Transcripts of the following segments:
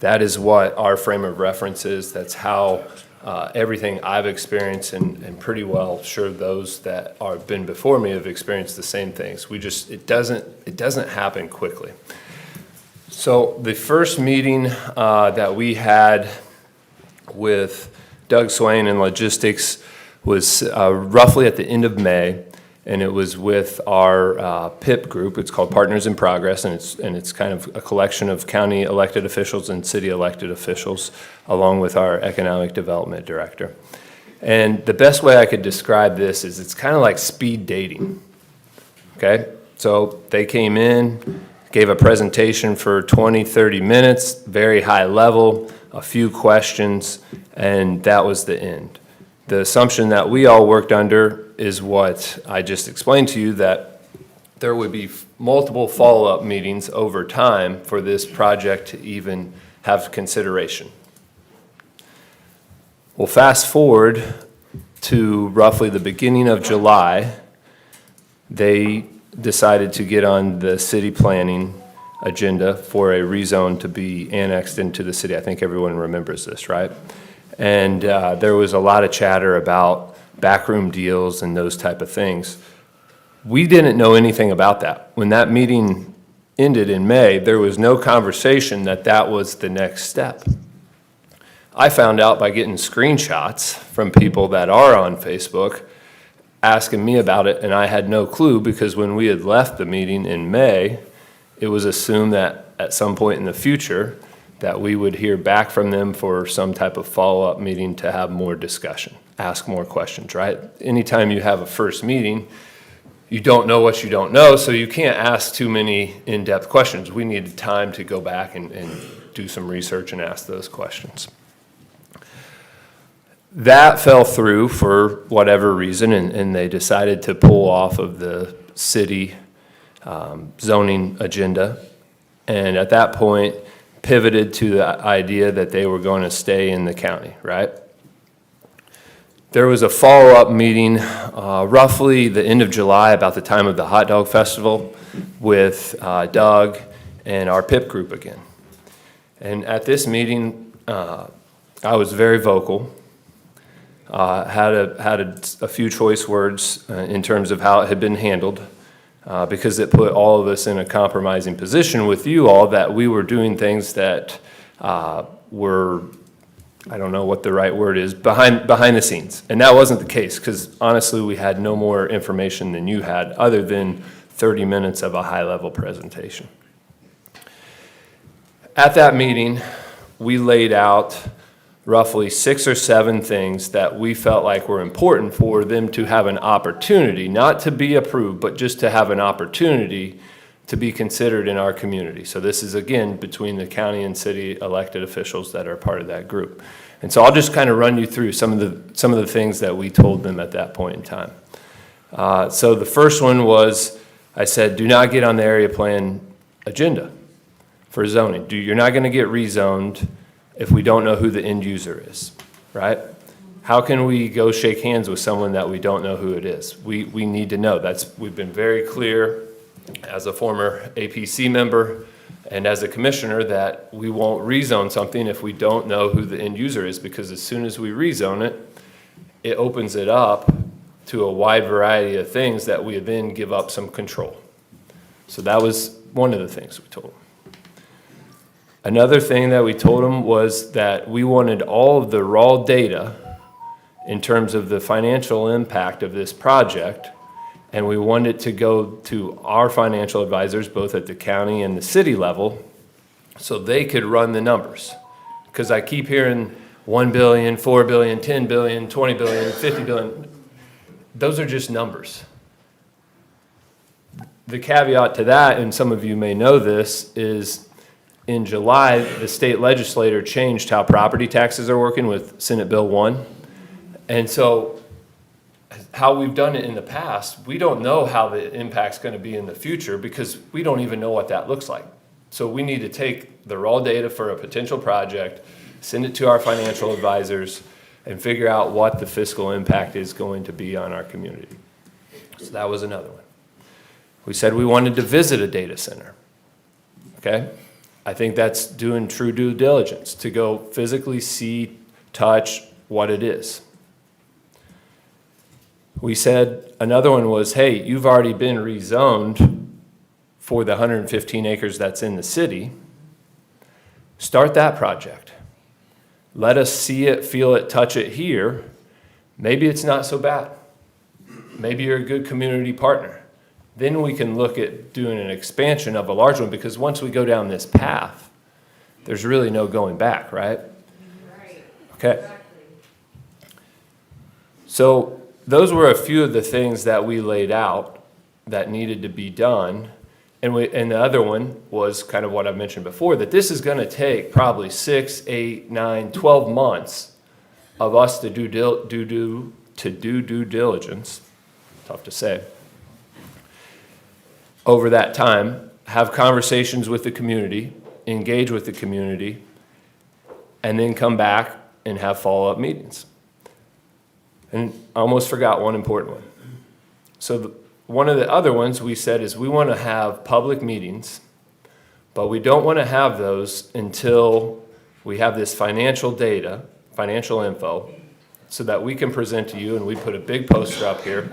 that is what our frame of reference is. That's how everything I've experienced, and pretty well sure those that have been before me have experienced the same things. It doesn't happen quickly. So the first meeting that we had with Doug Swain and Logistics was roughly at the end of May, and it was with our PIP group. It's called Partners in Progress, and it's kind of a collection of county elected officials and city elected officials, along with our economic development director. And the best way I could describe this is it's kind of like speed dating, okay? So they came in, gave a presentation for 20, 30 minutes, very high level, a few questions, and that was the end. The assumption that we all worked under is what I just explained to you, that there would be multiple follow-up meetings over time for this project to even have consideration. Well, fast forward to roughly the beginning of July, they decided to get on the city planning agenda for a rezone to be annexed into the city. I think everyone remembers this, right? And there was a lot of chatter about backroom deals and those type of things. We didn't know anything about that. When that meeting ended in May, there was no conversation that that was the next step. I found out by getting screenshots from people that are on Facebook asking me about it, and I had no clue, because when we had left the meeting in May, it was assumed that at some point in the future that we would hear back from them for some type of follow-up meeting to have more discussion, ask more questions, right? Anytime you have a first meeting, you don't know what you don't know, so you can't ask too many in-depth questions. We needed time to go back and do some research and ask those questions. That fell through for whatever reason, and they decided to pull off of the city zoning agenda. And at that point, pivoted to the idea that they were going to stay in the county, right? There was a follow-up meeting roughly the end of July, about the time of the hot dog festival, with Doug and our PIP group again. And at this meeting, I was very vocal, had a few choice words in terms of how it had been handled, because it put all of us in a compromising position with you all, that we were doing things that were, I don't know what the right word is, behind the scenes. And that wasn't the case, because honestly, we had no more information than you had, other than 30 minutes of a high-level presentation. At that meeting, we laid out roughly 6 or 7 things that we felt like were important for them to have an opportunity, not to be approved, but just to have an opportunity to be considered in our community. So this is, again, between the county and city elected officials that are part of that group. And so I'll just kind of run you through some of the things that we told them at that point in time. So the first one was, I said, do not get on the area plan agenda for zoning. You're not going to get rezoned if we don't know who the end user is, right? How can we go shake hands with someone that we don't know who it is? We need to know. We've been very clear as a former APC member and as a commissioner that we won't rezone something if we don't know who the end user is, because as soon as we rezone it, it opens it up to a wide variety of things that we then give up some control. So that was one of the things we told them. Another thing that we told them was that we wanted all of the raw data in terms of the financial impact of this project, and we wanted to go to our financial advisors, both at the county and the city level, so they could run the numbers. Because I keep hearing 1 billion, 4 billion, 10 billion, 20 billion, 50 billion. Those are just numbers. The caveat to that, and some of you may know this, is in July, the state legislature changed how property taxes are working with Senate Bill 1. And so how we've done it in the past, we don't know how the impact's going to be in the future, because we don't even know what that looks like. So we need to take the raw data for a potential project, send it to our financial advisors, and figure out what the fiscal impact is going to be on our community. So that was another one. We said we wanted to visit a data center, okay? I think that's doing true due diligence, to go physically see, touch what it is. We said, another one was, hey, you've already been rezoned for the 115 acres that's in the city. Start that project. Let us see it, feel it, touch it here. Maybe it's not so bad. Maybe you're a good community partner. Then we can look at doing an expansion of a large one, because once we go down this path, there's really no going back, right? Right. Okay. Exactly. So those were a few of the things that we laid out that needed to be done. And the other one was kind of what I mentioned before, that this is going to take probably 6, 8, 9, 12 months of us to do due diligence, tough to say, over that time, have conversations with the community, engage with the community, and then come back and have follow-up meetings. And I almost forgot one important one. So one of the other ones we said is we want to have public meetings, but we don't want to have those until we have this financial data, financial info, so that we can present to you, and we put a big poster up here,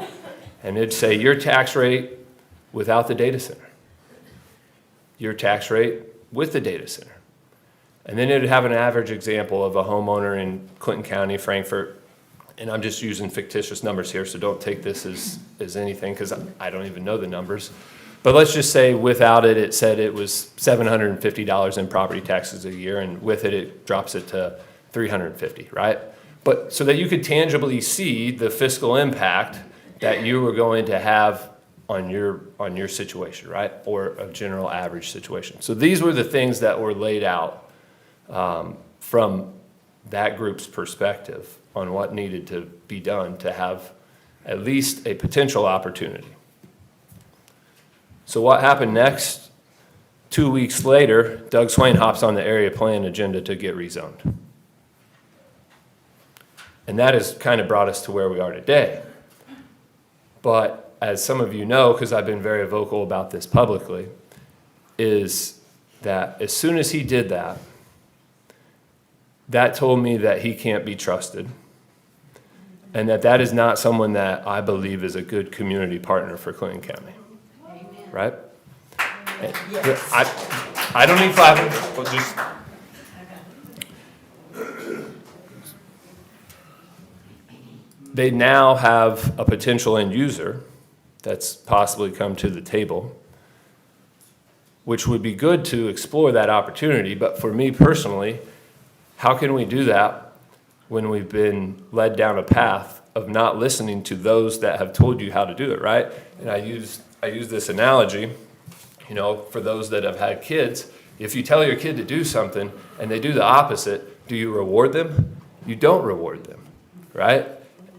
and it'd say your tax rate without the data center, your tax rate with the data center. And then it'd have an average example of a homeowner in Clinton County, Frankfort, and I'm just using fictitious numbers here, so don't take this as anything, because I don't even know the numbers. But let's just say without it, it said it was $750 in property taxes a year, and with it, it drops it to $350, right? But so that you could tangibly see the fiscal impact that you were going to have on your situation, right? Or a general average situation. So these were the things that were laid out from that group's perspective on what needed to be done to have at least a potential opportunity. So what happened next? 2 weeks later, Doug Swain hops on the area plan agenda to get rezoned. And that has kind of brought us to where we are today. But as some of you know, because I've been very vocal about this publicly, is that as soon as he did that, that told me that he can't be trusted, and that is not someone that I believe is a good community partner for Clinton County. Amen. Right? Yes. I don't need clapping, but just. They now have a potential end user that's possibly come to the table, which would be good to explore that opportunity. But for me personally, how can we do that when we've been led down a path of not listening to those that have told you how to do it, right? And I use this analogy, for those that have had kids. If you tell your kid to do something and they do the opposite, do you reward them? You don't reward them, right?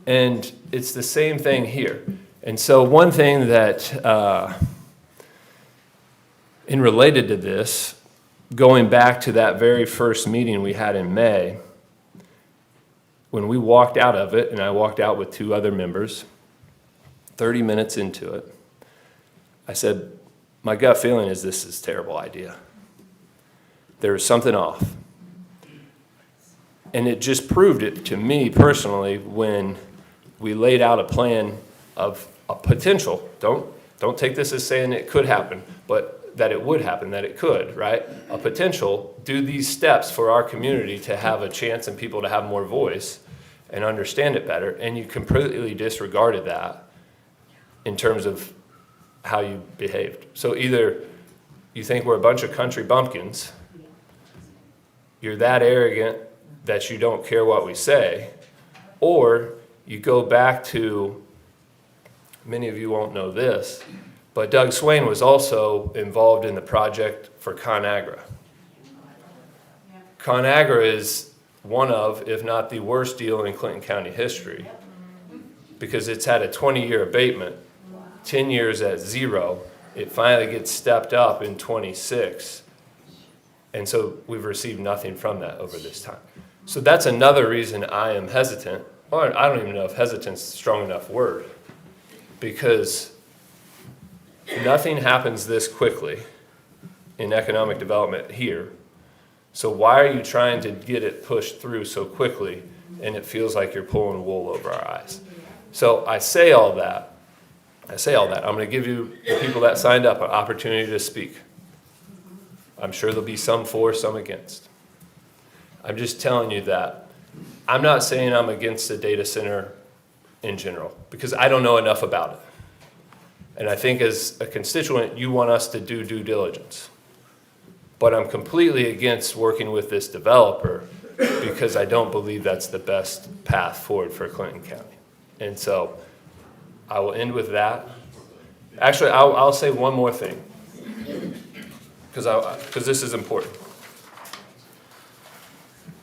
And it's the same thing here. And so one thing that, in related to this, going back to that very first meeting we had in May, when we walked out of it, and I walked out with 2 other members, 30 minutes into it, I said, my gut feeling is this is a terrible idea. There was something off. And it just proved it to me personally when we laid out a plan of a potential. Don't take this as saying it could happen, but that it would happen, that it could, right? A potential, do these steps for our community to have a chance and people to have more voice and understand it better. And you completely disregarded that in terms of how you behaved. So either you think we're a bunch of country bumpkins, you're that arrogant that you don't care what we say, or you go back to, many of you won't know this, but Doug Swain was also involved in the project for ConAgra. ConAgra is one of, if not the worst deal in Clinton County history, because it's had a 20-year abatement, 10 years at 0. It finally gets stepped up in 26. And so we've received nothing from that over this time. So that's another reason I am hesitant, or I don't even know if hesitant's a strong enough word, because nothing happens this quickly in economic development here. So why are you trying to get it pushed through so quickly and it feels like you're pulling wool over our eyes? So I say all that. I'm going to give you, the people that signed up, an opportunity to speak. I'm sure there'll be some for, some against. I'm just telling you that. I'm not saying I'm against the data center in general, because I don't know enough about it. And I think as a constituent, you want us to do due diligence. But I'm completely against working with this developer because I don't believe that's the best path forward for Clinton County. And so I will end with that. Actually, I'll say one more thing, because this is important.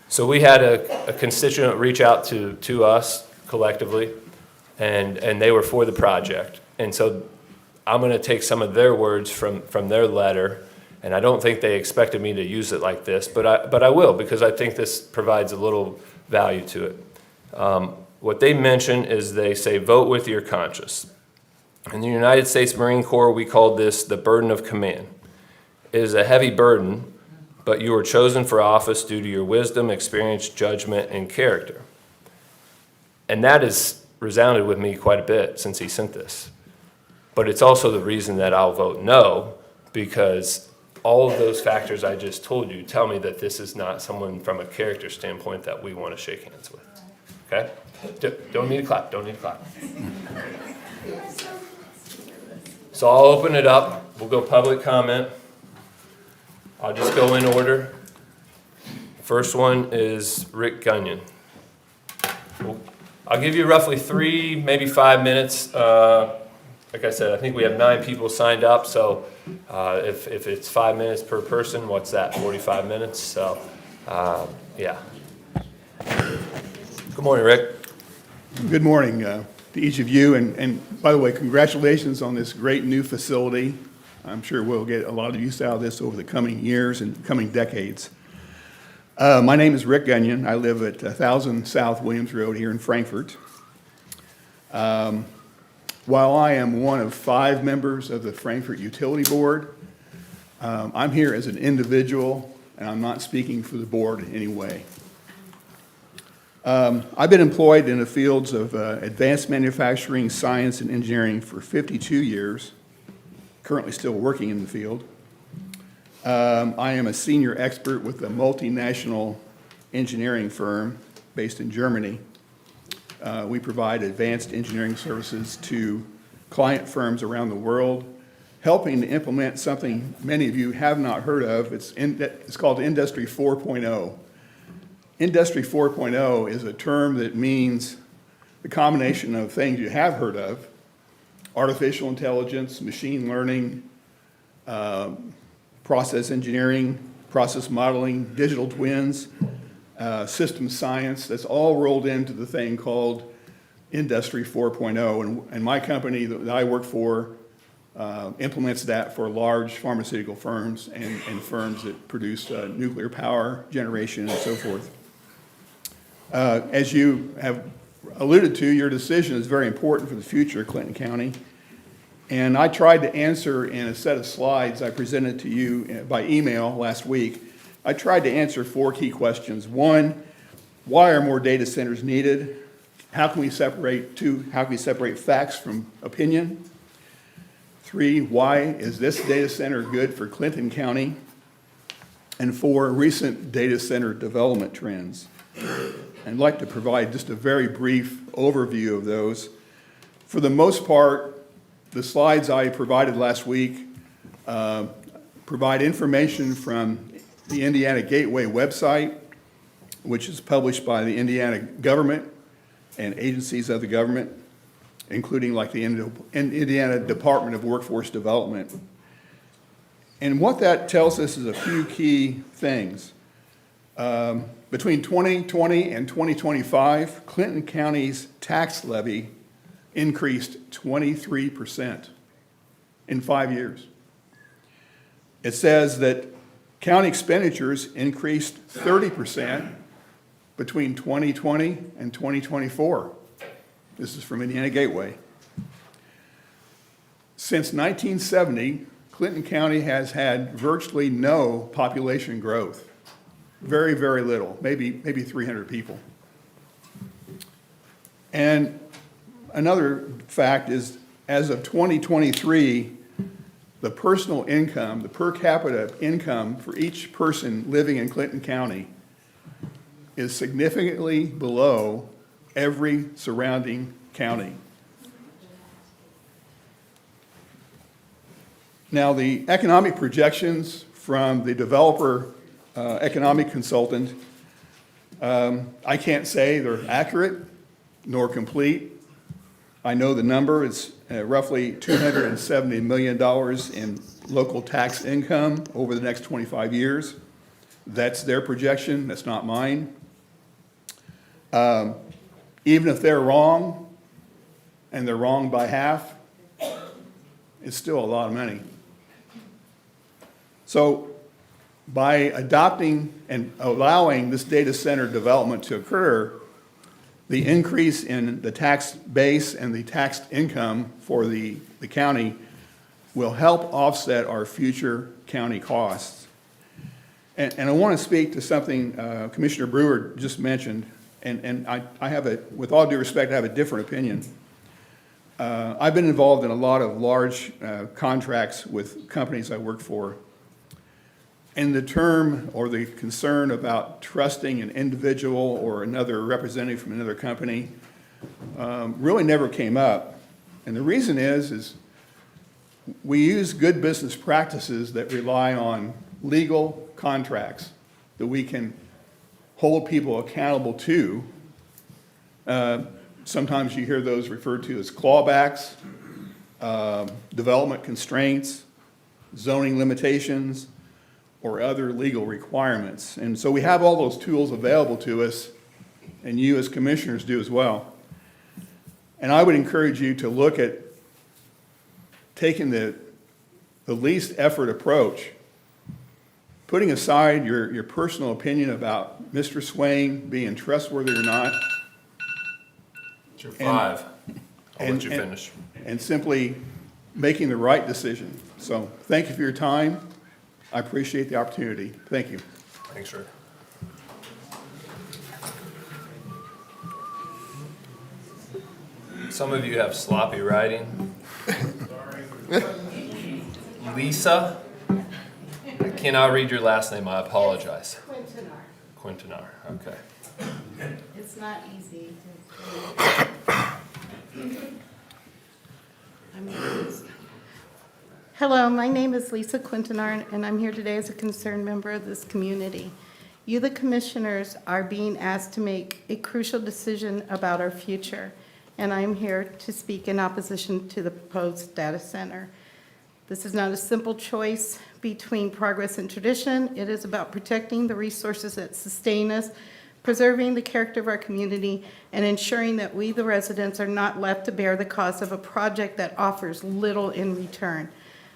So we had a constituent reach out to us collectively, and they were for the project. And so I'm going to take some of their words from their letter, and I don't think they expected me to use it like this, but I will, because I think this provides a little value to it. What they mention is they say, vote with your conscience. In the United States Marine Corps, we call this the burden of command. It is a heavy burden, but you were chosen for office due to your wisdom, experience, judgment, and character. And that has resounded with me quite a bit since he sent this. But it's also the reason that I'll vote no, because all of those factors I just told you tell me that this is not someone from a character standpoint that we want to shake hands with. Okay? Don't need to clap, don't need to clap. So I'll open it up. We'll go public comment. I'll just go in order. First one is Rick Gunyon. I'll give you roughly 3, maybe 5 minutes. Like I said, I think we have 9 people signed up, so if it's 5 minutes per person, what's that, 45 minutes? So, yeah. Good morning, Rick. Good morning to each of you, and by the way, congratulations on this great new facility. I'm sure we'll get a lot of use out of this over the coming years and coming decades. My name is Rick Gunyon. I live at 1000 South Williams Road here in Frankfort. While I am one of 5 members of the Frankfort Utility Board, I'm here as an individual, and I'm not speaking for the board in any way. I've been employed in the fields of advanced manufacturing, science, and engineering for 52 years, currently still working in the field. I am a senior expert with a multinational engineering firm based in Germany. We provide advanced engineering services to client firms around the world, helping to implement something many of you have not heard of. It's called Industry 4.0. Industry 4.0 is a term that means the combination of things you have heard of: artificial intelligence, machine learning, process engineering, process modeling, digital twins, system science. That's all rolled into the thing called Industry 4.0. And my company that I work for implements that for large pharmaceutical firms and firms that produce nuclear power generation and so forth. As you have alluded to, your decision is very important for the future of Clinton County. And I tried to answer in a set of slides I presented to you by email last week. I tried to answer 4 key questions. 1, why are more data centers needed? How can we separate facts from opinion? 3, why is this data center good for Clinton County? And 4, recent data center development trends. I'd like to provide just a very brief overview of those. For the most part, the slides I provided last week provide information from the Indiana Gateway website, which is published by the Indiana government and agencies of the government, including like the Indiana Department of Workforce Development. And what that tells us is a few key things. Between 2020 and 2025, Clinton County's tax levy increased 23% in 5 years. It says that county expenditures increased 30% between 2020 and 2024. This is from Indiana Gateway. Since 1970, Clinton County has had virtually no population growth. Very, very little, maybe 300 people. And another fact is, as of 2023, the personal income, the per capita income for each person living in Clinton County is significantly below every surrounding county. Now, the economic projections from the developer economic consultant, I can't say they're accurate nor complete. I know the number is roughly $270 million in local tax income over the next 25 years. That's their projection, that's not mine. Even if they're wrong, and they're wrong by half, it's still a lot of money. So by adopting and allowing this data center development to occur, the increase in the tax base and the tax income for the county will help offset our future county costs. And I want to speak to something Commissioner Brewer just mentioned, and I have a, with all due respect, I have a different opinion. I've been involved in a lot of large contracts with companies I work for. And the term or the concern about trusting an individual or another representative from another company really never came up. And the reason is we use good business practices that rely on legal contracts that we can hold people accountable to. Sometimes you hear those referred to as clawbacks, development constraints, zoning limitations, or other legal requirements. And so we have all those tools available to us, and you as commissioners do as well. And I would encourage you to look at taking the least effort approach, putting aside your personal opinion about Mr. Swain being trustworthy or not. It's your 5. I'll let you and- finish. And simply making the right decision. So thank you for your time. I appreciate the opportunity. Thank you. Thanks, Rick. Some of you have sloppy writing. Lisa? I cannot read your last name, I apologize. Quintanar. Quintanar, okay. It's not easy Hello, my name is Lisa Quintanar, and I'm here today as a concerned member of this community. You, the commissioners, are being asked to make a crucial decision about our future, and I'm here to speak in opposition to the proposed data center. This is not a simple choice between progress and tradition. It is about protecting the resources that sustain us, preserving the character of our community, and ensuring that we, the residents, are not left to bear the cost of a project that offers little in return.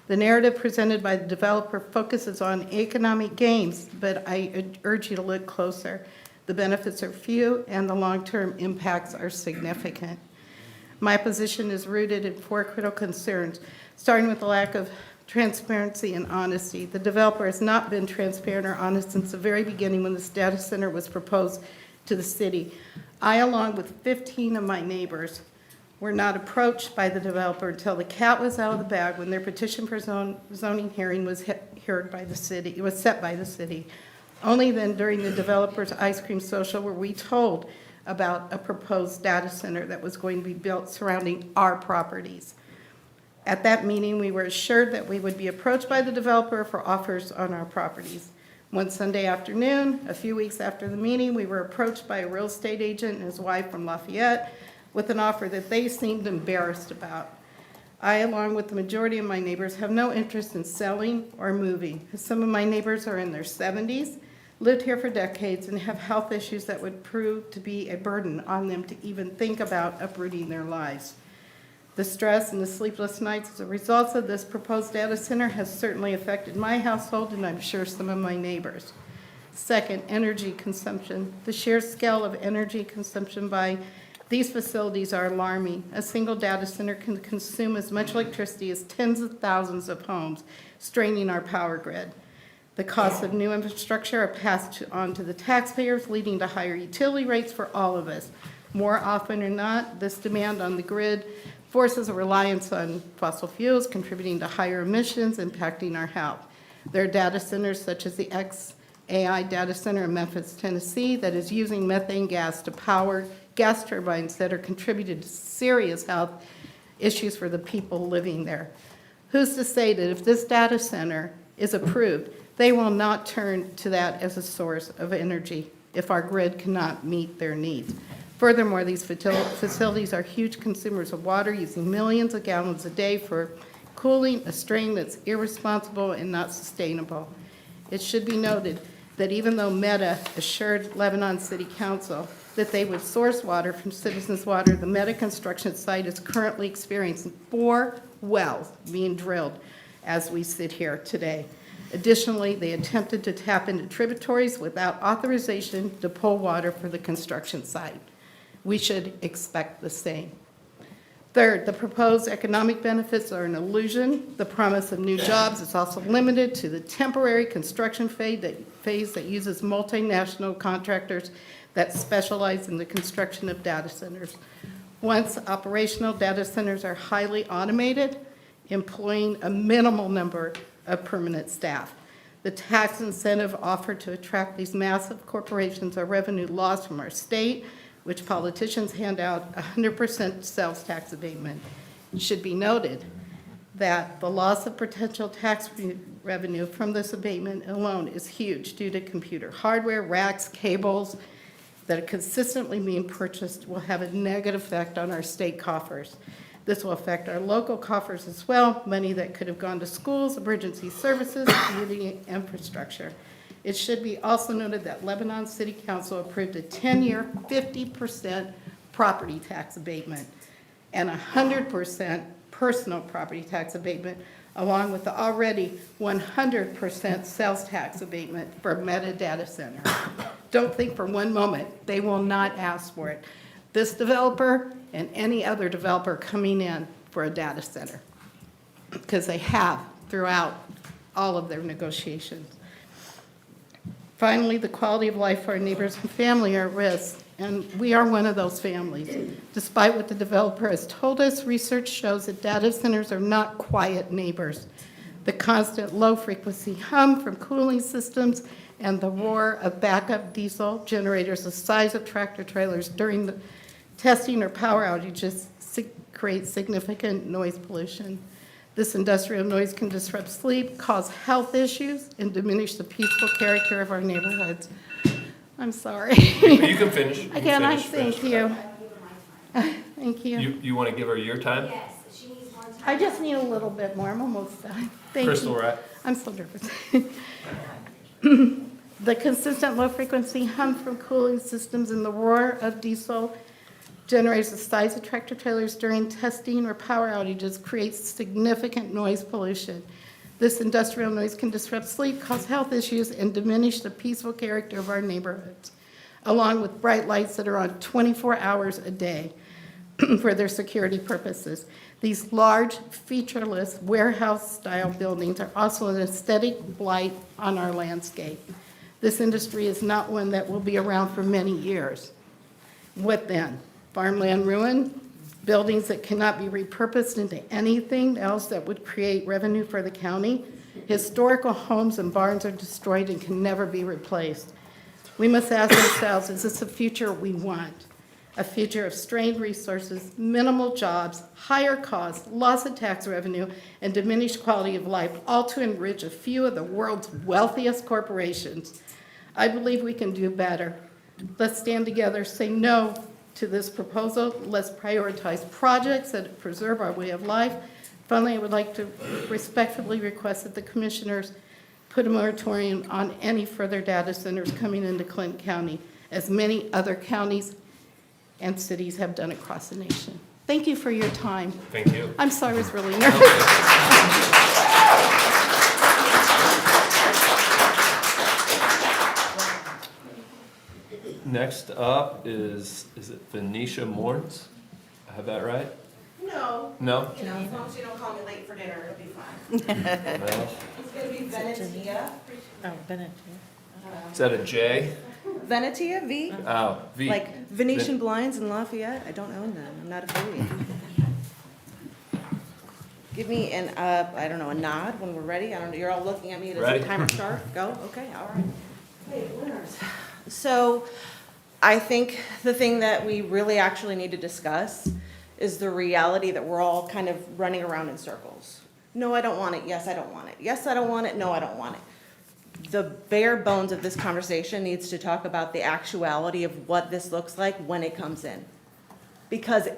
The narrative presented by the developer focuses on economic gains, but I urge you to look closer. The benefits are few, and the long-term impacts are significant. My position is rooted in 4 critical concerns, starting with the lack of transparency and honesty. The developer has not been transparent or honest since the very beginning when this data center was proposed to the city. I, along with 15 of my neighbors, were not approached by the developer until the cat was out of the bag when their petition for zoning hearing was heard by the city. It was set by the city. Only then, during the developer's ice cream social, were we told about a proposed data center that was going to be built surrounding our properties. At that meeting, we were assured that we would be approached by the developer for offers on our properties. One Sunday afternoon, a few weeks after the meeting, we were approached by a real estate agent and his wife from Lafayette with an offer that they seemed embarrassed about. I, along with the majority of my neighbors, have no interest in selling or moving. Some of my neighbors are in their 70s, lived here for decades, and have health issues that would prove to be a burden on them to even think about uprooting their lives. The stress and the sleepless nights as a result of this proposed data center has certainly affected my household, and I'm sure some of my neighbors. Second, energy consumption. The sheer scale of energy consumption by These facilities are alarming. A single data center can consume as much electricity as tens of thousands of homes, straining our power grid. The costs of new infrastructure are passed on to the taxpayers, leading to higher utility rates for all of us. More often than not, this demand on the grid forces a reliance on fossil fuels, contributing to higher emissions, impacting our health. There are data centers such as the XAI data center in Memphis, Tennessee, that is using methane gas to power gas turbines that are contributing to serious health issues for the people living there. Who's to say that if this data center is approved, they will not turn to that as a source of energy if our grid cannot meet their needs? Furthermore, these facilities are huge consumers of water, using millions of gallons a day for cooling, a strain that's irresponsible and not sustainable. It should be noted that even though Meta assured Lebanon City Council that they would source water from Citizens Water, the Meta construction site is currently experiencing 4 wells being drilled as we sit here today. Additionally, they attempted to tap into tributaries without authorization to pull water for the construction site. We should expect the same. Third, the proposed economic benefits are an illusion. The promise of new jobs is also limited to the temporary construction phase that uses multinational contractors that specialize in the construction of data centers. Once operational, data centers are highly automated, employing a minimal number of permanent staff. The tax incentive offered to attract these massive corporations are revenue lost from our state, which politicians hand out 100% sales tax abatement. It should be noted that the loss of potential tax revenue from this abatement alone is huge due to computer hardware, racks, cables that are consistently being purchased will have a negative effect on our state coffers. This will affect our local coffers as well, money that could have gone to schools, emergency services, community infrastructure. It should be also noted that Lebanon City Council approved a 10-year, 50% property tax abatement and 100% personal property tax abatement, along with the already 100% sales tax abatement for Meta Data Center. Don't think for one moment they will not ask for it. This developer and any other developer coming in for a data center, because they have throughout all of their negotiations. Finally, the quality of life for our neighbors and family are at risk, and we are one of those families. Despite what the developer has told us, research shows that data centers are not quiet neighbors. The constant low-frequency hum from cooling systems and the roar of backup diesel generators the size of tractor trailers during the testing or power outages create significant noise pollution. This industrial noise can disrupt sleep, cause health issues, and diminish the peaceful character of our neighborhoods. I'm sorry. You can finish. You can Again, I finish. thank you. Thank you. You want to give her your time? Yes, she needs more time. I just need a little bit more. I'm almost done. Thank Crystal, you. right? I'm so nervous. The consistent low-frequency hum from cooling systems and the roar of diesel generators the size of tractor trailers during testing or power outages creates significant noise pollution. This industrial noise can disrupt sleep, cause health issues, and diminish the peaceful character of our neighborhoods, along with bright lights that are on 24 hours a day for their security purposes. These large, featureless, warehouse-style buildings are also an aesthetic blight on our landscape. This industry is not one that will be around for many years. What then? Farmland ruin, buildings that cannot be repurposed into anything else that would create revenue for the county. Historical homes and barns are destroyed and can never be replaced. We must ask ourselves, is this a future we want? A future of strained resources, minimal jobs, higher costs, loss of tax revenue, and diminished quality of life, all to enrich a few of the world's wealthiest corporations. I believe we can do better. Let's stand together, say no to this proposal. Let's prioritize projects that preserve our way of life. Finally, I would like to respectfully request that the commissioners put a moratorium on any further data centers coming into Clinton County, as many other counties and cities have done across the nation. Thank you for your time. Thank you. I'm sorry, I was really nervous. Next up is it Venetia Morns? I have that right? No, No? you know, as long as you don't call me late for dinner, it'll be fine. Well, It's gonna be Venetia. Oh, Bennett. is that a J? Venetia, V, Oh, V. like Venetian blinds in Lafayette. I don't own them. I'm not affiliated. Give me an, I don't know, a nod when we're ready. I don't know, you're all looking at me. Does Ready. the timer start? Go? Okay, all right. Okay, winners. So I think the thing that we really actually need to discuss is the reality that we're all kind of running around in circles. No, I don't want it. Yes, I don't want it. Yes, I don't want it. No, I don't want it. The bare bones of this conversation needs to talk about the actuality of what this looks like when it comes in. Because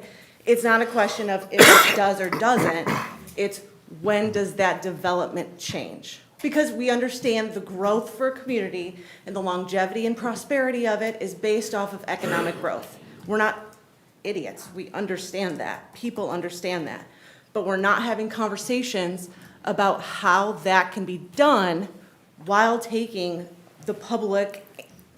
it's not a question of if it does or doesn't, it's when does that development change? Because we understand the growth for a community and the longevity and prosperity of it is based off of economic growth. We're not idiots. We understand that. People understand that. But we're not having conversations about how that can be done while taking the public,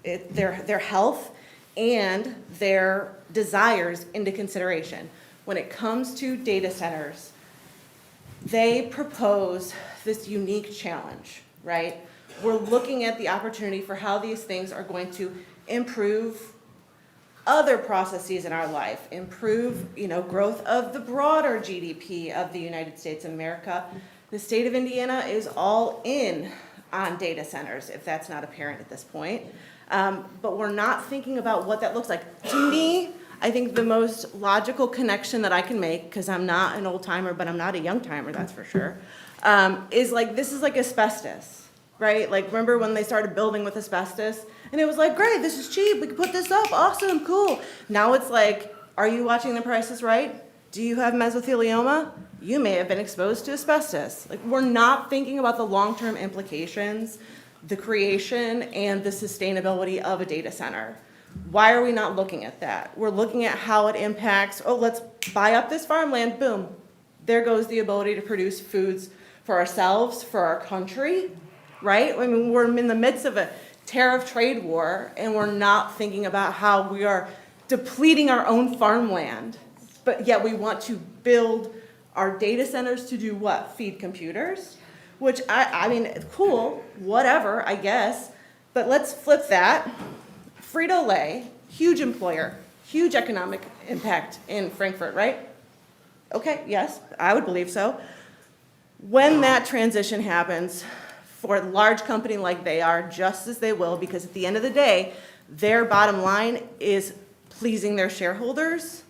their health and their desires into consideration. When it comes to data centers, they propose this unique challenge, right? We're looking at the opportunity for how these things are going to improve other processes in our life, improve, growth of the broader GDP of the United States of America. The state of Indiana is all in on data centers, if that's not apparent at this point. But we're not thinking about what that looks like. To me, I think the most logical connection that I can make, because I'm not an old timer, but I'm not a young timer, that's for sure, is like, this is like asbestos, right? Like, remember when they started building with asbestos? And it was like, great, this is cheap, we can put this up, awesome, cool. Now it's like, are you watching The Price is Right? Do you have mesothelioma? You may have been exposed to asbestos. Like, we're not thinking about the long-term implications, the creation, and the sustainability of a data center. Why are we not looking at that? We're looking at how it impacts, let's buy up this farmland, boom. There goes the ability to produce foods for ourselves, for our country, right? I mean, we're in the midst of a tariff trade war, and we're not thinking about how we are depleting our own farmland. But yet we want to build our data centers to do what? Feed computers? Which, I mean, cool, whatever, I guess. But let's flip that. Frito-Lay, huge employer, huge economic impact in Frankfurt, right? Okay, yes, I would believe so. When that transition happens for a large company like they are, just as they will, because at the end of the day, their bottom line is pleasing their shareholders,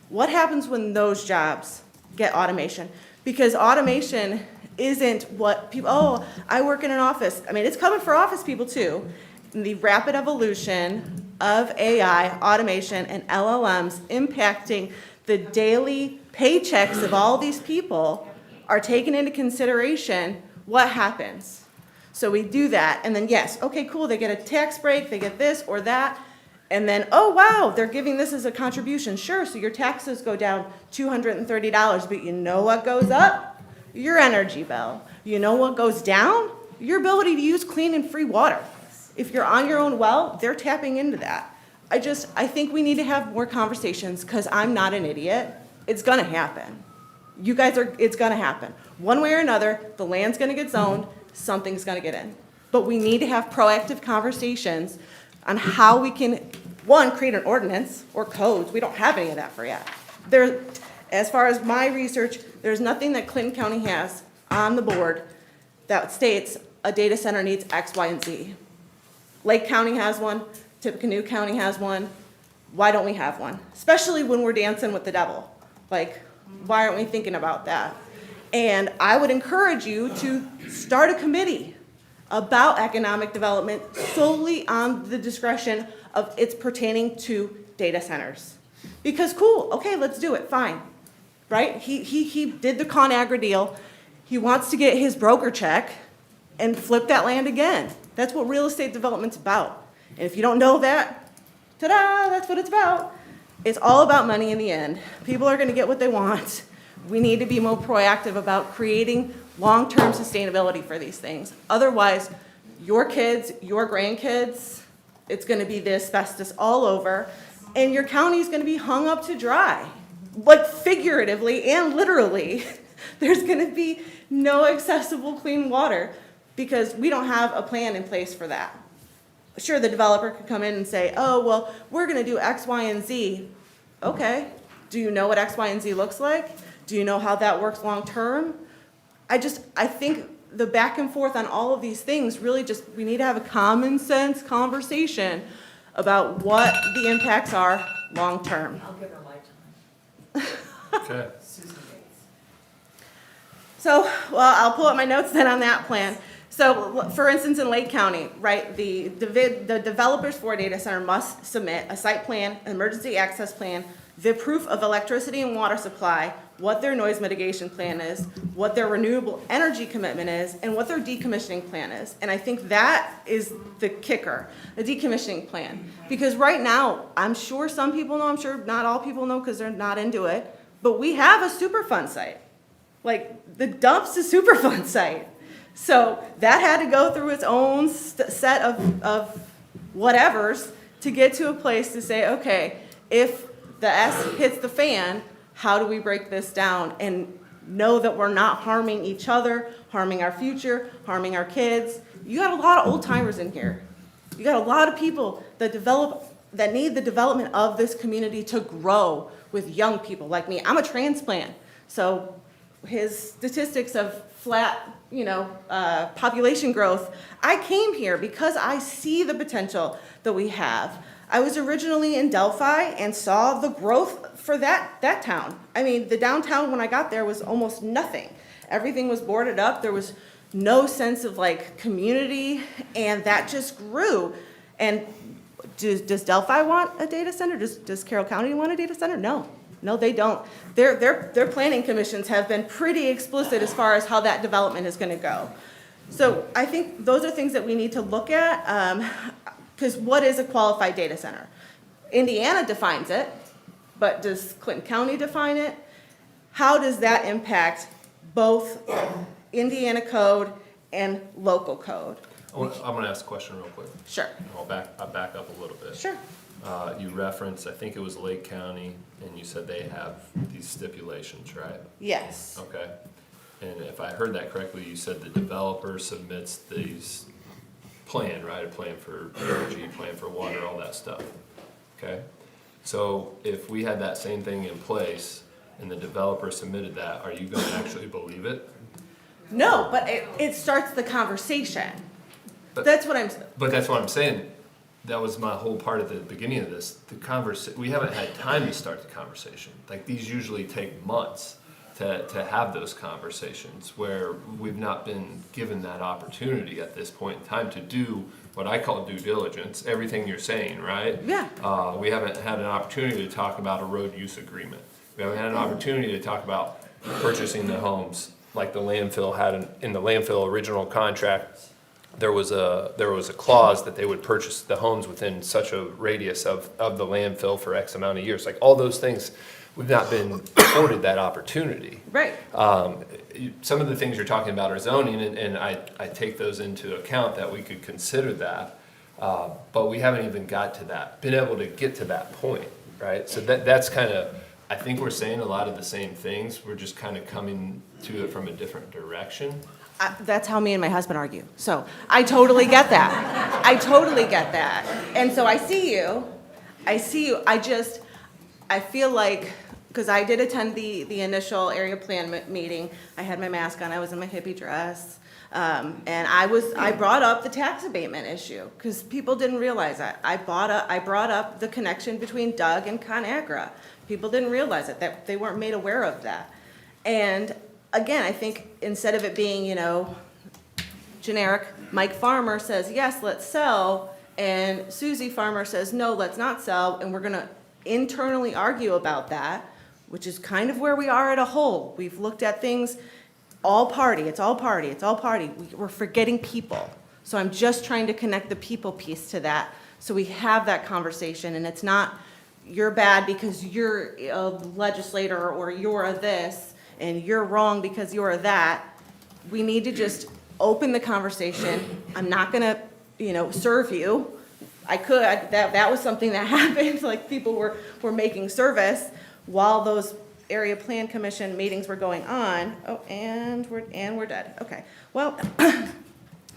what happens when those jobs get automation? Because automation isn't what people, I work in an office. I mean, it's coming for office people too. The rapid evolution of AI, automation, and LLMs impacting the daily paychecks of all these people are taken into consideration. What happens? So we do that, and then yes, okay, cool, they get a tax break, they get this or that, and then, oh wow, they're giving this as a contribution. Sure, so your taxes go down $230, but you know what goes up? Your energy bill. You know what goes down? Your ability to use clean and free water. If you're on your own well, they're tapping into that. I think we need to have more conversations, because I'm not an idiot. It's gonna happen. You guys are, it's gonna happen. One way or another, the land's gonna get zoned, something's gonna get in. But we need to have proactive conversations on how we can, one, create an ordinance or codes. We don't have any of that for yet. As far as my research, there's nothing that Clinton County has on the board that states a data center needs X, Y, and Z. Lake County has one, Tippecanoe County has one. Why don't we have one? Especially when we're dancing with the devil. Like, why aren't we thinking about that? And I would encourage you to start a committee about economic development solely on the discretion of it's pertaining to data centers. Because cool, okay, let's do it, fine, right? He did the ConAgra deal. He wants to get his broker check and flip that land again. That's what real estate development's about. And if you don't know that, ta-da, that's what it's about. It's all about money in the end. People are gonna get what they want. We need to be more proactive about creating long-term sustainability for these things. Otherwise, your kids, your grandkids, it's gonna be the asbestos all over, and your county's gonna be hung up to dry. Like figuratively and literally, there's gonna be no accessible clean water because we don't have a plan in place for that. Sure, the developer could come in and say, oh, well, we're gonna do X, Y, and Z. Okay, do you know what X, Y, and Z looks like? Do you know how that works long-term? I think the back and forth on all of these things really just, we need to have a common sense conversation about what the impacts are long-term. I'll give her lifetime. Okay. Susan Bates. So, well, I'll pull up my notes then on that plan. So, for instance, in Lake County, right, the developers for a data center must submit a site plan, an emergency access plan, the proof of electricity and water supply, what their noise mitigation plan is, what their renewable energy commitment is, and what their decommissioning plan is. And I think that is the kicker, the decommissioning plan. Because right now, I'm sure some people know, I'm sure not all people know because they're not into it, but we have a Superfund site. Like, the dump's a Superfund site. So that had to go through its own set of whatevers to get to a place to say, okay, if the S hits the fan, how do we break this down and know that we're not harming each other, harming our future, harming our kids? You got a lot of old timers in here. You got a lot of people that need the development of this community to grow with young people like me. I'm a transplant, so his statistics of flat, population growth, I came here because I see the potential that we have. I was originally in Delphi and saw the growth for that town. I mean, the downtown when I got there was almost nothing. Everything was boarded up. There was no sense of like community, and that just grew. And does Delphi want a data center? Does Carroll County want a data center? No, they don't. Their planning commissions have been pretty explicit as far as how that development is gonna go. So I think those are things that we need to look at, because what is a qualified data center? Indiana defines it, but does Clinton County define it? How does that impact both Indiana code and local code? I'm gonna ask a question real quick. Sure, I'll back up a little bit. sure. You referenced, I think it was Lake County, and you said they have these stipulations, right? Yes, Okay. And if I heard that correctly, you said the developer submits these plan, right? A plan for energy, plan for water, all that stuff. Okay? So if we had that same thing in place and the developer submitted that, are you gonna actually believe it? no, but it starts the conversation. That's what I'm, But that's what I'm saying. That was my whole part at the beginning of this. We haven't had time to start the conversation. Like, these usually take months to have those conversations where we've not been given that opportunity at this point in time to do what I call due diligence, everything you're saying, right? Yeah. We haven't had an opportunity to talk about a road use agreement. We haven't had an opportunity to talk about purchasing the homes like the landfill had in the landfill original contract. There was a clause that they would purchase the homes within such a radius of the landfill for X amount of years. Like, all those things, we've not been afforded that opportunity. right. Some of the things you're talking about are zoning, and I take those into account that we could consider that. But we haven't even been able to get to that point, right? So that's kind of, I think we're saying a lot of the same things. We're just kind of coming to it from a different direction. That's how me and my husband argue. So I totally get that. I totally get that. And so I see you. I feel like, because I did attend the initial area plan meeting. I had my mask on. I was in my hippie dress. And I brought up the tax abatement issue because people didn't realize that. I brought up the connection between Doug and ConAgra. People didn't realize it, that they weren't made aware of that. And again, I think instead of it being, generic, Mike Farmer says, yes, let's sell, and Susie Farmer says, no, let's not sell, and we're gonna internally argue about that, which is kind of where we are at a whole. We've looked at things, it's all party. We're forgetting people. So I'm just trying to connect the people piece to that, so we have that conversation, and it's not, you're bad because you're a legislator, or you're a this, and you're wrong because you're that. We need to just open the conversation. I'm not gonna, serve you. I could, that was something that happened, like people were making service while those area plan commission meetings were going on. Oh, and we're dead, okay. Well,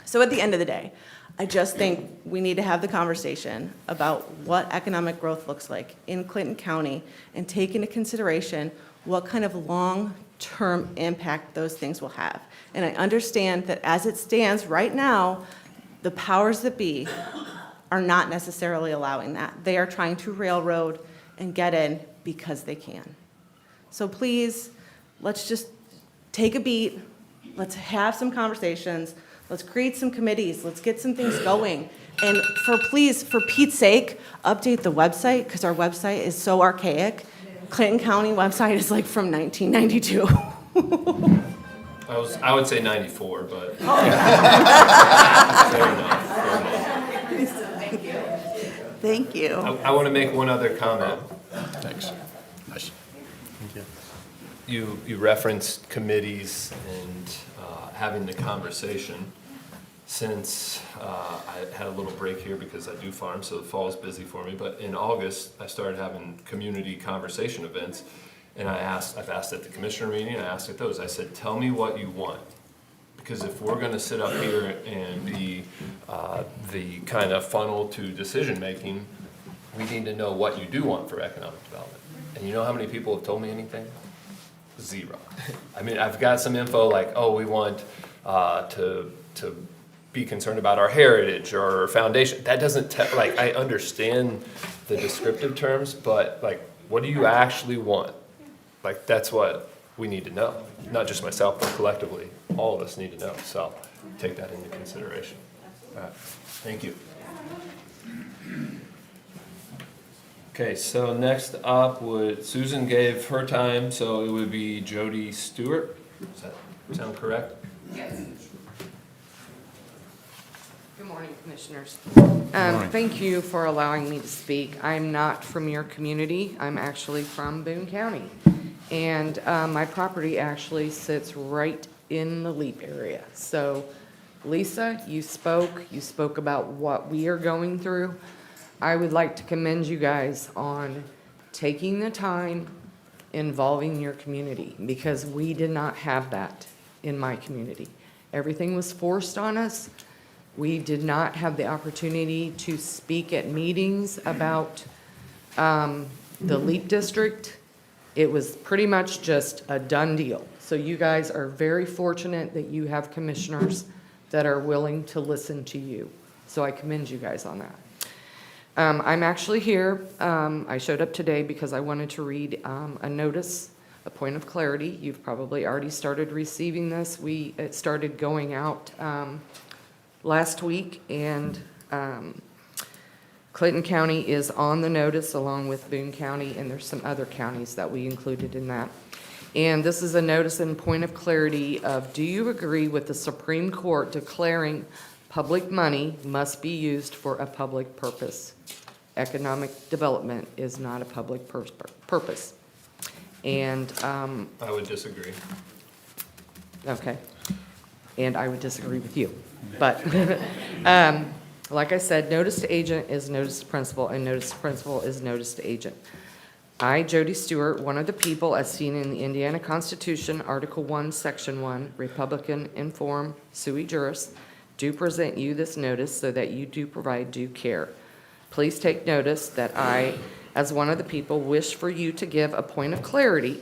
so at the end of the day, I just think we need to have the conversation about what economic growth looks like in Clinton County and take into consideration what kind of long-term impact those things will have. And I understand that as it stands right now, the powers that be are not necessarily allowing that. They are trying to railroad and get in because they can. So please, let's just take a beat, let's have some conversations, let's create some committees, let's get some things going. And please, for Pete's sake, update the website, because our website is so archaic. Clinton County website is like from 1992. I would say 94, but. Fair enough. Thank you. I want to make one other comment. Thanks. You referenced committees and having the conversation. Since I had a little break here because I do farm, so the fall is busy for me, but in August, I started having community conversation events, and I've asked at the commissioner meeting, I asked at those, I said, tell me what you want. Because if we're gonna sit up here and be the kind of funnel to decision-making, we need to know what you do want for economic development. And you know how many people have told me anything? Zero. I mean, I've got some info like, oh, we want to be concerned about our heritage or our foundation. That doesn't, like, I understand the descriptive terms, but like, what do you actually want? Like, that's what we need to know. Not just myself, but collectively, all of us need to know. So take that into consideration. All right. Thank you. Okay, so next up Susan gave her time, so it would be Jody Stewart. Does that sound correct? Yes. Good morning, Commissioners. Thank you for allowing me to speak. I'm not from your community. I'm actually from Boone County. And my property actually sits right in the LEAP area. So, Lisa, you spoke about what we are going through. I would like to commend you guys on taking the time involving your community, because we did not have that in my community. Everything was forced on us. We did not have the opportunity to speak at meetings about the LEAP district. It was pretty much just a done deal. So you guys are very fortunate that you have commissioners that are willing to listen to you. So I commend you guys on that. I'm actually here. I showed up today because I wanted to read a notice, a point of clarity. You've probably already started receiving this. It started going out last week, and Clinton County is on the notice along with Boone County, and there's some other counties that we included in that. And this is a notice and point of clarity of, do you agree with the Supreme Court declaring public money must be used for a public purpose? Economic development is not a public purpose. And, I would disagree. okay. And I would disagree with you. But, like I said, notice to agent is notice to principal, and notice to principal is notice to agent. I, Jody Stewart, one of the people as seen in the Indiana Constitution, Article 1, Section 1, Republican in form sui juris, do present you this notice so that you do provide due care. Please take notice that I, as one of the people, wish for you to give a point of clarity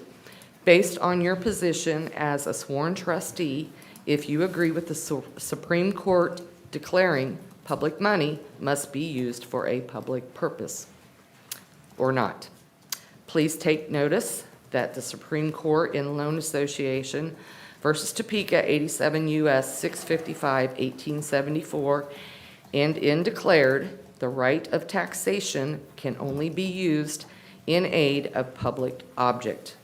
based on your position as a sworn trustee if you agree with the Supreme Court declaring public money must be used for a public purpose or not. Please take notice that the Supreme Court in Loan Association versus Topeka, 87 U.S. 655, 1874, and in declared the right of taxation can only be used in aid of public object,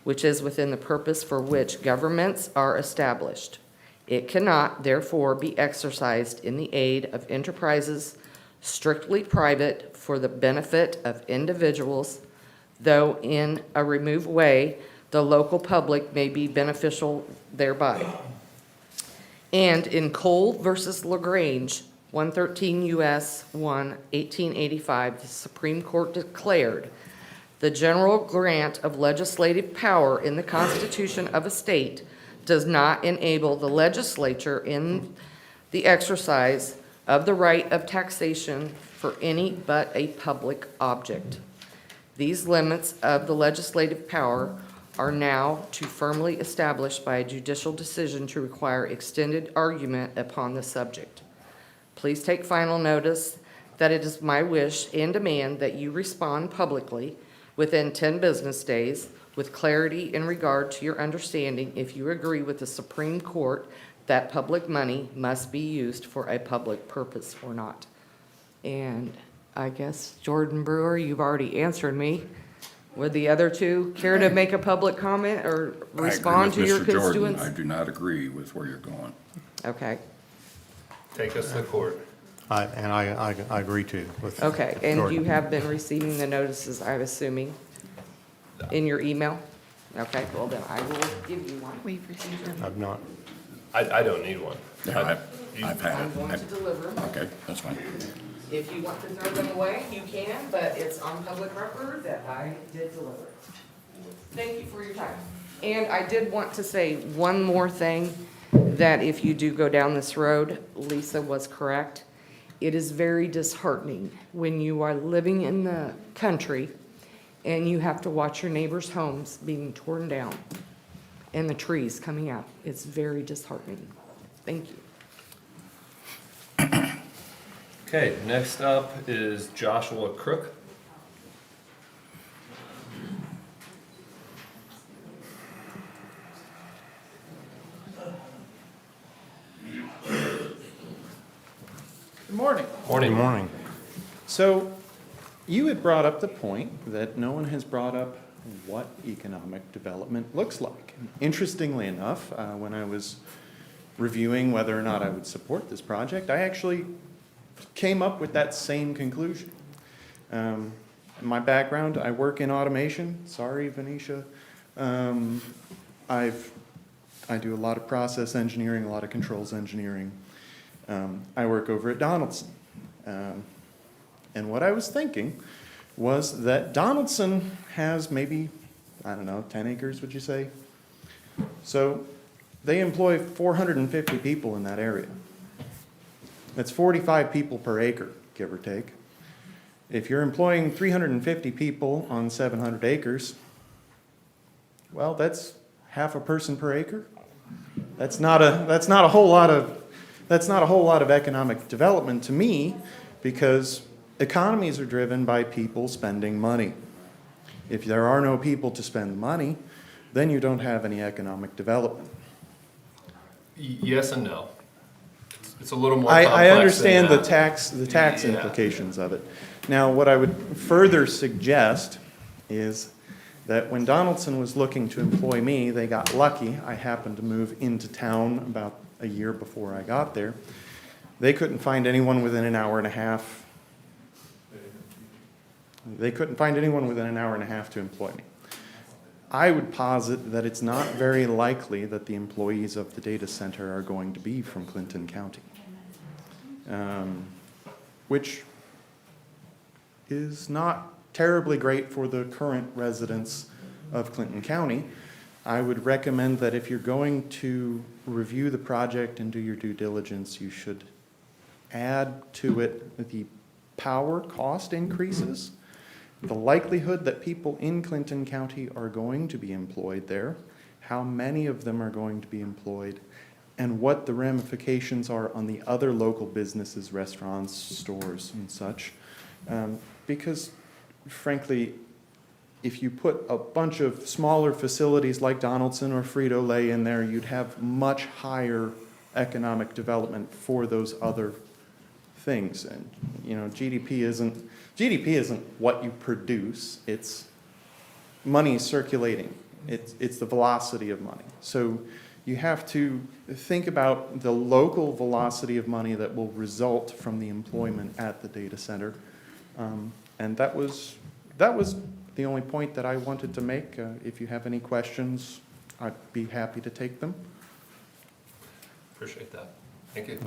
which is within the purpose for which governments are established. It cannot, therefore, be exercised in the aid of enterprises strictly private for the benefit of individuals, though in a removed way, the local public may be beneficial thereby. And in Cole versus LaGrange, 113 U.S. 1, 1885, the Supreme Court declared the general grant of legislative power in the Constitution of a state does not enable the legislature in the exercise of the right of taxation for any but a public object. These limits of the legislative power are now too firmly established by a judicial decision to require extended argument upon the subject. Please take final notice that it is my wish and demand that you respond publicly within 10 business days with clarity in regard to your understanding if you agree with the Supreme Court that public money must be used for a public purpose or not. And I guess, Jordan Brewer, you've already answered me. Would the other two care to make a public comment or respond to your I agree with Mr. Jordan. constituents? I do not agree with where you're going. Okay, Take us to court. I agree too with. okay, and Jordan. you have been receiving the notices, I'm assuming, in your email? Okay, well then I will give you one. We've received them. I've not. I don't need one. Yeah, I've had I'm it. going to deliver them. Okay, that's fine. If you want to throw them away, you can, but it's on public record that I did deliver. Thank you for your time. And I did want to say one more thing, that if you do go down this road, Lisa was correct. It is very disheartening when you are living in the country and you have to watch your neighbors' homes being torn down and the trees coming out. It's very disheartening. Thank you. Okay, next up is Joshua Crook. Good morning. Morning. Good morning. So you had brought up the point that no one has brought up what economic development looks like. Interestingly enough, when I was reviewing whether or not I would support this project, I actually came up with that same conclusion. My background, I work in automation. Sorry, Venetia. I do a lot of process engineering, a lot of controls engineering. I work over at Donaldson. And what I was thinking was that Donaldson has maybe, I don't know, 10 acres, would you say? So they employ 450 people in that area. That's 45 people per acre, give or take. If you're employing 350 people on 700 acres, well, that's half a person per acre. That's not a whole lot of economic development to me, because economies are driven by people spending money. If there are no people to spend money, then you don't have any economic development. Yes and no. It's a little more complex I understand than the that. tax Yeah. implications of it. Now, what I would further suggest is that when Donaldson was looking to employ me, they got lucky. I happened to move into town about a year before I got there. They couldn't find anyone within an hour and a half. They couldn't find anyone within an hour and a half to employ me. I would posit that it's not very likely that the employees of the data center are going to be from Clinton County, which is not terribly great for the current residents of Clinton County. I would recommend that if you're going to review the project and do your due diligence, you should add to it the power cost increases, the likelihood that people in Clinton County are going to be employed there, how many of them are going to be employed, and what the ramifications are on the other local businesses, restaurants, stores, and such. Because frankly, if you put a bunch of smaller facilities like Donaldson or Frito-Lay in there, you'd have much higher economic development for those other things. And, you know, GDP isn't what you produce, it's money circulating. It's the velocity of money. So you have to think about the local velocity of money that will result from the employment at the data center. And that was the only point that I wanted to make. If you have any questions, I'd be happy to take them. Appreciate that. Thank you.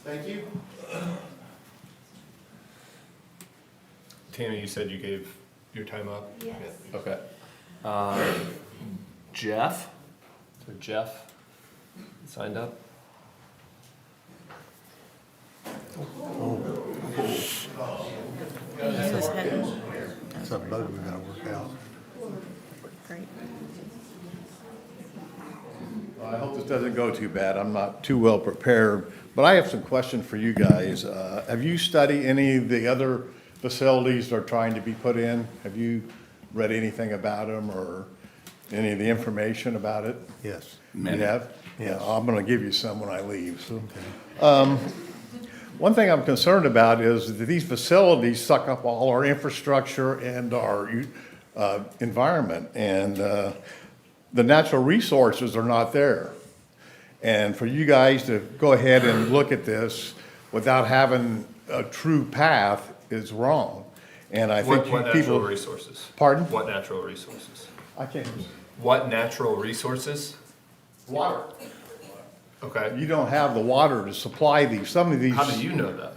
Thank you. Tammy, you said you gave your time up? Yes. Okay. Jeff? So Jeff signed up? It's a bug we gotta work out. I hope this doesn't go too bad. I'm not too well prepared, but I have some questions for you guys. Have you studied any of the other facilities that are trying to be put in? Have you read anything about them or any of the information about it? Yes. You have? Yes. Yeah, I'm gonna give you some when I leave. One thing I'm concerned about is that these facilities suck up all our infrastructure and our environment, and the natural resources are not there. And for you guys to go ahead and look at this without having a true path is wrong. And I think What natural people, resources? pardon? What natural resources? I can't, What natural resources? water. Okay. You don't have the water to supply these, some of these. How do you know that?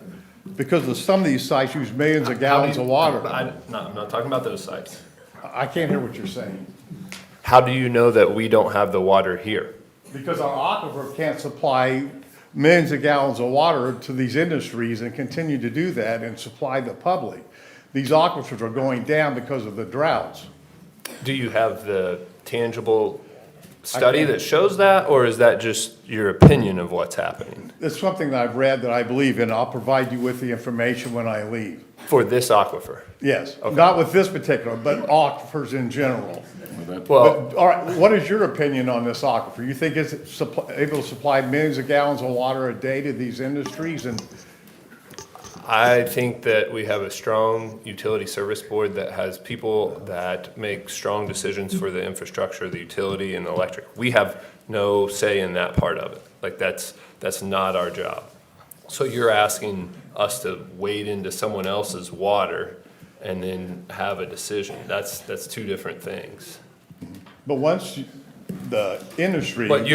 Because of some of these sites use millions of How do gallons you- of water. No, I'm not talking about those sites. I can't hear what you're saying. How do you know that we don't have the water here? Because our aquifer can't supply millions of gallons of water to these industries and continue to do that and supply the public. These aquifers are going down because of the droughts. Do you have the tangible study that shows that, or is that just your opinion of what's happening It's something that I've read that I believe in. I'll provide you with the information when I leave. for this aquifer? Yes, not with this particular, but aquifers in general. Well, But, all right, what is your opinion on this aquifer? You think it's able to supply millions of gallons of water a day to these industries? And I think that we have a strong utility service board that has people that make strong decisions for the infrastructure, the utility and the electric. We have no say in that part of it. Like that's not our job. So you're asking us to wade into someone else's water and then have a decision. That's two different things. But once the industry. But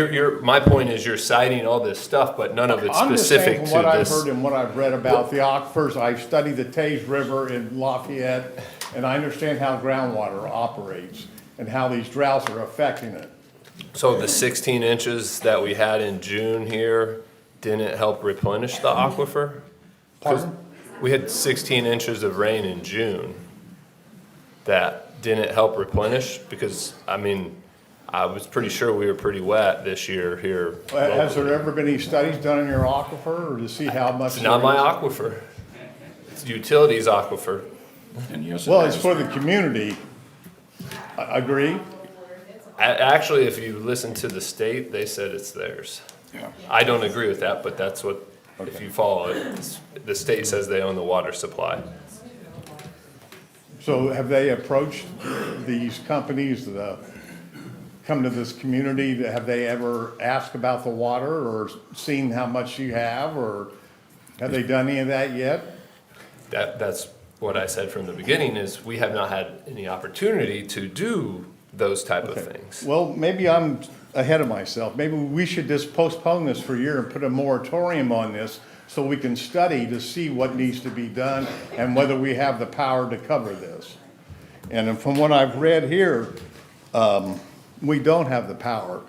my point is you're citing all this stuff, but none of it's I'm just saying specific from what to I've this. heard and what I've read about the aquifers, I've studied the Taze River in Lafayette, and I understand how groundwater operates and how these droughts are affecting it. So the 16 inches that we had in June here didn't help replenish the aquifer? 'Cause Pardon? we had 16 inches of rain in June that didn't help replenish because, I mean, I was pretty sure we were pretty wet this year here. Has there locally. ever been any studies done in your aquifer or to see how much? It's not my there is? aquifer. It's utilities aquifer. And yes, it Well, it's has. for the community. Agree? Actually, if you listen to the state, they said it's theirs. Yeah. I don't agree with that, but that's what, if you follow it, the state says they own the water supply. So have they approached these companies that come to this community? Have they ever asked about the water or seen how much you have, or have they done any of that yet? That's what I said from the beginning, is we have not had any opportunity to do those type of things. Well, maybe I'm ahead of myself. Maybe we should just postpone this for a year and put a moratorium on this so we can study to see what needs to be done and whether we have the power to cover this. And from what I've read here, we don't have the power.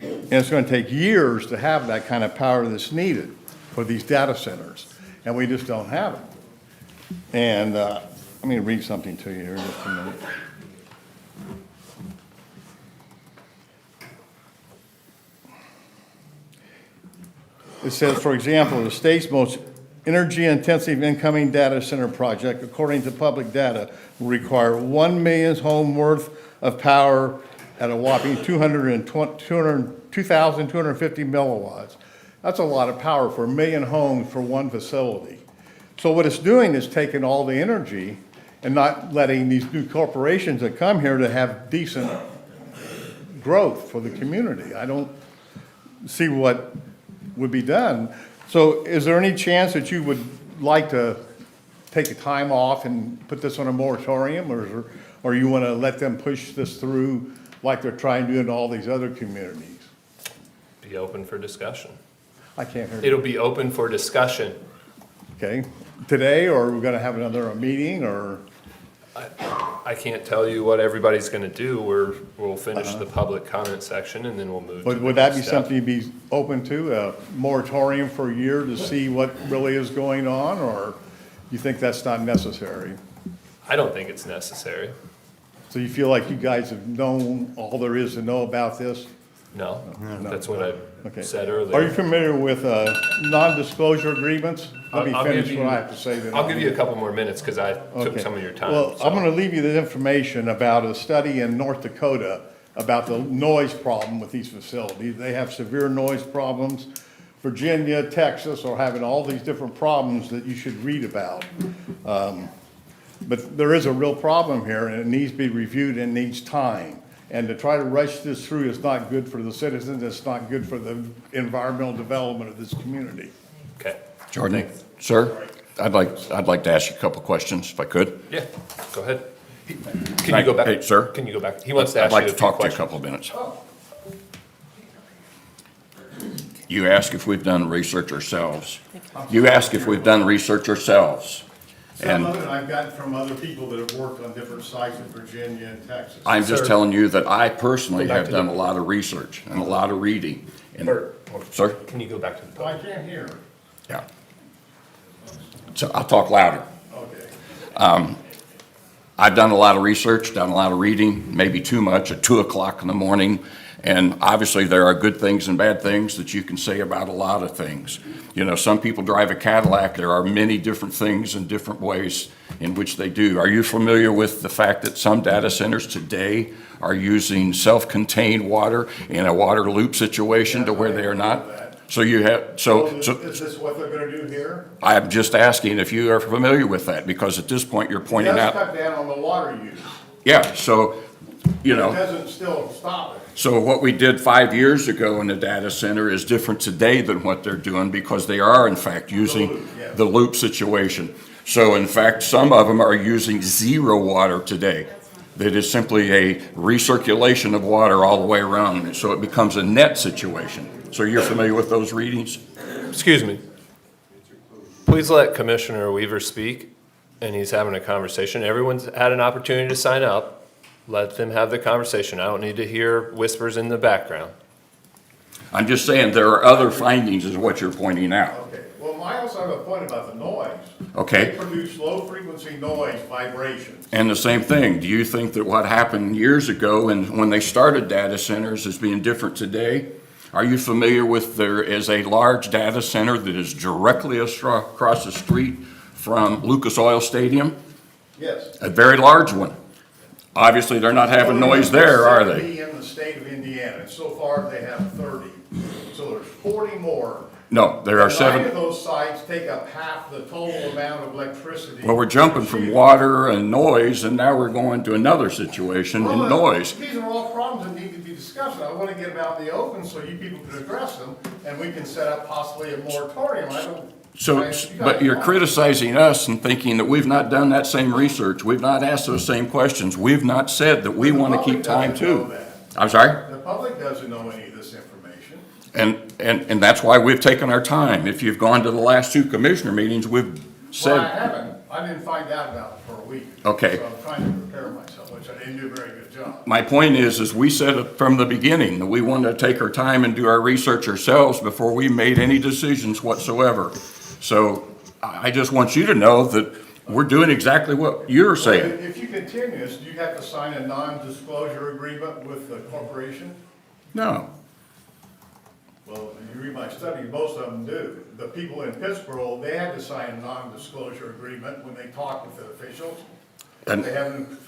And it's going to take years to have that kind of power that's needed for these data centers. And we just don't have it. And let me read something to you here in just a minute. It says, for example, the state's most energy-intensive incoming data center project, according to public data, will require 1 million home worth of power at a whopping 2,250 milliwatts. That's a lot of power for 1 million homes for one facility. So what it's doing is taking all the energy and not letting these new corporations that come here to have decent growth for the community. I don't see what would be done. So is there any chance that you would like to take a time off and put this on a moratorium, or you want to let them push this through like they're trying to do in all these other communities? Be open for discussion. I can't hear you. It'll be open for discussion. Okay, today, or are we gonna have another meeting, or? I can't tell you what everybody's gonna do. We'll finish the public comment section and then we'll move to the Would that be next step. something you'd be open to, a moratorium for a year to see what really is going on, or you think that's not necessary? I don't think it's necessary. So you feel like you guys have known all there is to know about this? No, that's what I Okay. said earlier. Are you familiar with non-disclosure agreements? Let me I'll give finish you- what I have to say then. I'll give you a couple more minutes because I took Okay. some of your time. Well, so. I'm gonna leave you the information about a study in North Dakota about the noise problem with these facilities. They have severe noise problems. Virginia, Texas are having all these different problems that you should read about. But there is a real problem here, and it needs to be reviewed and needs time. And to try to rush this through is not good for the citizens, it's not good for the environmental development of this community. Okay. Jordan, sir, I'd like to ask you a couple questions, if I could. Yeah, go ahead. Can you go back? Hey, sir? Can you go back? He wants to ask I'd you like a to few talk to you a questions. couple of minutes. You ask if we've done research ourselves. You ask if we've done research ourselves. Some And of it I've gotten from other people that have worked on different sites in Virginia and Texas. I'm just Sir. telling you that I personally Go back have to done the- a lot of research and a lot of reading. And- Bert, Sir? Can you go back to the Well, I podium? can't hear. Yeah. So I'll talk louder. Okay. I've done a lot of research, done a lot of reading, maybe too much at 2 o'clock in the morning. And obviously, there are good things and bad things that you can say about a lot of things. You know, some people drive a Cadillac. There are many different things and different ways in which they do. Are you familiar with the fact that some data centers today are using self-contained water in a water loop situation to where they are not? So you have, so Is this what they're gonna do here? I'm just asking if you are familiar with that, because at this point, you're pointing It does out, cut down on the water use. yeah, so, you It know. doesn't still stop it. So what we did 5 years ago in the data center is different today than what they're doing, because they are in fact using the loop situation. So in fact, some of them are using zero water today. That is simply a recirculation of water all the way around, and so it becomes a net situation. So you're familiar with those readings? Excuse me. Please let Commissioner Weaver speak, and he's having a conversation. Everyone's had an opportunity to sign up. Let them have the conversation. I don't need to hear whispers in the background. I'm just saying, there are other findings is what you're pointing out. Okay, well, I also have a point about the noise. Okay. They produce low-frequency noise vibrations. And the same thing, do you think that what happened years ago and when they started data centers is being different today? Are you familiar with there is a large data center that is directly across the street from Lucas Oil Stadium? Yes. A very large one. Obviously, they're not having noise there, are they? 70 in the state of Indiana, and so far they have 30. So there's 40 more. No, there are 9 of seven. those sites take up half the total amount of electricity. Well, we're jumping from water and noise, and now we're going to another situation in Well, noise. These are all problems that need to be discussed. I want to get them out in the open so you people can address them, and we can set up possibly a moratorium. I don't. So, but you're criticizing us and thinking that we've not done that same research. We've not asked those same questions. We've not said that we want to keep time too. I'm sorry? The public doesn't know any of this information. And that's why we've taken our time. If you've gone to the last 2 commissioner meetings, we've Well, I said, haven't. I didn't find out about it for a week. Okay. So I'm trying to prepare myself, which I didn't do a very good job. my point is we said it from the beginning, that we wanted to take our time and do our research ourselves before we made any decisions whatsoever. So I just want you to know that we're doing exactly what you're saying. If you continue this, do you have to sign a non-disclosure agreement with the corporation? No. Well, you read my study, most of them do. The people in Pittsburgh, they had to sign a non-disclosure agreement when they talked with the officials. And They haven't,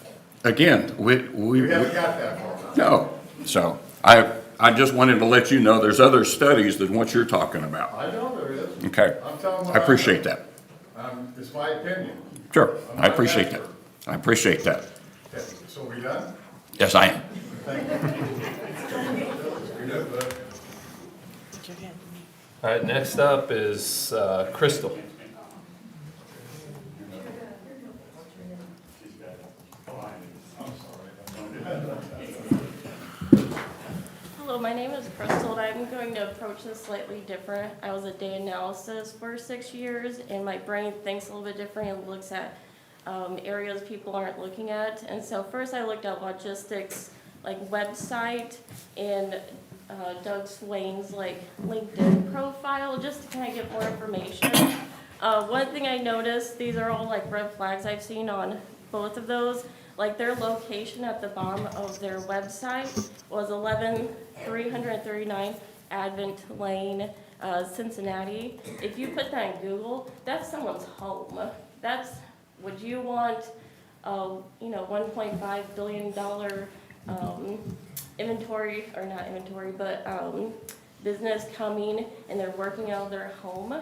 again, we haven't got that far. no. So I just wanted to let you know there's other studies than what you're talking about. I know there is. Okay. I'm telling what I appreciate that. It's my opinion. Sure, I appreciate that. I appreciate that. Okay, so we done? Yes, I am. Thank you. You're good, bud. All right, next up is Crystal. Hello, my name is Crystal, and I I'm going to approach this slightly different. I was a data analysis for 6 years, and my brain thinks a little bit different and looks at areas people aren't looking at. And so first I looked at logistics, like website, and Doug Swain's like LinkedIn profile, just to kind of get more information. One thing I noticed, these are all like red flags I've seen on both of those. Like their location at the bottom of their website was 11339 Advent Lane, Cincinnati. If you put that in Google, that's someone's home. Would you want, $1.5 billion inventory, or not inventory, but business coming and they're working out of their home?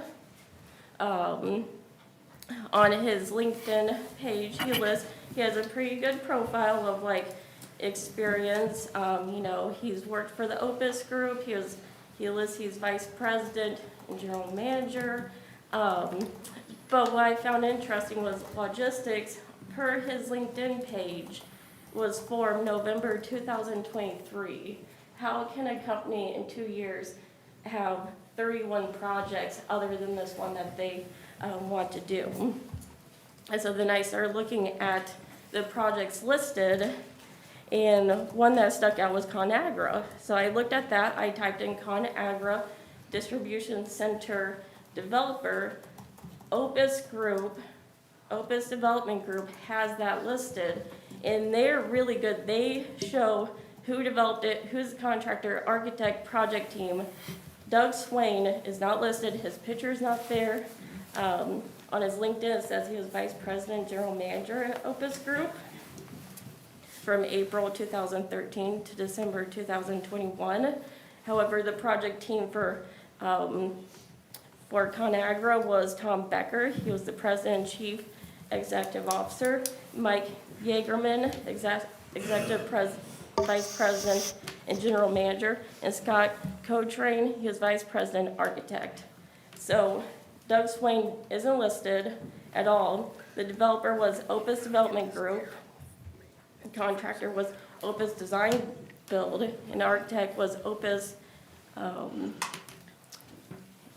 On his LinkedIn page, he has a pretty good profile of like experience. He's worked for the Opus Group. He lists he's vice president and general manager. But what I found interesting was logistics, per his LinkedIn page, was formed November 2023. How can a company in 2 years have 31 projects other than this one that they want to do? And so then I started looking at the projects listed, and one that stuck out was ConAgra. So I looked at that, I typed in ConAgra Distribution Center Developer. Opus Development Group has that listed, and they're really good. They show who developed it, who's the contractor, architect, project team. Doug Swain is not listed, his picture's not there. On his LinkedIn, it says he was vice president, general manager at Opus Group from April 2013 to December 2021. However, the project team for ConAgra was Tom Becker. He was the president and chief executive officer. Mike Yeagerman, vice president and general manager. And Scott Cotrain, he was vice president architect. So Doug Swain isn't listed at all. The developer was Opus Development Group. The contractor was Opus Design Build. And architect was Opus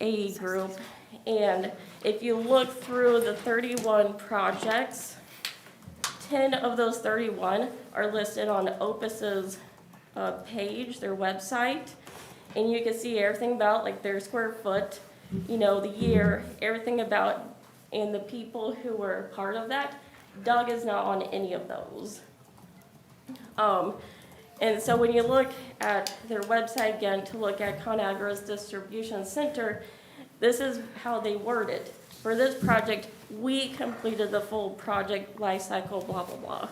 AE Group. And if you look through the 31 projects, 10 of those 31 are listed on Opus's page, their website. And you can see everything about like their square foot, the year, everything about, and the people who were part of that. Doug is not on any of those. And so when you look at their website again to look at ConAgra's distribution center, this is how they word it. For this project, we completed the full project life cycle, blah, blah, blah.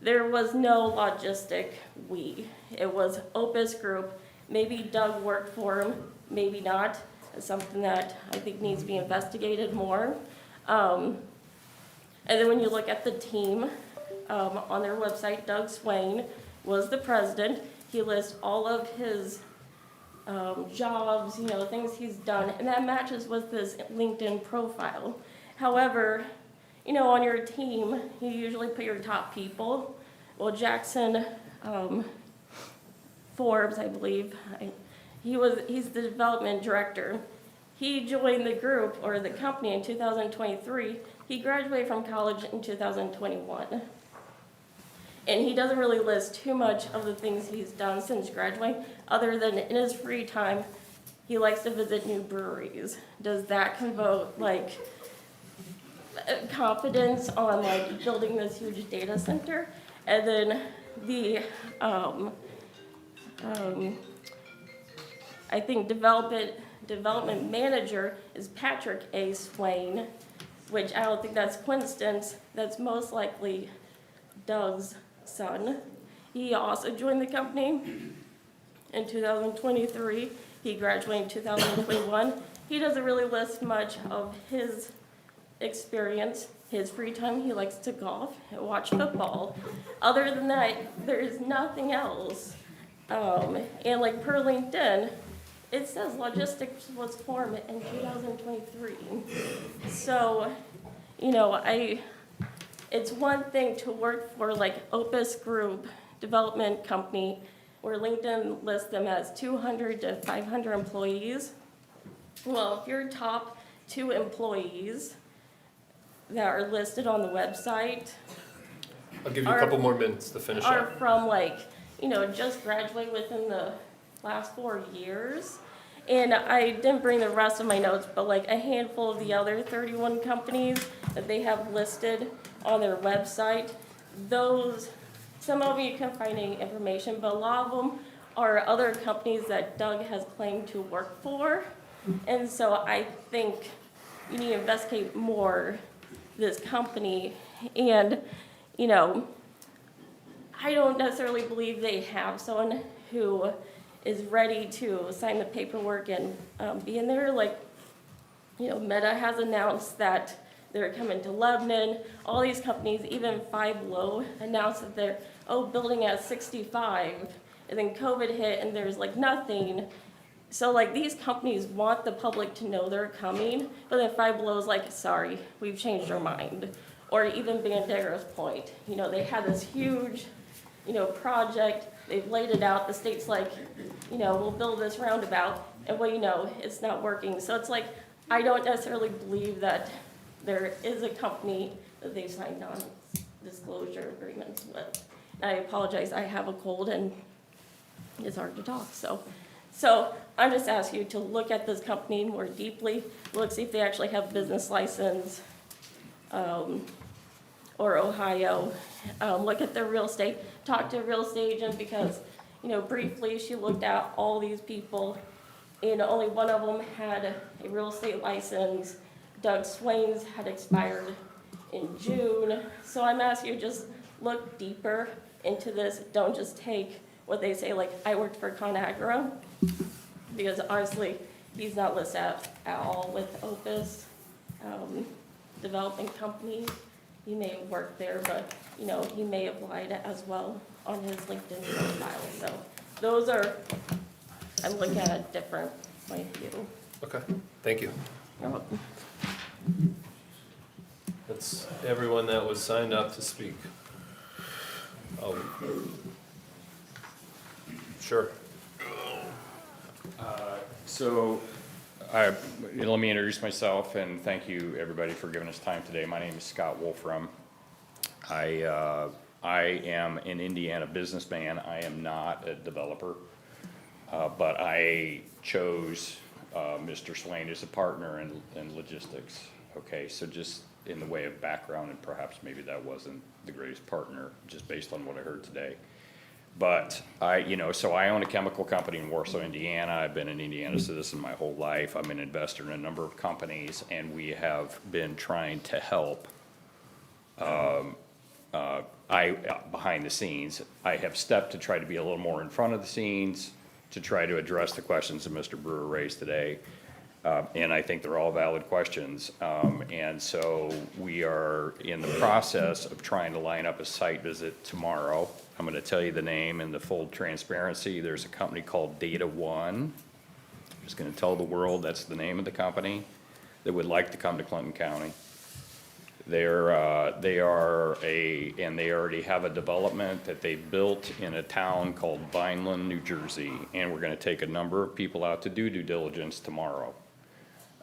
There was no logistic we. It was Opus Group. Maybe Doug worked for him, maybe not. It's something that I think needs to be investigated more. And then when you look at the team, on their website, Doug Swain was the president. He lists all of his jobs, things he's done, and that matches with his LinkedIn profile. However, on your team, you usually put your top people. Well, Jackson Forbes, I believe, he's the development director. He joined the group or the company in 2023. He graduated from college in 2021. And he doesn't really list too much of the things he's done since graduating, other than in his free time, he likes to visit new breweries. Does that convoke confidence on building this huge data center? And then the I think development manager is Patrick A. Swain, which I don't think that's coincidence. That's most likely Doug's son. He also joined the company in 2023. He graduated in 2021. He doesn't really list much of his experience. His free time, he likes to golf and watch football. Other than that, there is nothing else. And per LinkedIn, it says logistics was formed in 2023. So, it's one thing to work for Opus Group Development Company where LinkedIn lists them as 200 to 500 employees. Well, if your top 2 employees that are listed on the website I'll give you a couple more minutes to finish are up. from like, just graduate within the last 4 years. And I didn't bring the rest of my notes, but like a handful of the other 31 companies that they have listed on their website, some of you can find any information, but a lot of them are other companies that Doug has claimed to work for. And so I think you need to investigate more this company. And, I don't necessarily believe they have someone who is ready to sign the paperwork and be in there. Like, Meta has announced that they're coming to Lebanon. All these companies, even Five Below, announced that they're, building at 65. And then COVID hit and there's like nothing. So like these companies want the public to know they're coming, but then Five Below is like, sorry, we've changed our mind. Or even Banderas Point, they had this huge, project, they've laid it out, the state's like, we'll build this roundabout, and it's not working. So it's like, I don't necessarily believe that there is a company that they've signed non-disclosure agreements with. And I apologize, I have a cold and it's hard to talk, So I'm just asking you to look at this company more deeply, see if they actually have a business license, or Ohio, look at their real estate, talk to a real estate agent because, briefly she looked at all these people and only one of them had a real estate license. Doug Swain's had expired in June. So I'm asking you just look deeper into this. Don't just take what they say, like I worked for ConAgra, because honestly, he's not listed at all with Opus Development Company. He may have worked there, but, he may have lied as well on his LinkedIn profile. So those are, I'm looking at a different point of view. Okay, thank you. You're welcome. That's everyone that was signed up to speak. Oh, sure. Let me introduce myself and thank you everybody for giving us time today. My name is Scott Wolfram. I am an Indiana businessman. I am not a developer, but I chose Mr. Swain as a partner in logistics. Okay, so just in the way of background, and perhaps maybe that wasn't the greatest partner, just based on what I heard today. But so I own a chemical company in Warsaw, Indiana. I've been an Indiana citizen my whole life. I'm an investor in a number of companies, and we have been trying to help. Behind the scenes, I have stepped to try to be a little more in front of the scenes to try to address the questions that Mr. Brewer raised today. And I think they're all valid questions. And so we are in the process of trying to line up a site visit tomorrow. I'm going to tell you the name in the full transparency. There's a company called Data One. I'm just going to tell the world that's the name of the company that would like to come to Clinton County. They already have a development that they built in a town called Vineland, New Jersey, and we're going to take a number of people out to do due diligence tomorrow.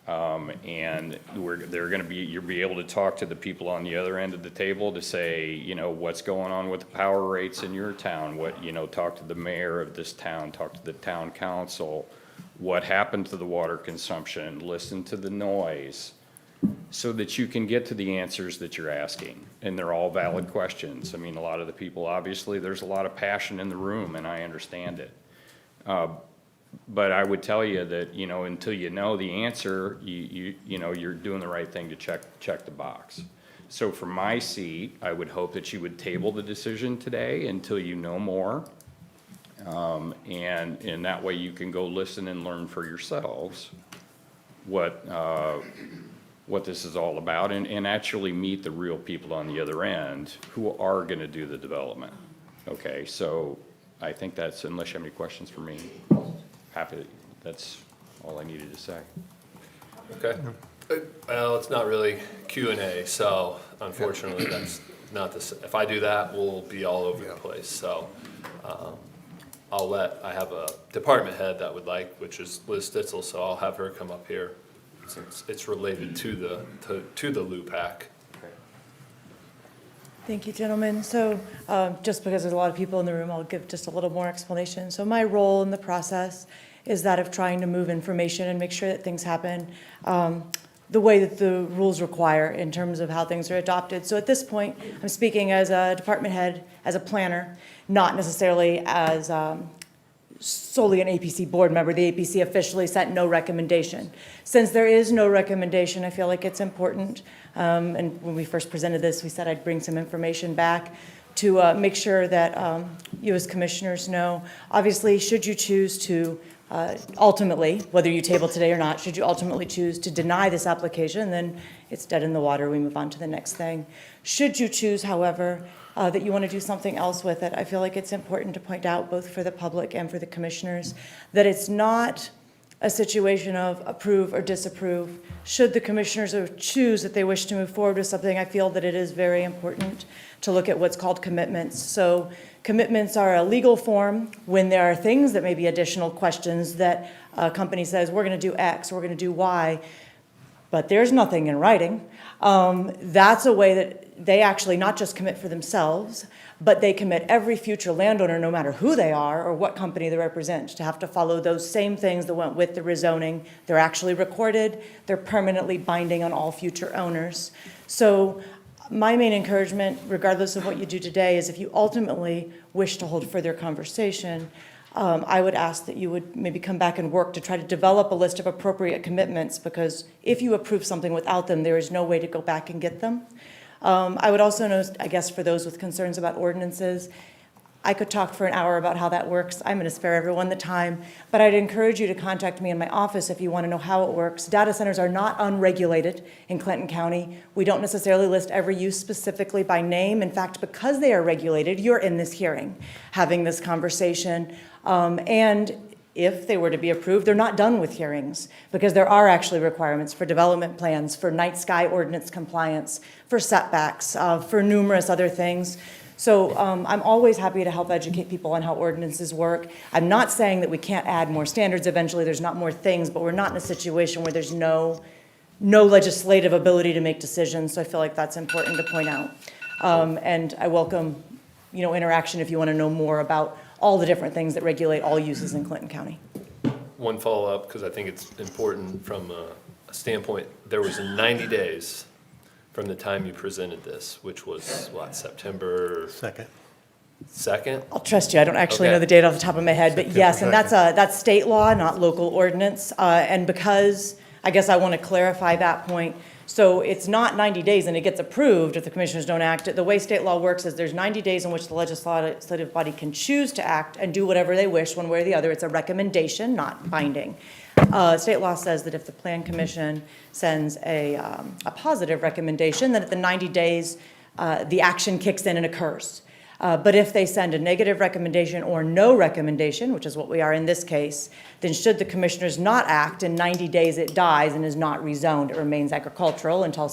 And you'll be able to talk to the people on the other end of the table to say, what's going on with the power rates in your town, talk to the mayor of this town, talk to the town council, what happened to the water consumption, listen to the noise, so that you can get to the answers that you're asking. And they're all valid questions. I mean, a lot of the people, obviously, there's a lot of passion in the room, and I understand it. But I would tell you that, until you know the answer, you're doing the right thing to check the box. So from my seat, I would hope that you would table the decision today until you know more. And that way you can go listen and learn for yourselves what this is all about and actually meet the real people on the other end who are going to do the development. Okay, so I think that's, unless you have any questions for me, happy, that's all I needed to say. Okay. Well, it's not really Q&A, so unfortunately, that's not if I do that, we'll be all over the place. So I have a department head that would like, which is Liz Stitzel, so I'll have her come up here since it's related to the LUPAC. Thank you, gentlemen. So just because there's a lot of people in the room, I'll give just a little more explanation. So my role in the process is that of trying to move information and make sure that things happen the way that the rules require in terms of how things are adopted. So at this point, I'm speaking as a department head, as a planner, not necessarily as solely an APC board member. The APC officially sent no recommendation. Since there is no recommendation, I feel like it's important, and when we first presented this, we said I'd bring some information back to make sure that you as commissioners know. Obviously, should you choose to ultimately, whether you table today or not, should you ultimately choose to deny this application, then it's dead in the water. We move on to the next thing. Should you choose, however, that you want to do something else with it, I feel like it's important to point out, both for the public and for the commissioners, that it's not a situation of approve or disapprove. Should the commissioners choose that they wish to move forward with something, I feel that it is very important to look at what's called commitments. So commitments are a legal form when there are things that may be additional questions that a company says, we're going to do X, we're going to do Y, but there's nothing in writing. That's a way that they actually not just commit for themselves, but they commit every future landowner, no matter who they are or what company they represent, to have to follow those same things that went with the rezoning. They're actually recorded. They're permanently binding on all future owners. So my main encouragement, regardless of what you do today, is if you ultimately wish to hold further conversation, I would ask that you would maybe come back and work to try to develop a list of appropriate commitments, because if you approve something without them, there is no way to go back and get them. I would also know, I guess, for those with concerns about ordinances, I could talk for an hour about how that works. I'm going to spare everyone the time, but I'd encourage you to contact me in my office if you want to know how it works. Data centers are not unregulated in Clinton County. We don't necessarily list every use specifically by name. In fact, because they are regulated, you're in this hearing having this conversation. And if they were to be approved, they're not done with hearings, because there are actually requirements for development plans, for night sky ordinance compliance, for setbacks, for numerous other things. So I'm always happy to help educate people on how ordinances work. I'm not saying that we can't add more standards eventually, there's not more things, but we're not in a situation where there's no legislative ability to make decisions, so I feel like that's important to point out. And I welcome, interaction if you want to know more about all the different things that regulate all uses in Clinton County. One follow-up, because I think it's important from a standpoint, there was 90 days from the time you presented this, which was, September Second. 2nd? I'll trust you, I don't actually know Okay. the date off the top of my head, but September yes, and 2nd. that's state law, not local ordinance. And because, I guess I want to clarify that point, so it's not 90 days and it gets approved if the commissioners don't act. The way state law works is there's 90 days in which the legislative body can choose to act and do whatever they wish, one way or the other. It's a recommendation, not binding. State law says that if the Plan Commission sends a positive recommendation, then at the 90 days, the action kicks in and occurs. But if they send a negative recommendation or no recommendation, which is what we are in this case, then should the commissioners not act, in 90 days it dies and is not rezoned. It remains agricultural until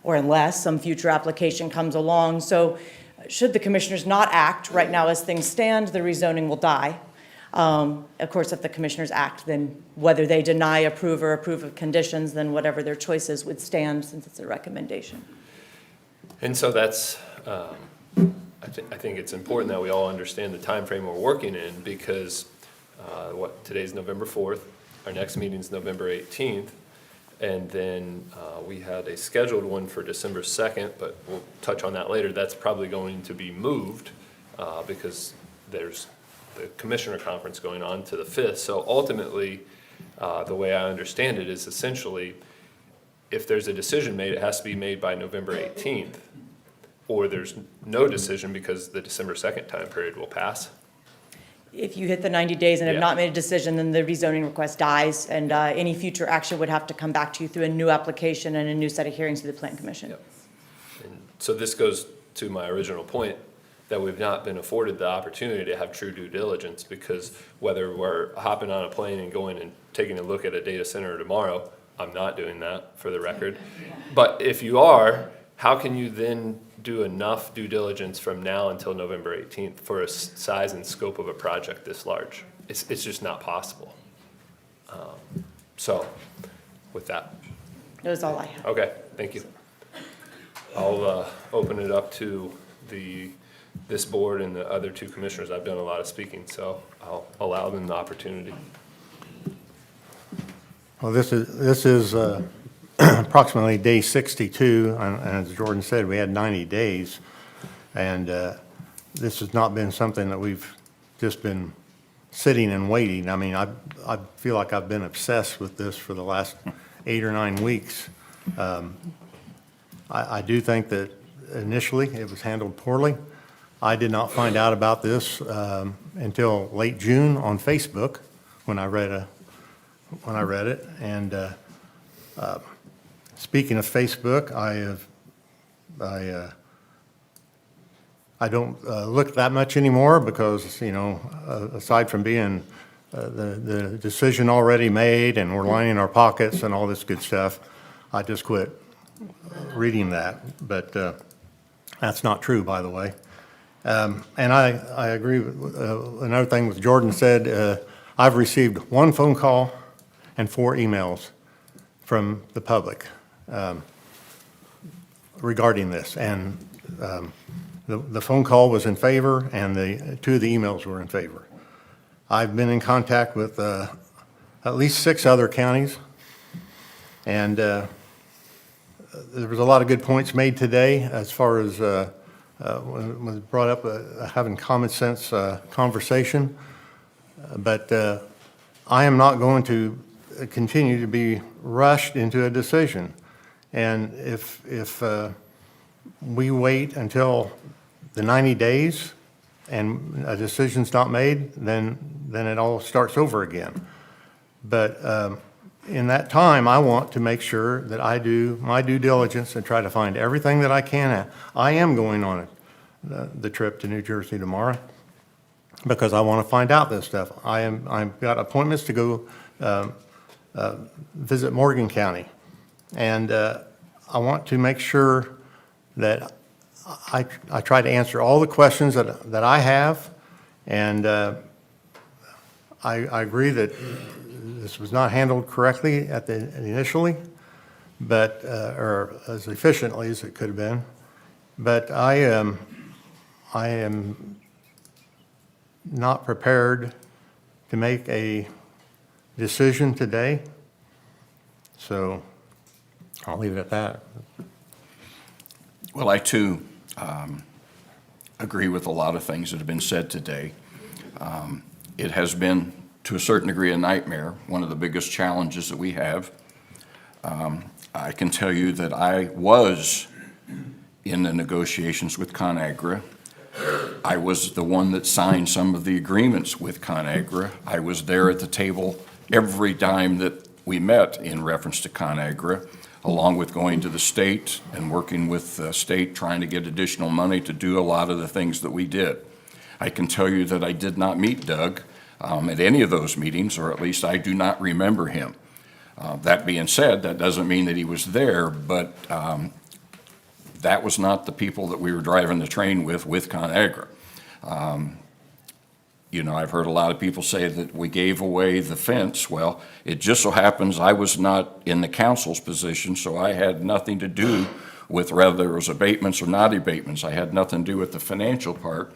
unless some future application comes along. So should the commissioners not act, right now as things stand, the rezoning will die. Of course, if the commissioners act, then whether they deny, approve, or approve of conditions, then whatever their choices would stand, since it's a recommendation. And so that's, I think it's important that we all understand the time frame we're working in, because today's November 4th, our next meeting's November 18th, and then we had a scheduled one for December 2nd, but we'll touch on that later. That's probably going to be moved because there's the commissioner conference going on to the 5th. So ultimately, the way I understand it is essentially, if there's a decision made, it has to be made by November 18th, or there's no decision because the December 2nd time period will pass. If you hit the 90 days and have Yeah. not made a decision, then the rezoning request dies, and any future action would have to come back to you through a new application and a new set of hearings through the Plan Commission. Yep. And so this goes to my original point, that we've not been afforded the opportunity to have true due diligence, because whether we're hopping on a plane and going and taking a look at a data center tomorrow, I'm not doing that, for the record. But if you are, how can you then do enough due diligence from now until November 18th for a size and scope of a project this large? It's just not possible. So, with that, That was all I have. okay, thank you. I'll open it up to this board and the other two commissioners. I've done a lot of speaking, so I'll allow them the opportunity. Well, this is approximately day 62, and as Jordan said, we had 90 days. And this has not been something that we've just been sitting and waiting. I mean, I feel like I've been obsessed with this for the last 8 or 9 weeks. I do think that initially it was handled poorly. I did not find out about this until late June on Facebook when I read it. And speaking of Facebook, I don't look that much anymore because, you know, aside from being the decision already made and we're lining our pockets and all this good stuff, I just quit reading that. But that's not true, by the way. And I agree with another thing that Jordan said. I've received 1 phone call and 4 emails from the public regarding this. And the phone call was in favor, and 2 of the emails were in favor. I've been in contact with at least 6 other counties, and there was a lot of good points made today as far as when was brought up having common sense conversation. But I am not going to continue to be rushed into a decision. And if we wait until the 90 days and a decision's not made, then it all starts over again. But in that time, I want to make sure that I do my due diligence and try to find everything that I can. I am going on the trip to New Jersey tomorrow because I want to find out this stuff. I've got appointments to go visit Morgan County. And I want to make sure that I try to answer all the questions that I have. And I agree that this was not handled correctly initially, but or as efficiently as it could have been. But I am not prepared to make a decision today. So I'll leave it at that. Well, I too agree with a lot of things that have been said today. It has been, to a certain degree, a nightmare, one of the biggest challenges that we have. I can tell you that I was in the negotiations with ConAgra. I was the one that signed some of the agreements with ConAgra. I was there at the table every time that we met in reference to ConAgra, along with going to the state and working with the state, trying to get additional money to do a lot of the things that we did. I can tell you that I did not meet Doug at any of those meetings, or at least I do not remember him. That being said, that doesn't mean that he was there, but that was not the people that we were driving the train with ConAgra. You know, I've heard a lot of people say that we gave away the fence. Well, it just so happens I was not in the council's position, so I had nothing to do with whether there was abatements or not abatements. I had nothing to do with the financial part.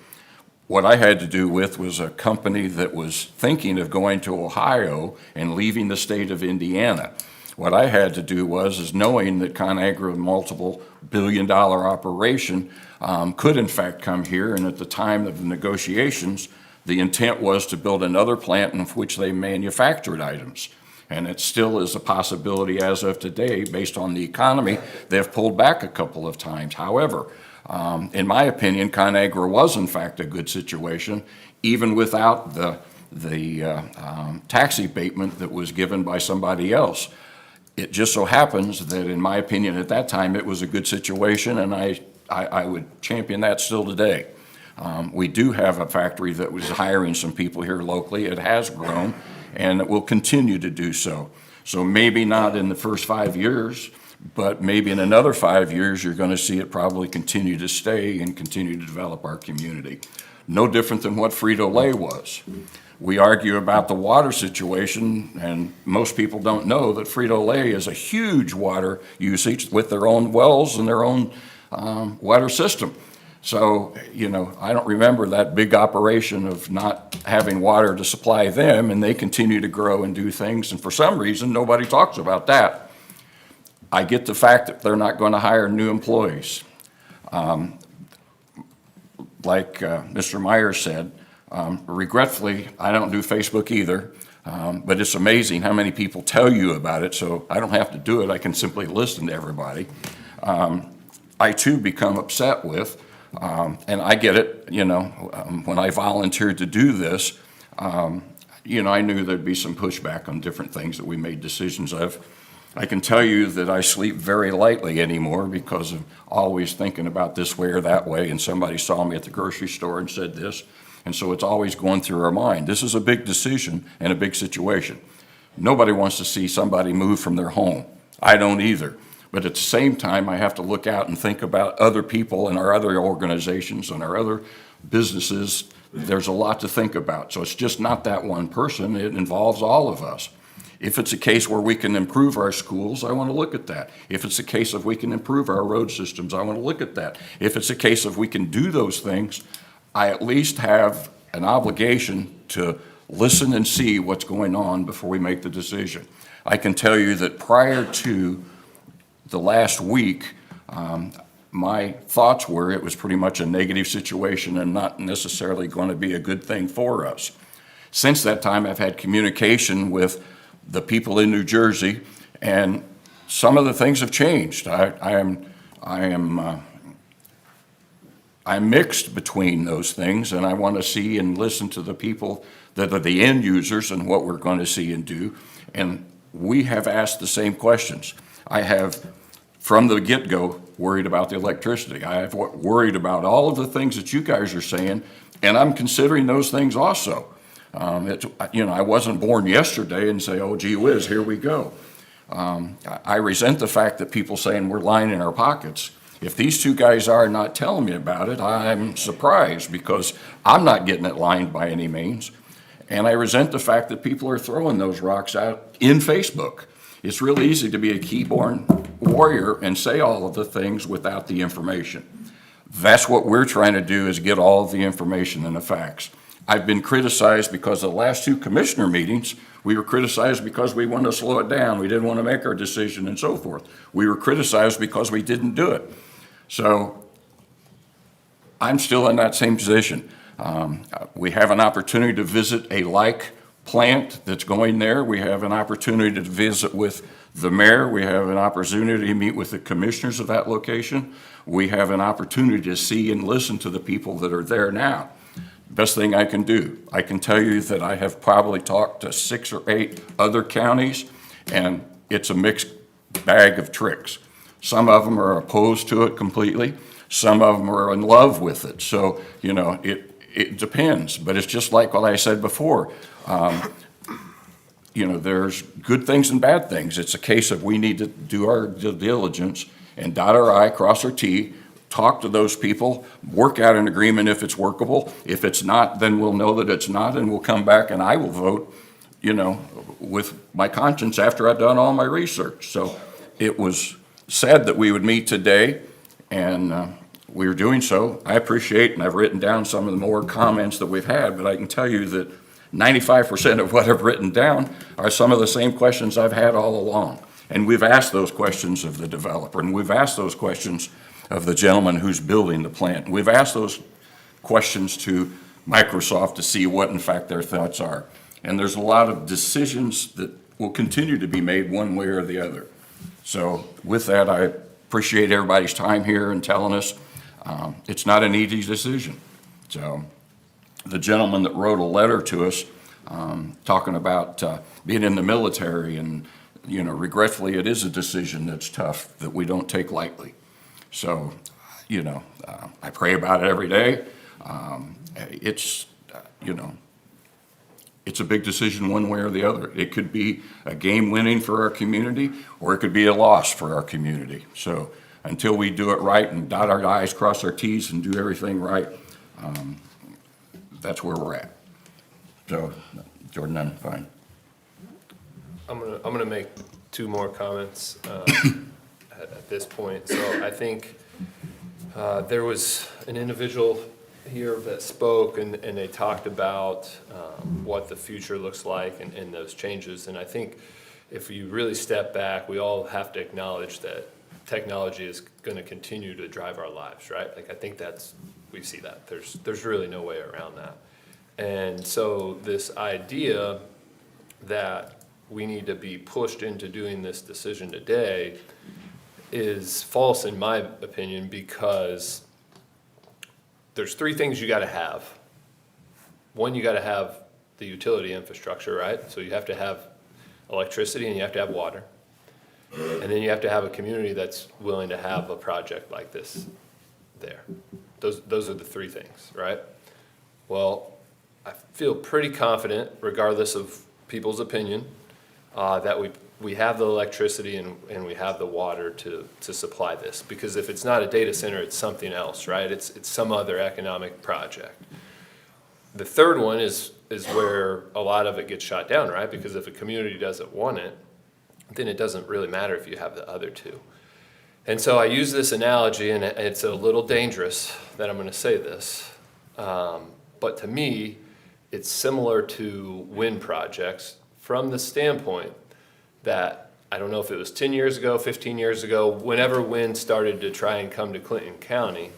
What I had to do with was a company that was thinking of going to Ohio and leaving the state of Indiana. What I had to do is knowing that ConAgra, a multiple billion-dollar operation, could in fact come here, and at the time of the negotiations, the intent was to build another plant in which they manufactured items. And it still is a possibility as of today, based on the economy. They've pulled back a couple of times. However, in my opinion, ConAgra was in fact a good situation, even without the tax abatement that was given by somebody else. It just so happens that, in my opinion, at that time, it was a good situation, and I would champion that still today. We do have a factory that was hiring some people here locally. It has grown, and it will continue to do so. So maybe not in the first 5 years, But maybe in another 5 years, you're going to see it probably continue to stay and continue to develop our community. No different than what Frito-Lay was. We argue about the water situation, and most people don't know that Frito-Lay is a huge water usage with their own wells and their own water system. So, you know, I don't remember that big operation of not having water to supply them, and they continue to grow and do things, and for some reason, nobody talks about that. I get the fact that they're not going to hire new employees. Like Mr. Myers said, regretfully, I don't do Facebook either, but it's amazing how many people tell you about it, so I don't have to do it. I can simply listen to everybody. I too become upset with, and I get it, you know, when I volunteered to do this, you know, I knew there'd be some pushback on different things that we made decisions of. I can tell you that I sleep very lightly anymore because of always thinking about this way or that way, and somebody saw me at the grocery store and said this, and so it's always going through our mind. This is a big decision and a big situation. Nobody wants to see somebody move from their home. I don't either. But at the same time, I have to look out and think about other people and our other organizations and our other businesses. There's a lot to think about. So it's just not that one person. It involves all of us. If it's a case where we can improve our schools, I want to look at that. If it's a case of we can improve our road systems, I want to look at that. If it's a case of we can do those things, I at least have an obligation to listen and see what's going on before we make the decision. I can tell you that prior to the last week, my thoughts were it was pretty much a negative situation and not necessarily going to be a good thing for us. Since that time, I've had communication with the people in New Jersey, and some of the things have changed. I'm mixed between those things, and I want to see and listen to the people that are the end users and what we're going to see and do. And we have asked the same questions. I have, from the get-go, worried about the electricity. I have worried about all of the things that you guys are saying, and I'm considering those things also. You know, I wasn't born yesterday and say, oh, gee whiz, here we go. I resent the fact that people saying we're lying in our pockets. If these two guys are not telling me about it, I'm surprised because I'm not getting it lined by any means. And I resent the fact that people are throwing those rocks out in Facebook. It's real easy to be a keyboard warrior and say all of the things without the information. That's what we're trying to do, is get all of the information and the facts. I've been criticized because of the last two commissioner meetings. We were criticized because we wanted to slow it down. We didn't want to make our decision and so forth. We were criticized because we didn't do it. So I'm still in that same position. We have an opportunity to visit a like plant that's going there. We have an opportunity to visit with the mayor. We have an opportunity to meet with the commissioners of that location. We have an opportunity to see and listen to the people that are there now. Best thing I can do. I can tell you that I have probably talked to 6 or 8 other counties, and it's a mixed bag of tricks. Some of them are opposed to it completely. Some of them are in love with it. So, you know, it depends. But it's just like what I said before. You know, there's good things and bad things. It's a case of we need to do our due diligence and dot our I, cross our T, talk to those people, work out an agreement if it's workable. If it's not, then we'll know that it's not, and we'll come back and I will vote, you know, with my conscience after I've done all my research. So it was said that we would meet today, and we are doing so. I appreciate, and I've written down some of the more comments that we've had, but I can tell you that 95% of what I've written down are some of the same questions I've had all along. And we've asked those questions of the developer, and we've asked those questions of the gentleman who's building the plant. We've asked those questions to Microsoft to see what in fact their thoughts are. And there's a lot of decisions that will continue to be made one way or the other. So with that, I appreciate everybody's time here and telling us it's not an easy decision. So the gentleman that wrote a letter to us talking about being in the military, and, you know, regretfully, it is a decision that's tough that we don't take lightly. So, you know, I pray about it every day. It's, you know, it's a big decision one way or the other. It could be a game winning for our community, or it could be a loss for our community. So until we do it right and dot our i's, cross our t's, and do everything right, that's where we're at. So, Jordan, I'm fine. I'm gonna make two more comments at this point. So I think there was an individual here that spoke, and they talked about what the future looks like and those changes. And I think if you really step back, we all have to acknowledge that technology is going to continue to drive our lives, right? Like, I think we see that. There's really no way around that. And so this idea that we need to be pushed into doing this decision today is false in my opinion, because there's three things you gotta have. One, you gotta have the utility infrastructure, right? So you have to have electricity and you have to have water. And then you have to have a community that's willing to have a project like this there. Those are the three things, right? Well, I feel pretty confident, regardless of people's opinion, that we have the electricity and we have the water to supply this. Because if it's not a data center, it's something else, right? It's some other economic project. The third one is where a lot of it gets shot down, right? Because if a community doesn't want it, then it doesn't really matter if you have the other two. And so I use this analogy, and it's a little dangerous that I'm gonna say this, but to me, it's similar to wind projects from the standpoint that, I don't know if it was 10 years ago, 15 years ago, whenever wind started to try and come to Clinton County,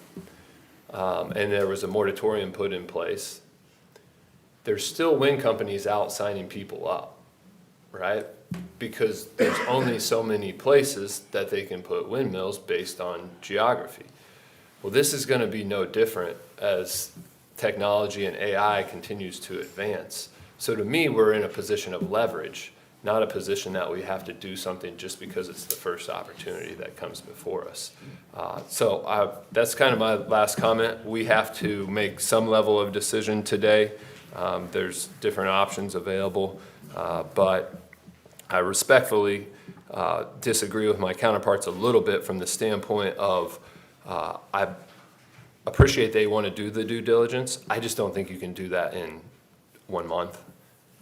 and there was a moratorium put in place, there's still wind companies out signing people up, right? Because there's only so many places that they can put windmills based on geography. Well, this is gonna be no different as technology and AI continues to advance. So to me, we're in a position of leverage, not a position that we have to do something just because it's the first opportunity that comes before us. So that's kind of my last comment. We have to make some level of decision today. There's different options available, but I respectfully disagree with my counterparts a little bit from the standpoint of I appreciate they want to do the due diligence. I just don't think you can do that in 1 month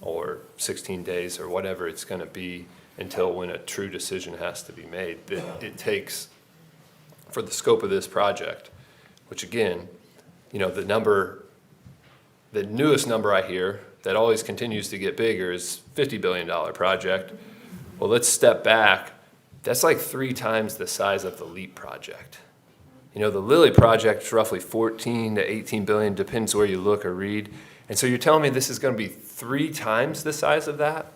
or 16 days or whatever it's going to be until when a true decision has to be made. It takes, for the scope of this project, which again, you know, the newest number I hear that always continues to get bigger is $50 billion project. Well, let's step back. That's like 3 times the size of the LEAP project. You know, the Lilly project is roughly 14 to 18 billion, depends where you look or read. And so you're telling me this is going to be 3 times the size of that?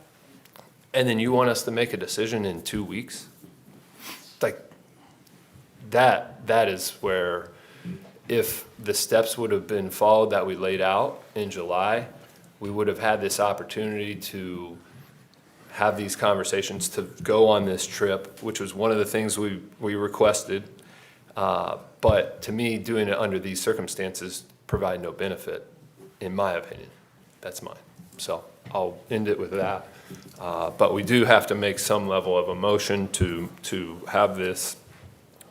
And then you want us to make a decision in 2 weeks? Like, that is where, if the steps would have been followed that we laid out in July, we would have had this opportunity to have these conversations, to go on this trip, which was one of the things we requested. But to me, doing it under these circumstances provide no benefit, in my opinion. That's mine. So I'll end it with that. But we do have to make some level of a motion to have this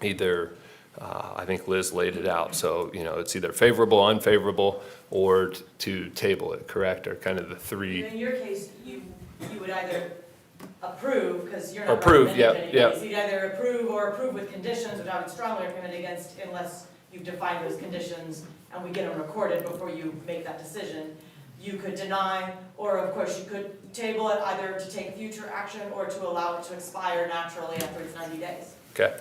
either, I think Liz laid it out. So, you know, it's either favorable, unfavorable, or to table it, correct? Or kind of the three. In your case, you would either approve, because you're not Approve, recommending yeah, anything. So you'd either approve or approve with conditions, which I would strongly recommend against unless you've defined those conditions and we get them recorded before you make that decision. You could deny, or of course you could table it either to take future action or to allow it to expire naturally after it's 90 days. Okay.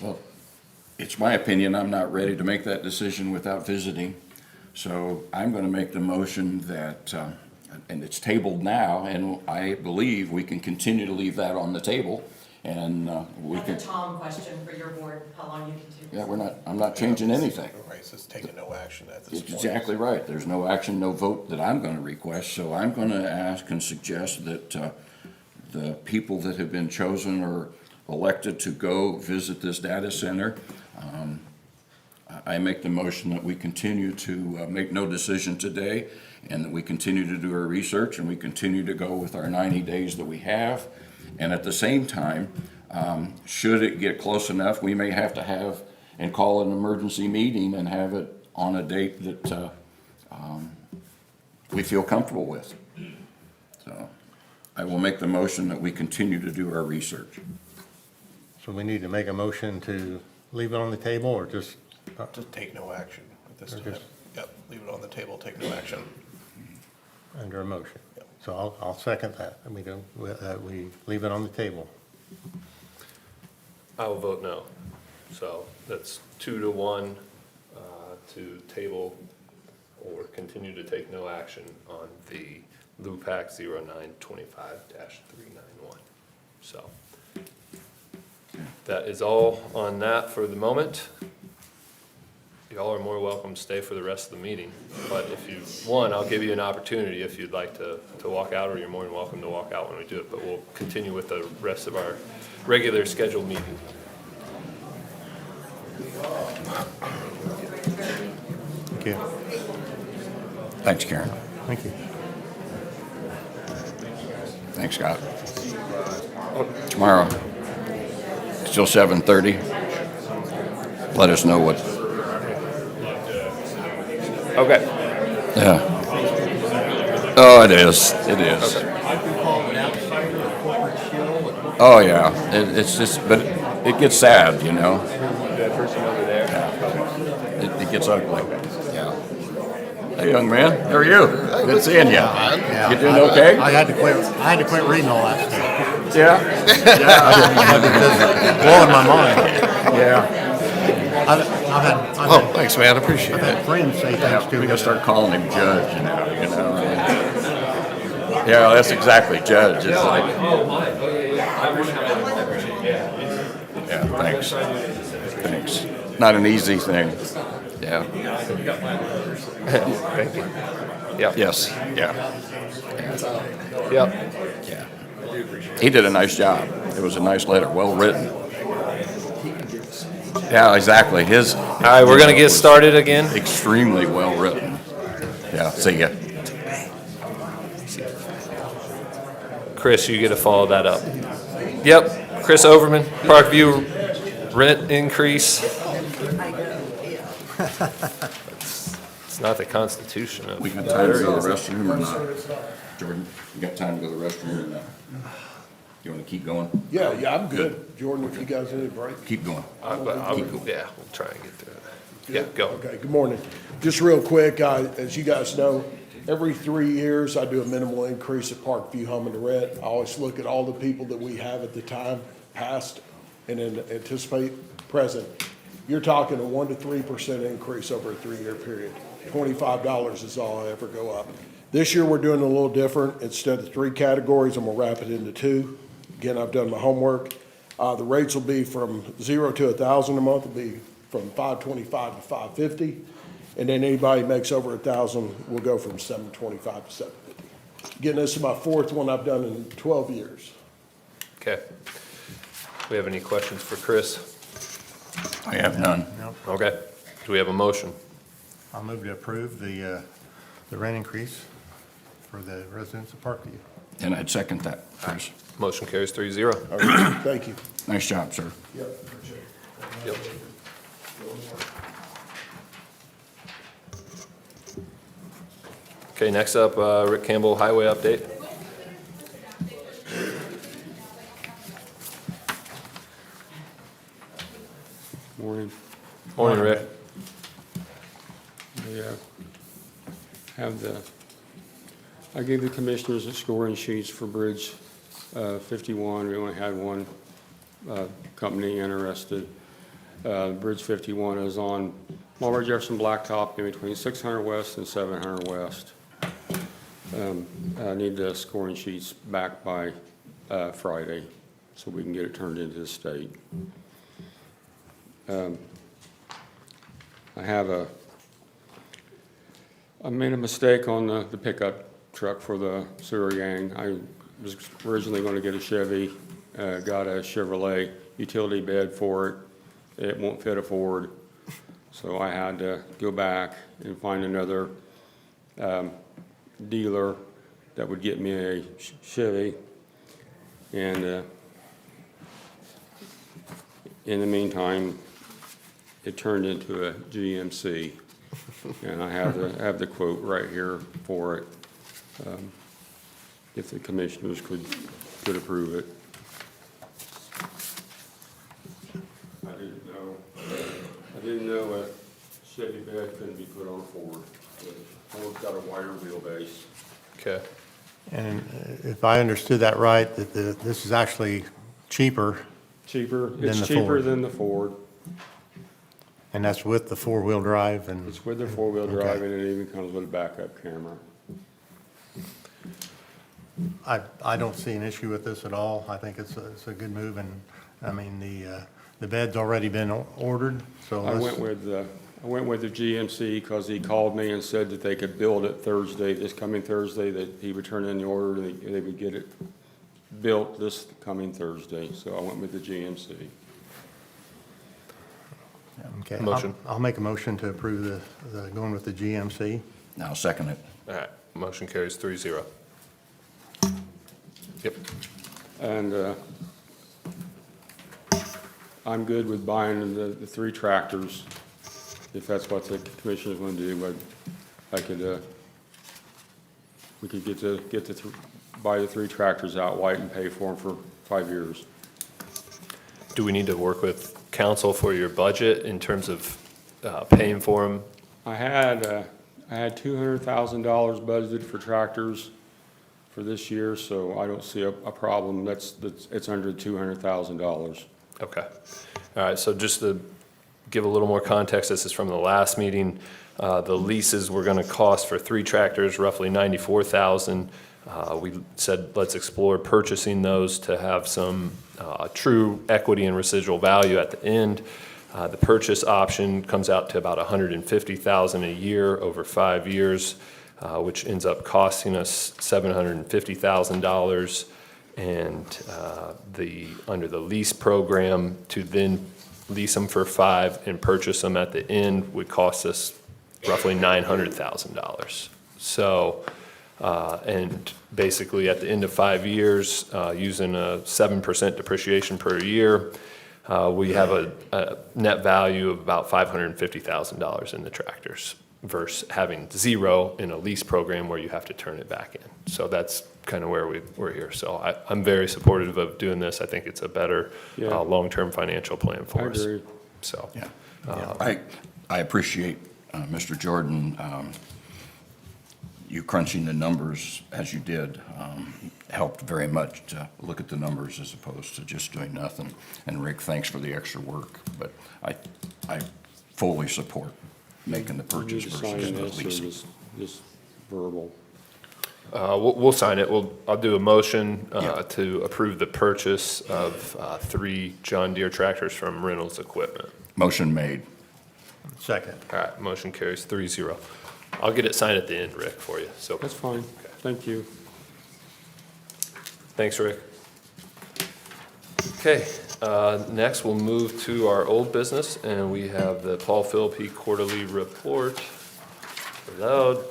Well, it's my opinion, I'm not ready to make that decision without visiting. So I'm going to make the motion that, and it's tabled now, and I believe we can continue to leave that on the table, and we can. That's a Tom question for your board, how long you can take. Yeah, I'm not changing anything. Right, so it's taking no action at this It's point. exactly right. There's no action, no vote that I'm going to request, so I'm going to ask and suggest that the people that have been chosen or elected to go visit this data center I make the motion that we continue to make no decision today, and that we continue to do our research, and we continue to go with our 90 days that we have. And at the same time, should it get close enough, we may have to have and call an emergency meeting and have it on a date that we feel comfortable with. So I will make the motion that we continue to do our research. So we need to make a motion to leave it on the table or just, Just take no action at this Or time. just- Yep, leave it on the table, take no action. under a motion? Yep. So I'll second that. We don't, we leave it on the table. I will vote no. So that's 2-1 to table or continue to take no action on the LUPAC 0925-391. So that is all on that for the moment. Y'all are more welcome to stay for the rest of the meeting. But if you want, I'll give you an opportunity if you'd like to walk out, or you're more than welcome to walk out when we do it. But we'll continue with the rest of our regular scheduled meeting. Thank you. Thanks, Karen. Thank you. Thanks, Scott. Tomorrow, still 7:30. Let us know what, Okay. yeah. Oh, it is, it is. Oh, yeah, it's just, but it gets sad, you know? That person over there. It gets ugly, yeah. Hey, young man, how are you? Good seeing you. You doing okay? I had to quit reading all that stuff. Yeah? It's blowing my mind. Yeah. Oh, thanks, man, I appreciate I've had friends say things to We me. gotta start calling him Judge now, you know? Yeah, that's exactly, Judge. It's like, yeah, thanks. Thanks. Not an easy thing. Yeah. Thank you. Yep. Yes, yeah. Yep. Yeah. He did a nice job. It was a nice letter, well written. Yeah, exactly. His. All right, we're gonna get started again. Extremely well written. Yeah, see ya. Chris, you get to follow that up. Yep, Chris Overman, Parkview rent increase. It's not the Constitution of. We got time to go to the restroom or not? Jordan, you got time to go to the restroom or not? You wanna keep going? Yeah, I'm good. Jordan, if you guys need a break. Keep going. Yeah, we'll try and get through it. Yeah, go. Okay, good morning. Just real quick, as you guys know, every 3 years, I do a minimal increase at Parkview Home and Rent. I always look at all the people that we have at the time, past, and then anticipate present. You're talking a 1 to 3% increase over a 3-year period. $25 is all I ever go up. This year, we're doing a little different. Instead of 3 categories, I'm gonna wrap it into 2. Again, I've done my homework. The rates will be from 0 to 1,000 a month, will be from $525 to $550. And then anybody who makes over 1,000 will go from $725 to $750. Again, this is my 4th one I've done in 12 years. Okay. We have any questions for Chris? I have none. Okay. Do we have a motion? I'll move to approve the rent increase for the residents of Parkview. And I'd second that, Chris. Motion carries 3-0. All right, thank you. Nice job, sir. Yep. Okay, next up, Rick Campbell, highway update. Morning. Morning, Rick. I gave the commissioners the scoring sheets for Bridge 51. We only had one company interested. Bridge 51 is on Marlboro Jefferson Blacktop in between 600 West and 700 West. I need the scoring sheets back by Friday so we can get it turned into the state. I made a mistake on the pickup truck for the sewer gang. I was originally going to get a Chevy, got a Chevrolet utility bed for it. It won't fit a Ford. So I had to go back and find another dealer that would get me a Chevy. And in the meantime, it turned into a GMC. And I have the quote right here for it, if the commissioners could approve it. I didn't know a Chevy bed couldn't be put on a Ford. Ford's got a wider wheelbase. Okay. And if I understood that right, that this is actually cheaper, Cheaper, Than it's the cheaper Ford. than the Ford. and that's with the four-wheel drive and, It's with the four-wheel Okay. drive, and it even comes with a backup camera. I don't see an issue with this at all. I think it's a good move, and, I mean, the bed's already been ordered, so I let's. went with the GMC because he called me and said that they could build it Thursday, this coming Thursday, that he would turn in the order, they would get it built this coming Thursday, so I went with the GMC. Okay, Motion. I'll make a motion to approve the going with the GMC. Now, second it. All right, motion carries 3-0. Yep. And I'm good with buying the three tractors, if that's what the commissioners want to do, but I could, we could buy the three tractors outright and pay for them for 5 years. Do we need to work with council for your budget in terms of paying for them? I had $200,000 budgeted for tractors for this year, so I don't see a problem. It's under $200,000. Okay. All right, so just to give a little more context, this is from the last meeting. The leases were going to cost for 3 tractors roughly $94,000. We said, let's explore purchasing those to have some true equity and residual value at the end. The purchase option comes out to about $150,000 a year over 5 years, which ends up costing us $750,000. And under the lease program, to then lease them for 5 and purchase them at the end would cost us roughly $900,000. So, and basically at the end of 5 years, using a 7% depreciation per year, we have a net value of about $550,000 in the tractors versus having 0 in a lease program where you have to turn it back in. So that's kind of where we're here. So I'm very supportive of doing this. I think it's a better Yeah. long-term financial plan for I us. agree. So, Yeah. I appreciate, Mr. Jordan, you crunching the numbers as you did, helped very much to look at the numbers as opposed to just doing nothing. And Rick, thanks for the extra work, but I fully support making the You purchase need to versus sign the this or leasing. just verbal. we'll sign it. I'll do a motion Yeah. to approve the purchase of 3 John Deere tractors from Reynolds Equipment. Motion made. Second. All right, motion carries 3-0. I'll get it signed at the end, Rick, for you. So, That's fine. Thank you. thanks, Rick. Okay, next we'll move to our old business, and we have the Paul Philippi Quarterly Report. Loud.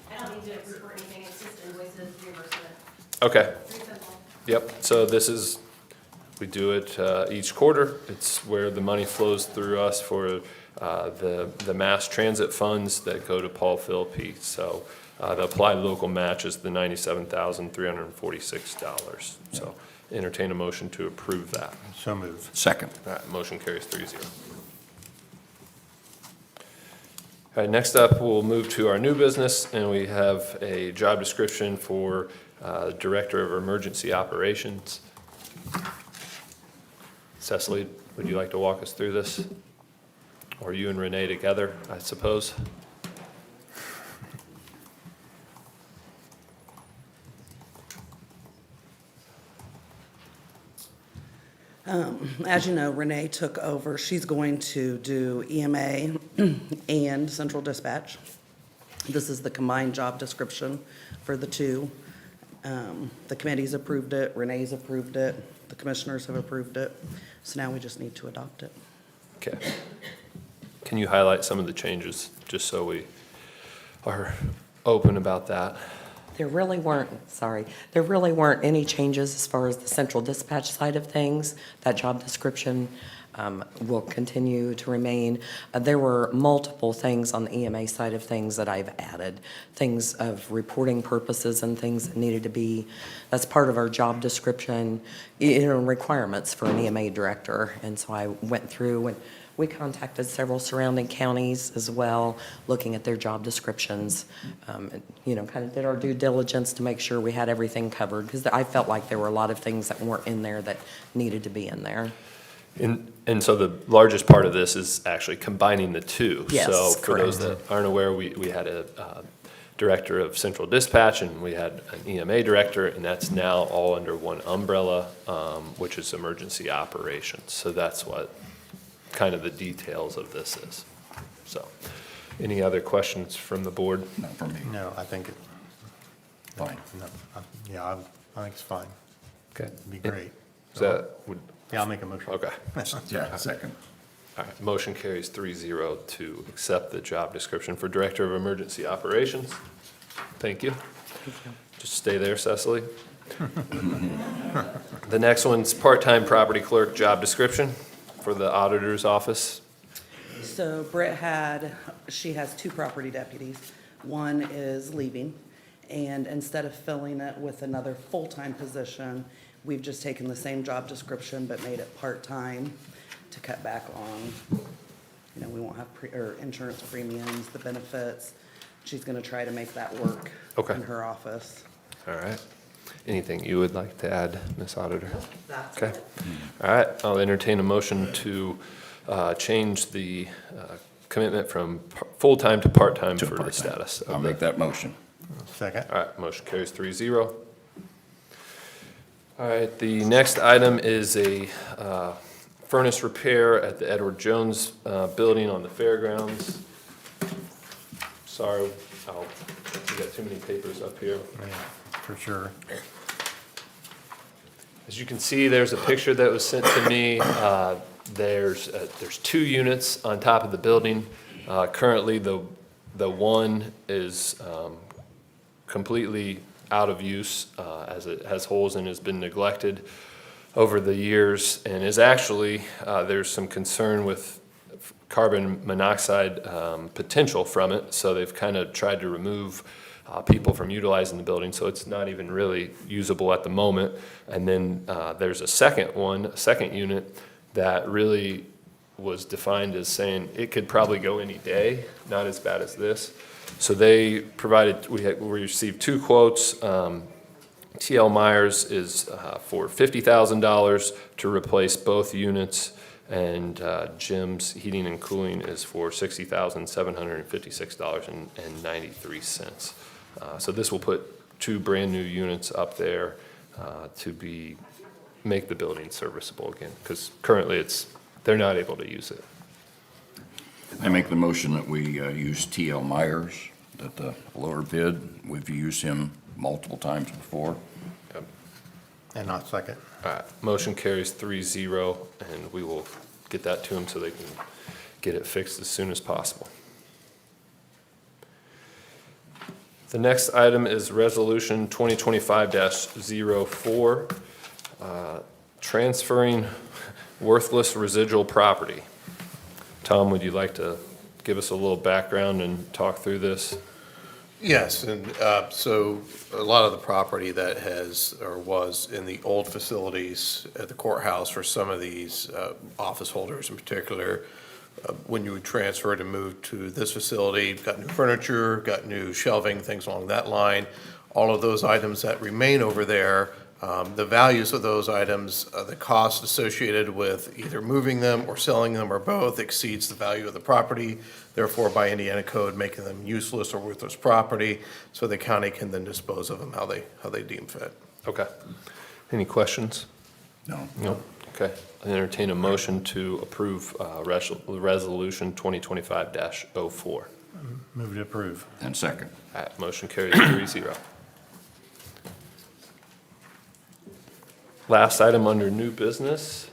I don't need to export anything, it's just invoices, reimbursement, Okay. pretty simple. Yep, so this is, we do it each quarter. It's where the money flows through us for the mass transit funds that go to Paul Philippi. So the applied local match is the $97,346. So entertain a motion to approve that. So moved. Second. All right, motion carries 3-0. All right, next up, we'll move to our new business, and we have a job description for Director of Emergency Operations. Cecily, would you like to walk us through this? Or you and Renee together, I suppose? As you know, Renee took over. She's going to do EMA and central dispatch. This is the combined job description for the two. The committee's approved it, Renee's approved it, the commissioners have approved it. So now we just need to adopt it. Okay. Can you highlight some of the changes, just so we are open about that? There really weren't any changes as far as the central dispatch side of things. That job description will continue to remain. There were multiple things on the EMA side of things that I've added, things of reporting purposes and things that needed to be, that's part of our job description, requirements for an EMA director. And so I went through and we contacted several surrounding counties as well, looking at their job descriptions, and, kind of did our due diligence to make sure we had everything covered, because I felt like there were a lot of things that weren't in there that needed to be in there. And so the largest part of this is actually combining the two. Yes, So for those correct. that aren't aware, we had a director of central dispatch, and we had an EMA director, and that's now all under one umbrella, which is emergency operations. So that's what kind of the details of this is. So, any other questions from the board? Not for me. No, I think it, Fine. no, yeah, I think it's fine. Okay. It'd be great. Is that, would, Yeah, I'll make a motion. okay. Yeah, second. All right, motion carries 3-0 to accept the job description for Director of Emergency Operations. Thank you. Just stay there, Cecily. The next one's part-time property clerk job description for the auditor's office. So Britt she has 2 property deputies. One is leaving, and instead of filling it with another full-time position, we've just taken the same job description but made it part-time to cut back on, we won't have insurance premiums, the benefits. She's gonna try to make that work Okay. in her office. All right. Anything you would like to add, Ms. Auditor? That's Okay. it. All right, I'll entertain a motion to change the commitment from full-time to part-time To for the part-time. status. I'll make that motion. Second. All right, motion carries 3-0. All right, the next item is a furnace repair at the Edward Jones building on the fairgrounds. Sorry, we got too many papers up here. Yeah, for sure. As you can see, there's a picture that was sent to me. There's 2 units on top of the building. Currently, the one is completely out of use as it has holes and has been neglected over the years, and is actually, there's some concern with carbon monoxide potential from it, so they've kind of tried to remove people from utilizing the building, so it's not even really usable at the moment. And then there's a second unit that really was defined as saying it could probably go any day, not as bad as this. So they provided, we received 2 quotes. TL Myers is for $50,000 to replace both units, and Jim's Heating and Cooling is for $60,756.93. So this will put 2 brand-new units up there to make the building serviceable again, because currently they're not able to use it. I make the motion that we use TL Myers, that the lower bid. We've used him multiple times before. And not second. All right, motion carries 3-0, and we will get that to them so they can get it fixed as soon as possible. The next item is Resolution 2025-04, transferring worthless residual property. Tom, would you like to give us a little background and talk through this? Yes, and so a lot of the property that has, or was in the old facilities at the courthouse for some of these office holders in particular, when you would transfer to move to this facility, got new furniture, got new shelving, things along that line, all of those items that remain over there, the values of those items, the cost associated with either moving them or selling them or both exceeds the value of the property, therefore by Indiana code making them useless or worthless property, so the county can then dispose of them how they deem fit. Okay. Any questions? No. No. Okay. I entertain a motion to approve Resolution 2025-04. Move to approve. And second. All right, motion carries 3-0. Last item under new business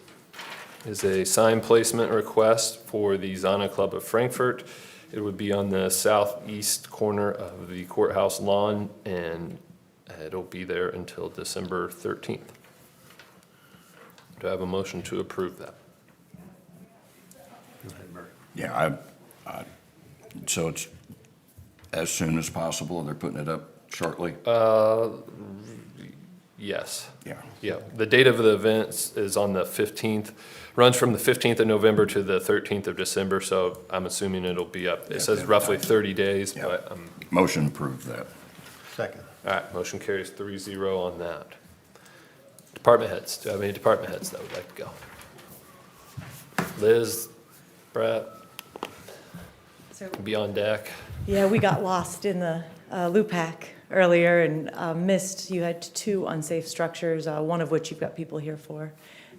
is a sign placement request for the Zana Club of Frankfurt. It would be on the southeast corner of the courthouse lawn, and it'll be there until December 13th. Do I have a motion to approve that? Yeah, so it's as soon as possible, they're putting it up shortly? Yes. Yeah. Yeah, the date of the event is on the 15th, runs from the 15th of November to the 13th of December, so I'm assuming it'll be up. It says roughly 30 days, Yeah. but, Motion approved that. Second. all right, motion carries 3-0 on that. Department heads, do I have any department heads that would like to go? Liz, Brett, be on deck. Yeah, we got lost in the LUPAC earlier and missed, you had 2 unsafe structures, one of which you've got people here for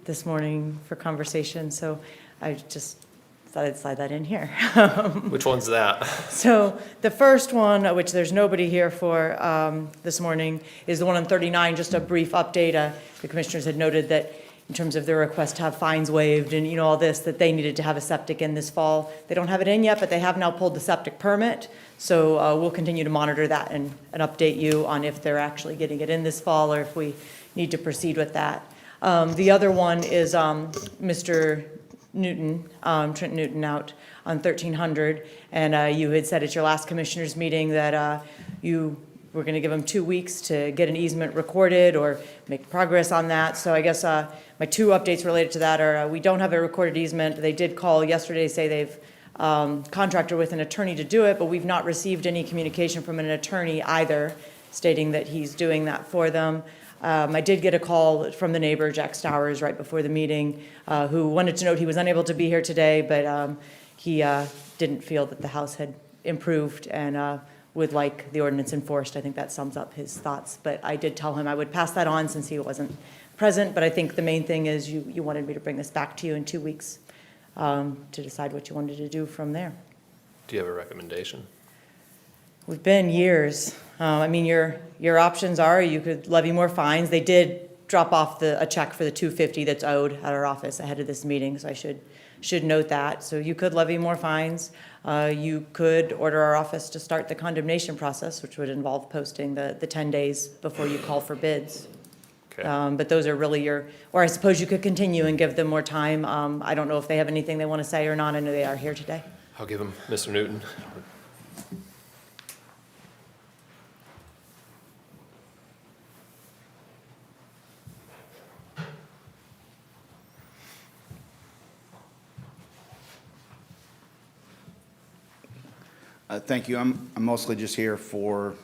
this morning for conversation, so I just thought I'd slide that in here. Which one's that? So the first one, which there's nobody here for this morning, is the one on 39, just a brief update. The commissioners had noted that in terms of their request to have fines waived and, all this, that they needed to have a septic in this fall. They don't have it in yet, but they have now pulled the septic permit. So we'll continue to monitor that and update you on if they're actually getting it in this fall or if we need to proceed with that. The other one is Mr. Newton, Trent Newton out on 1300. And you had said at your last commissioners meeting that you were going to give them 2 weeks to get an easement recorded or make progress on that. So I guess my 2 updates related to that are we don't have a recorded easement. They did call yesterday, say they've contracted with an attorney to do it, but we've not received any communication from an attorney either, stating that he's doing that for them. I did get a call from the neighbor, Jack Stowers, right before the meeting, who wanted to note he was unable to be here today, but he didn't feel that the house had improved and would like the ordinance enforced. I think that sums up his thoughts. But I did tell him I would pass that on since he wasn't present. But I think the main thing is you wanted me to bring this back to you in 2 weeks to decide what you wanted to do from there. Do you have a recommendation? We've been years. I mean, your options are you could levy more fines. They did drop off a check for the $250 that's owed at our office ahead of this meeting, so I should note that. So you could levy more fines. You could order our office to start the condemnation process, which would involve posting the 10 days before you call for bids. Okay. But those are really or I suppose you could continue and give them more time. I don't know if they have anything they want to say or not. I know they are here today. I'll give him Mr. Newton. Thank you. I'm mostly just here for,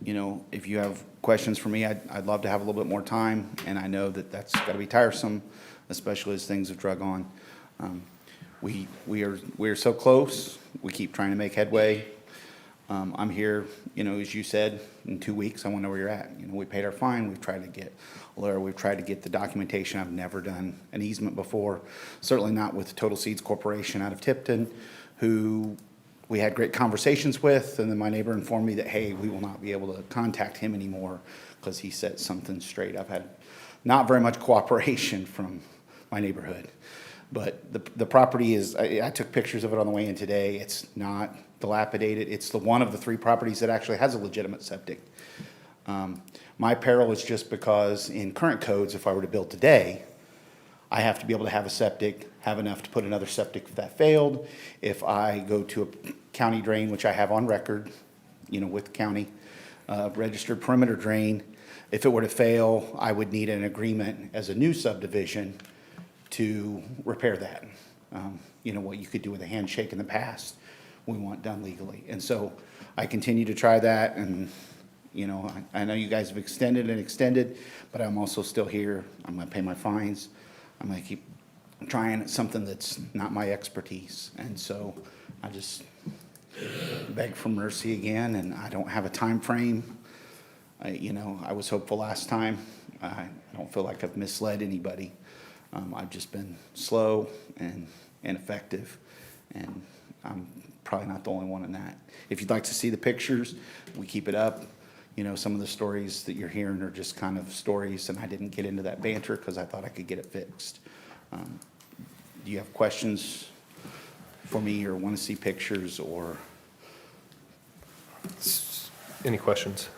if you have questions for me, I'd love to have a little bit more time, and I know that that's got to be tiresome, especially as things have drug on. We are so close. We keep trying to make headway. I'm here, as you said, in 2 weeks. I want to know where you're at. We paid our fine. We've tried to get a lawyer. We've tried to get the documentation. I've never done an easement before, certainly not with Total Seeds Corporation out of Tipton, who we had great conversations with, and then my neighbor informed me that, hey, we will not be able to contact him anymore because he set something straight. I've had not very much cooperation from my neighborhood. But the property is, I took pictures of it on the way in today. It's not dilapidated. It's the one of the 3 properties that actually has a legitimate septic. My peril is just because in current codes, if I were to build today, I have to be able to have a septic, have enough to put another septic if that failed. If I go to a county drain, which I have on record, with the county, registered perimeter drain, if it were to fail, I would need an agreement as a new subdivision to repair that. What you could do with a handshake in the past, we want done legally. And so I continue to try that, and, I know you guys have extended and extended, but I'm also still here. I'm gonna pay my fines. I'm gonna keep trying at something that's not my expertise. And so I just beg for mercy again, and I don't have a time frame. I was hopeful last time. I don't feel like I've misled anybody. I've just been slow and ineffective, and I'm probably not the only one in that. If you'd like to see the pictures, we keep it up. Some of the stories that you're hearing are just kind of stories, and I didn't get into that banter because I thought I could get it fixed. do you have questions for me or want to see pictures or? Any questions?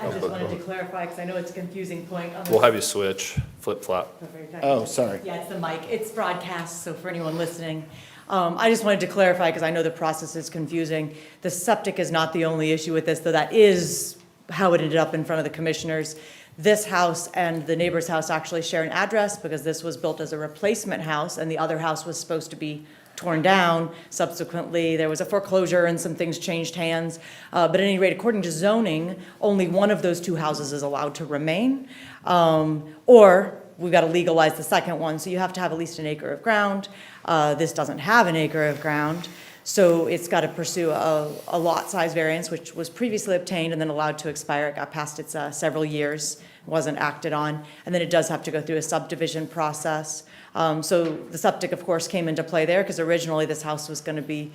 I just wanted to clarify, because I know it's a confusing point. on the- We'll have you switch, flip-flop. Oh, sorry. Yeah, it's the mic. It's broadcast, so for anyone listening. I just wanted to clarify, because I know the process is confusing. The septic is not the only issue with this, though that is how it ended up in front of the commissioners. This house and the neighbor's house actually share an address, because this was built as a replacement house, and the other house was supposed to be torn down. Subsequently, there was a foreclosure and some things changed hands. But at any rate, according to zoning, only one of those two houses is allowed to remain. Or we've got to legalize the second one, so you have to have at least an acre of ground. This doesn't have an acre of ground, so it's got to pursue a lot size variance, which was previously obtained and then allowed to expire. It got past its several years, wasn't acted on, and then it does have to go through a subdivision process. So the septic, of course, came into play there, because originally this house was going to be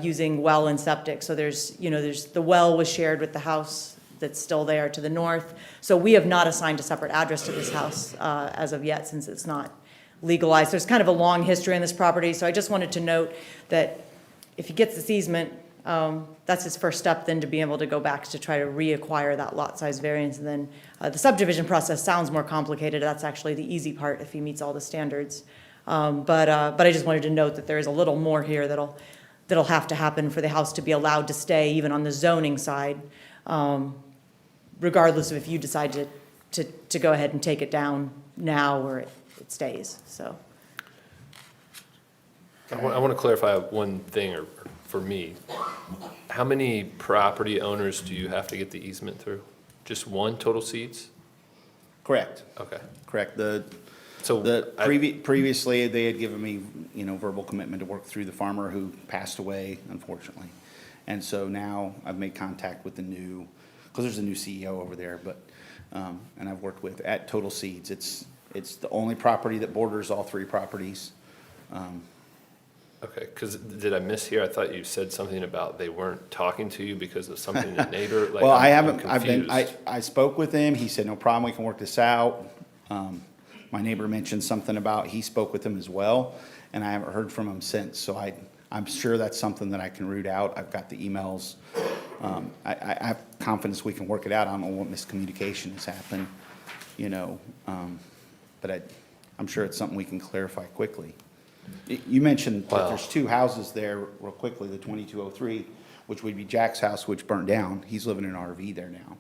using well and septic. So there's the well was shared with the house that's still there to the north. So we have not assigned a separate address to this house as of yet, since it's not legalized. There's kind of a long history on this property, so I just wanted to note that if he gets this easement, that's his first step then to be able to go back to try to reacquire that lot size variance. And then the subdivision process sounds more complicated. That's actually the easy part if he meets all the standards. But I just wanted to note that there is a little more here that'll have to happen for the house to be allowed to stay, even on the zoning side, regardless of if you decide to go ahead and take it down now or it stays, so. I want to clarify one thing, or for me. How many property owners do you have to get the easement through? Just one Total Seeds? Correct. Okay. Correct. So Previously, they had given me, verbal commitment to work through the farmer who passed away, unfortunately. And so now I've made contact with the new, because there's a new CEO over there, but, and I've worked with, at Total Seeds. It's the only property that borders all three properties. Okay, because did I miss here? I thought you said something about they weren't talking to you because of something in neighbor. Like, Well, I I'm haven't, confused. I spoke with him. He said, no problem, we can work this out. My neighbor mentioned something about, he spoke with him as well, and I haven't heard from him since. So I'm sure that's something that I can root out. I've got the emails. I have confidence we can work it out. I don't know what miscommunication has happened, but I'm sure it's something we can clarify quickly. You mentioned that there's two houses there, real quickly, the 2203, which would be Jack's house, which burnt down. He's living in an RV there now.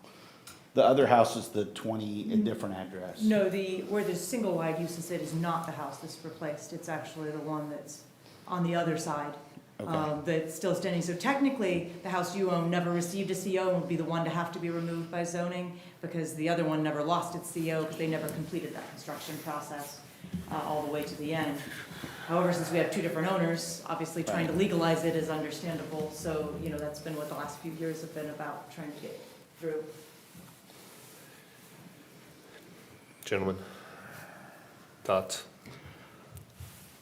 The other house is the 20, a different address. No, where the single wide used to sit is not the house that's replaced. It's actually the one that's on the other side. That's still standing. So technically, the house you own never received a CO and would be the one to have to be removed by zoning, because the other one never lost its CO because they never completed that construction process all the way to the end. However, since we have two different owners, obviously trying to legalize it is understandable. So, that's been what the last few years have been about, trying to get through. Gentlemen, thoughts?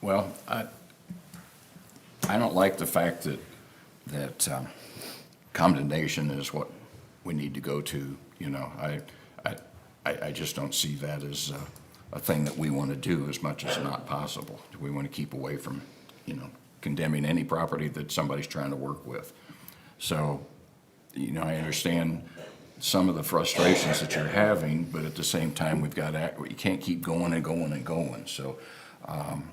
Well, I don't like the fact that condemnation is what we need to go to. I just don't see that as a thing that we want to do as much as not possible. We want to keep away from, condemning any property that somebody's trying to work with. So, I understand some of the frustrations that you're having, but at the same time, you can't keep going and going and going. So, I'll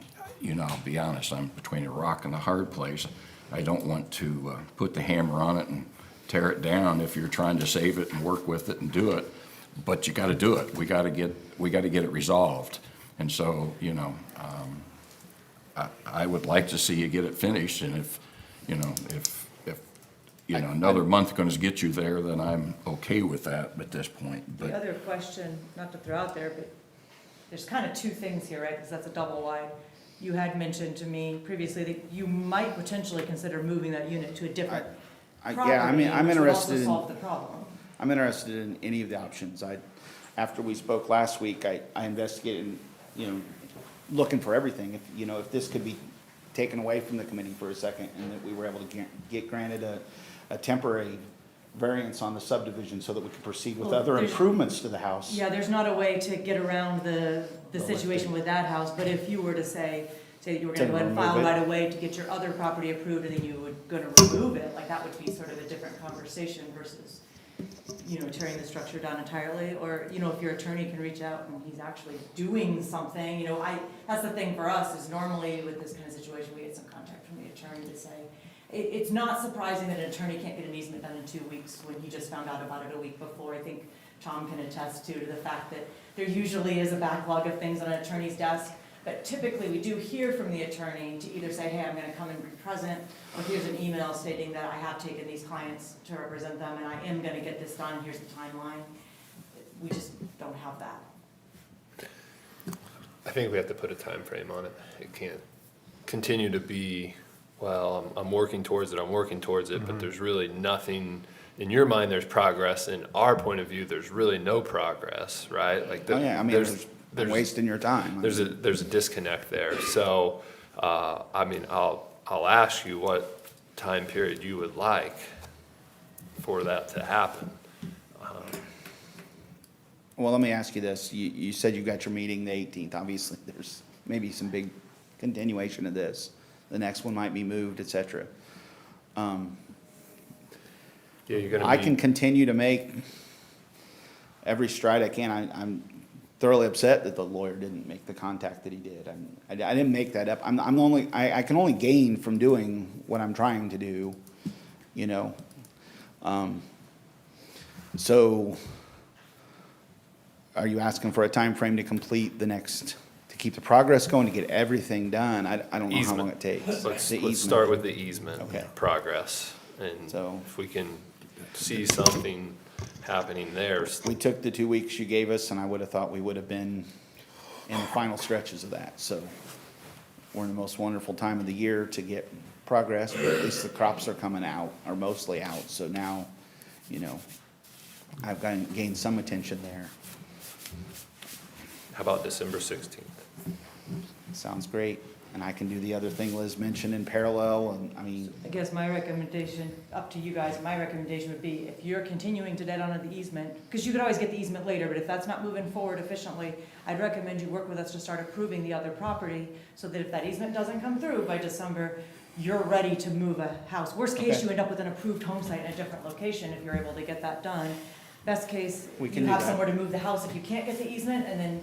be honest, I'm between a rock and a hard place. I don't want to put the hammer on it and tear it down if you're trying to save it and work with it and do it. But you got to do it. We got to get it resolved. And so, I would like to see you get it finished. And if another month going to get you there, then I'm okay with that at this point. The other question, not to throw out there, but there's kind of two things here, right? Because that's a double wide. You had mentioned to me previously that you might potentially consider moving that unit to a different property, Yeah, I'm which would interested also in. solve the problem. I'm interested in any of the options. After we spoke last week, I investigated, looking for everything. If this could be taken away from the committee for a second and that we were able to get granted a temporary variance on the subdivision so that we can proceed with Well, other there's- improvements to the house. Yeah, there's not a way to get around the situation with that house, but if you were to say that you were gonna To go ahead and file remove it. right away to get your other property approved, and then you were gonna remove it, like, that would be sort of a different conversation versus, you know, tearing the structure down entirely, or, you know, if your attorney can reach out and he's actually doing something, you know, that's the thing for us, is normally with this kind of situation, we get some contact from the attorney to say, it's not surprising that an attorney can't get an easement done in 2 weeks when he just found out about it a week before. I think Tom can attest to the fact that there usually is a backlog of things on an attorney's desk, but typically we do hear from the attorney to either say, hey, I'm gonna come and be present, or here's an email stating that I have taken these clients to represent them and I am gonna get this done, here's the timeline. We just don't have that. I think we have to put a time frame on it. It can't continue to be, well, I'm working towards it, but there's really nothing, in your mind, there's progress. In our point of view, there's really no progress, right? Like, Oh, yeah, I mean, I'm wasting your time. There's a disconnect there. So, I mean, I'll ask you what time period you would like for that to happen. Well, let me ask you this. You said you got your meeting the 18th. Obviously, there's maybe some big continuation of this. The next one might be moved, et cetera. Yeah, you're gonna I be- can continue to make every stride I can. I'm thoroughly upset that the lawyer didn't make the contact that he did. I didn't make that up. I can only gain from doing what I'm trying to do, you know? So are you asking for a time frame to complete the next, to keep the progress going, to get everything done? I don't know how long it takes. Let's The easement. start with the easement Okay. progress. And So- if we can see something happening there. We took the 2 weeks you gave us, and I would have thought we would have been in the final stretches of that. So we're in the most wonderful time of the year to get progress, but at least the crops are coming out, are mostly out. So now, you know, I've gained some attention there. How about December 16th? Sounds great. And I can do the other thing Liz mentioned in parallel, and I mean, I guess my recommendation, up to you guys, my recommendation would be, if you're continuing to dead on the easement, because you could always get the easement later, but if that's not moving forward efficiently, I'd recommend you work with us to start approving the other property, so that if that easement doesn't come through by December, you're ready to move a house. Worst case, Okay. you end up with an approved home site in a different location if you're able to get that done. Best case, We can you do have that. somewhere to move the house if you can't get the easement, and then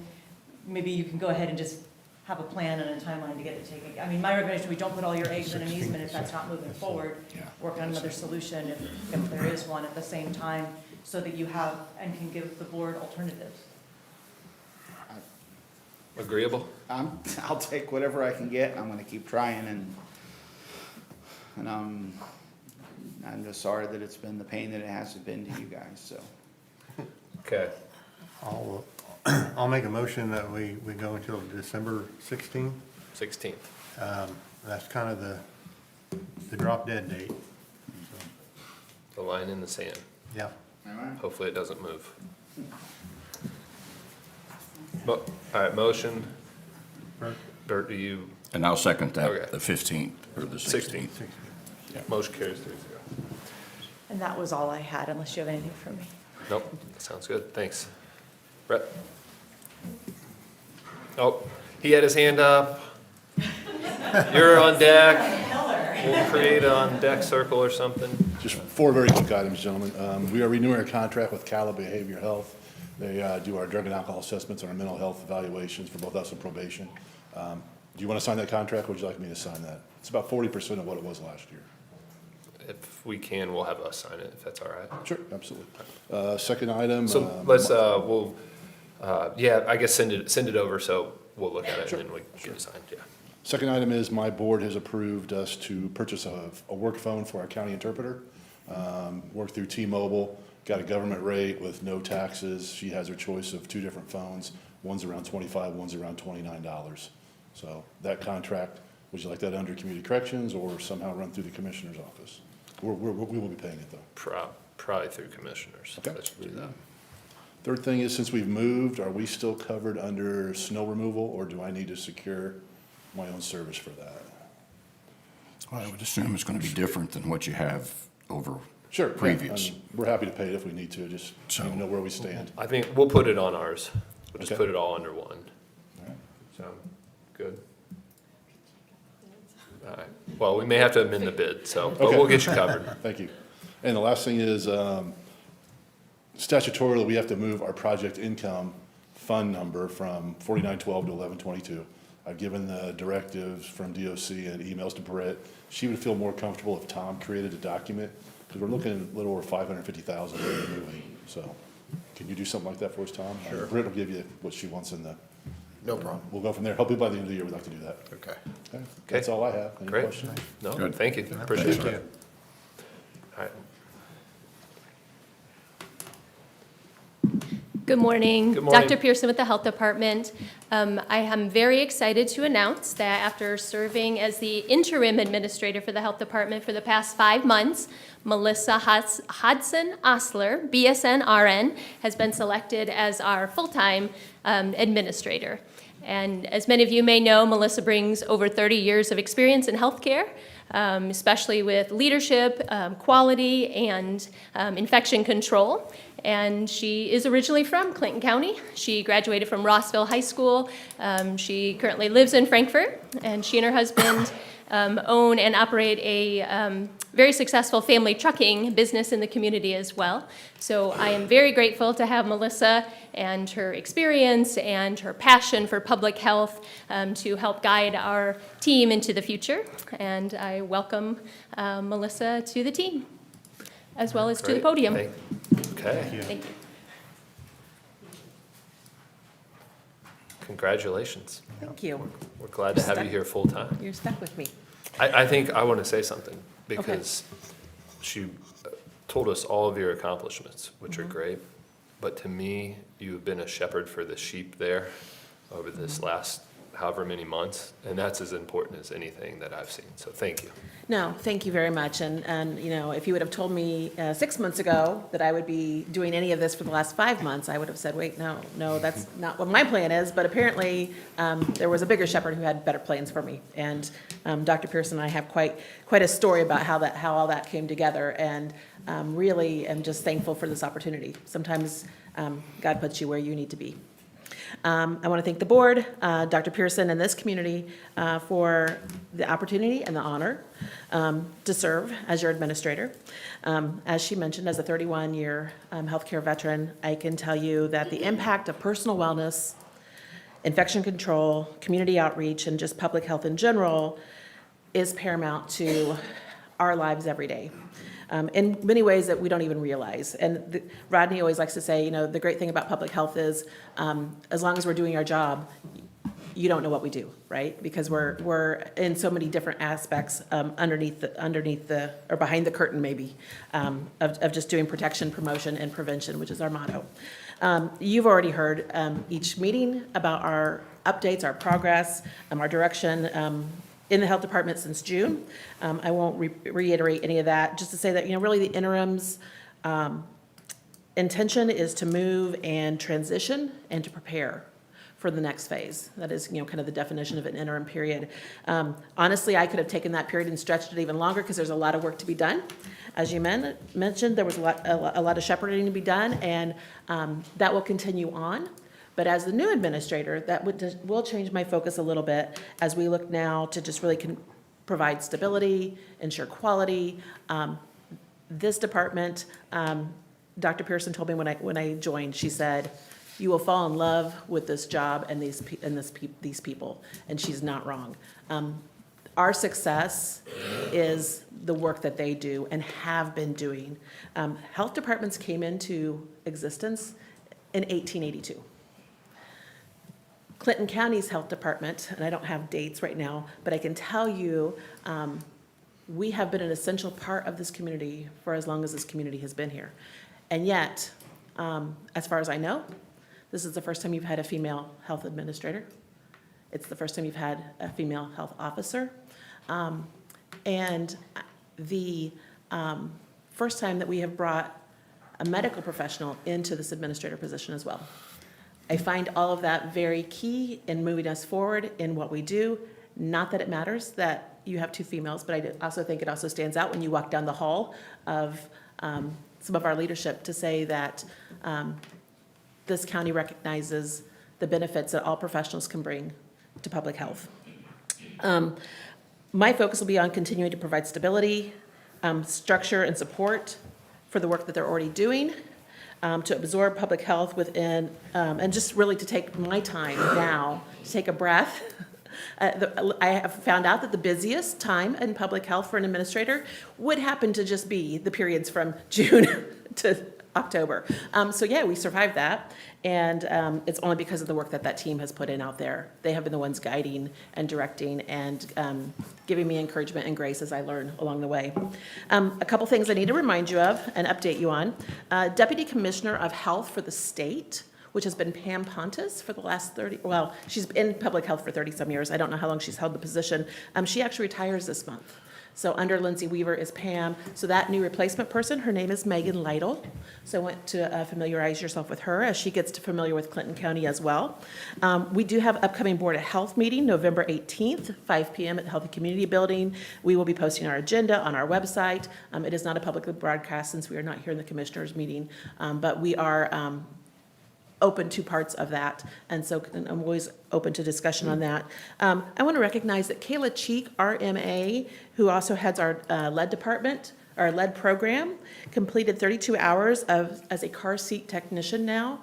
maybe you can go ahead and just have a plan and a timeline to get it taken. I mean, my recommendation, we don't put all your eggs in an easement if that's not moving forward. Work on another solution if there is one at the same time, so that you have and can give the board alternatives. Agreeable? I'll take whatever I can get. I'm gonna keep trying, and I'm just sorry that it's been the pain that it has been to you guys, so. Okay. I'll make a motion that we go until December 16th. 16th. That's kind of the drop dead date. The line in the sand. Yeah. Hopefully it doesn't move. All right, motion. Bert, do you? And I'll second Okay. that, the 15th or the 16th. Motion carries 3-0. And that was all I had, unless you have anything for me. Nope, sounds good, thanks. Brett? Oh, he had his hand up. You're on deck. We'll create a on-deck circle or something. Just 4 very quick items, gentlemen. We are renewing our contract with Cala Behavioral Health. They do our drug and alcohol assessments and our mental health evaluations for both us and probation. Do you want to sign that contract, or would you like me to sign that? It's about 40% of what it was last year. If we can, we'll have us sign it, if that's all right. Sure, absolutely. Second item. So let's, yeah, I guess send it over, so we'll look at it Sure, and then we get it signed, yeah. Second item is my board has approved us to purchase a work phone for our county interpreter. Work through T-Mobile, got a government rate with no taxes. She has her choice of 2 different phones. One's around $25, one's around $29. So that contract, would you like that under community corrections or somehow run through the commissioner's office? We will be paying it though. Probably through commissioners. Okay. Let's do that. Third thing is, since we've moved, are we still covered under snow removal, or do I need to secure my own service for that? I would assume it's going to be different than what you have over Sure. yeah, previous. We're happy to pay it if we need to, just so you know where we stand. I think we'll put it on ours. We'll just Okay. put it all under one. So, good. All right. Well, we may have to amend the bid, so, but Okay. we'll get you covered. Thank you. And the last thing is, statutorily, we have to move our project income fund number from 4912 to 1122. I've given the directives from DOC and emails to Britt. She would feel more comfortable if Tom created a document, because we're looking at a little over 550,000 that we're moving. So can you do something like that for us, Tom? Sure. Britt will give you what she wants in the. No problem. We'll go from there. Hopefully by the end of the year, we'd like to do that. Okay. Okay. That's all I have. Any Great. questions? No, Good. thank you. Appreciate Thank it. All right. Good morning. Good morning. Dr. Pearson with the Health Department. I am very excited to announce that after serving as the interim administrator for the Health Department for the past 5 months, Melissa Hodson Osler, BSN RN, has been selected as our full-time administrator. And as many of you may know, Melissa brings over 30 years of experience in healthcare, especially with leadership, quality, and infection control. And she is originally from Clinton County. She graduated from Rossville High School. She currently lives in Frankfort, and she and her husband own and operate a very successful family trucking business in the community as well. So I am very grateful to have Melissa and her experience and her passion for public health to help guide our team into the future. And I welcome Melissa to the team, as well as to the Great. podium. Okay. Thank you. Congratulations. Thank you. We're glad to have you here full-time. You're stuck with me. I think I want to say something, because she told us all of your accomplishments, which are great. But to me, you've been a shepherd for the sheep there over this last however many months, and that's as important as anything that I've seen. So thank you. No, thank you very much. And, you know, if you would have told me 6 months ago that I would be doing any of this for the last 5 months, I would have said, wait, no, that's not what my plan is. But apparently, there was a bigger shepherd who had better plans for me. And Dr. Pearson and I have quite a story about how all that came together. And really am just thankful for this opportunity. Sometimes God puts you where you need to be. I want to thank the board, Dr. Pearson, and this community for the opportunity and the honor to serve as your administrator. As she mentioned, as a 31-year healthcare veteran, I can tell you that the impact of personal wellness, infection control, community outreach, and just public health in general is paramount to our lives every day. In many ways that we don't even realize. And Rodney always likes to say, you know, the great thing about public health is as long as we're doing our job, you don't know what we do, right? Because we're in so many different aspects underneath the or behind the curtain maybe of just doing protection, promotion, and prevention, which is our motto. You've already heard each meeting about our updates, our progress, our direction. In the health department since June. I won't reiterate any of that, just to say that, you know, really the interim's intention is to move and transition and to prepare for the next phase. That is, you know, kind of the definition of an interim period. Honestly, I could have taken that period and stretched it even longer because there's a lot of work to be done. As you mentioned, there was a lot of shepherding to be done, and that will continue on. But as the new administrator, that will change my focus a little bit as we look now to just really provide stability, ensure quality. This department, Dr. Pearson told me when I joined, she said, you will fall in love with this job and these people, and she's not wrong. Our success is the work that they do and have been doing. Health departments came into existence in 1882. Clinton County's health department, and I don't have dates right now, but I can tell you we have been an essential part of this community for as long as this community has been here. And yet, as far as I know, this is the first time you've had a female health administrator. It's the first time you've had a female health officer. And the first time that we have brought a medical professional into this administrator position as well. I find all of that very key in moving us forward in what we do. Not that it matters that you have two females, but I also think it also stands out when you walk down the hall of some of our leadership to say that this county recognizes the benefits that all professionals can bring to public health. My focus will be on continuing to provide stability, structure, and support for the work that they're already doing, to absorb public health within, and just really to take my time now, to take a breath. I have found out that the busiest time in public health for an administrator would happen to just be the periods from June to October. So yeah, we survived that, and it's only because of the work that that team has put in out there. They have been the ones guiding and directing and giving me encouragement and grace as I learn along the way. A couple things I need to remind you of and update you on. Deputy Commissioner of Health for the state, which has been Pam Pontus for the last she's in public health for 30-some years. I don't know how long she's held the position. She actually retires this month. So under Lindsay Weaver is Pam. So that new replacement person, her name is Megan Lytle. So I want to familiarize yourself with her as she gets to familiar with Clinton County as well. We do have upcoming Board of Health meeting, November 18th, 5 p.m. at the Healthy Community Building. We will be posting our agenda on our website. It is not a public broadcast since we are not here in the commissioners meeting, but we are open to parts of that, and so I'm always open to discussion on that. I want to recognize that Kayla Cheek, RMA, who also heads our lead department, our lead program, completed 32 hours as a car seat technician now.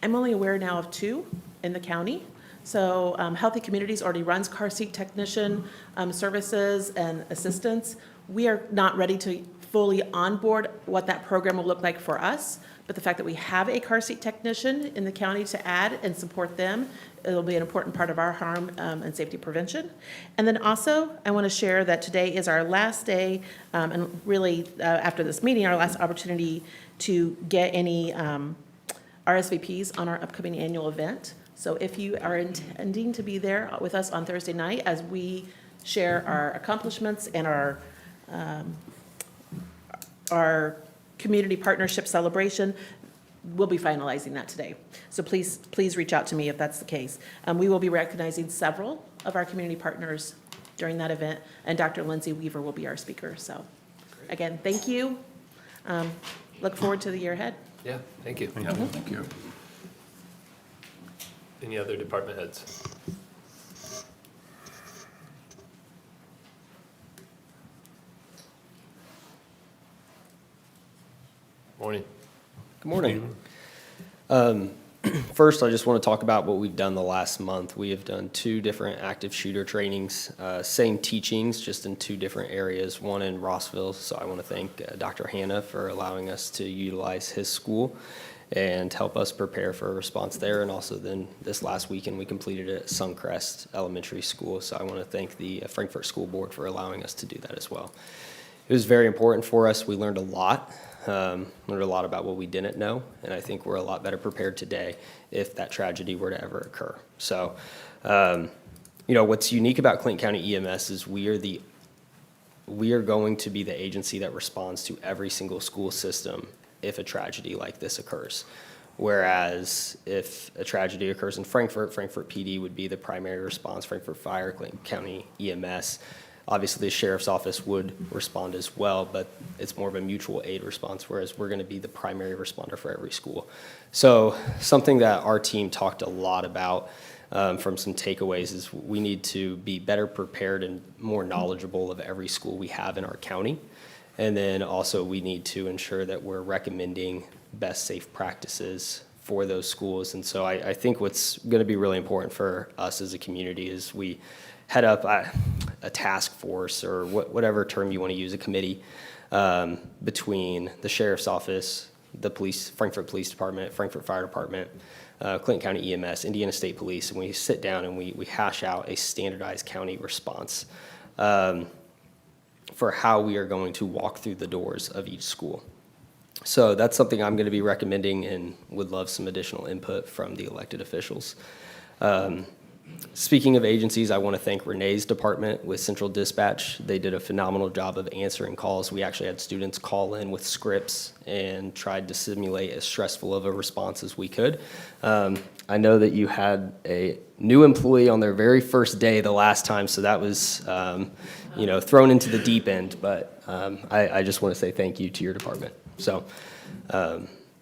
I'm only aware now of 2 in the county. So Healthy Communities already runs car seat technician services and assistance. We are not ready to fully onboard what that program will look like for us, but the fact that we have a car seat technician in the county to add and support them, it'll be an important part of our harm and safety prevention. And then also, I want to share that today is our last day, and really after this meeting, our last opportunity to get any RSVPs on our upcoming annual event. So if you are intending to be there with us on Thursday night as we share our accomplishments and our community partnership celebration, we'll be finalizing that today. So please reach out to me if that's the case. We will be recognizing several of our community partners during that event, and Dr. Lindsay Weaver will be our speaker. So again, thank you. Look forward to the year ahead. Yeah, thank you. Thank you. Any other department heads? Morning. Good morning. First, I just want to talk about what we've done the last month. We have done 2 different active shooter trainings, same teachings, just in 2 different areas, one in Rossville. So I want to thank Dr. Hanna for allowing us to utilize his school and help us prepare for a response there. And also then this last weekend, we completed it at Suncrest Elementary School. So I want to thank the Frankfort School Board for allowing us to do that as well. It was very important for us. We learned a lot. Learned a lot about what we didn't know, and I think we're a lot better prepared today if that tragedy were to ever occur. So, what's unique about Clinton County EMS is we are going to be the agency that responds to every single school system if a tragedy like this occurs. Whereas if a tragedy occurs in Frankfort PD would be the primary response, Frankfort Fire, Clinton County EMS. Obviously, the sheriff's office would respond as well, but it's more of a mutual aid response, whereas we're going to be the primary responder for every school. So something that our team talked a lot about from some takeaways is we need to be better prepared and more knowledgeable of every school we have in our county. And then also we need to ensure that we're recommending best safe practices for those schools. And so I think what's going to be really important for us as a community is we head up a task force, or whatever term you want to use, a committee between the sheriff's office, the police, Frankfort Police Department, Frankfort Fire Department, Clinton County EMS, Indiana State Police, and we sit down and we hash out a standardized county response for how we are going to walk through the doors of each school. So that's something I'm going to be recommending and would love some additional input from the elected officials. Speaking of agencies, I want to thank Renee's department with Central Dispatch. They did a phenomenal job of answering calls. We actually had students call in with scripts and tried to simulate as stressful of a response as we could. I know that you had a new employee on their very first day the last time, so that was thrown into the deep end. But I just want to say thank you to your department. So,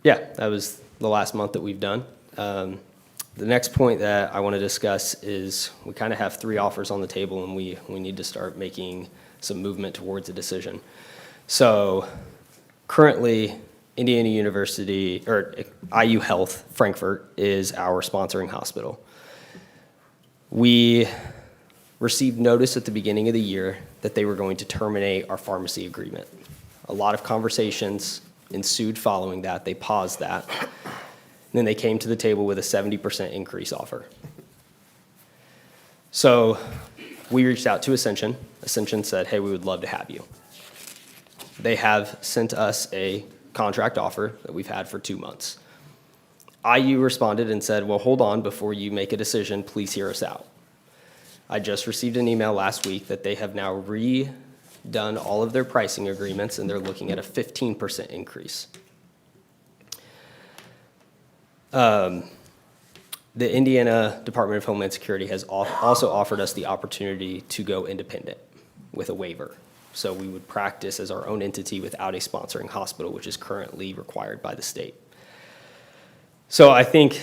yeah, that was the last month that we've done. The next point that I want to discuss is we kind of have 3 offers on the table, and we need to start making some movement towards a decision. So currently, Indiana University, or IU Health Frankfurt, is our sponsoring hospital. We received notice at the beginning of the year that they were going to terminate our pharmacy agreement. A lot of conversations ensued following that. They paused that. And then they came to the table with a 70% increase offer. So we reached out to Ascension. Ascension said, hey, we would love to have you. They have sent us a contract offer that we've had for 2 months. IU responded and said, well, hold on, before you make a decision, please hear us out. I just received an email last week that they have now redone all of their pricing agreements, and they're looking at a 15% increase. The Indiana Department of Homeland Security has also offered us the opportunity to go independent with a waiver. So we would practice as our own entity without a sponsoring hospital, which is currently required by the state. So I think,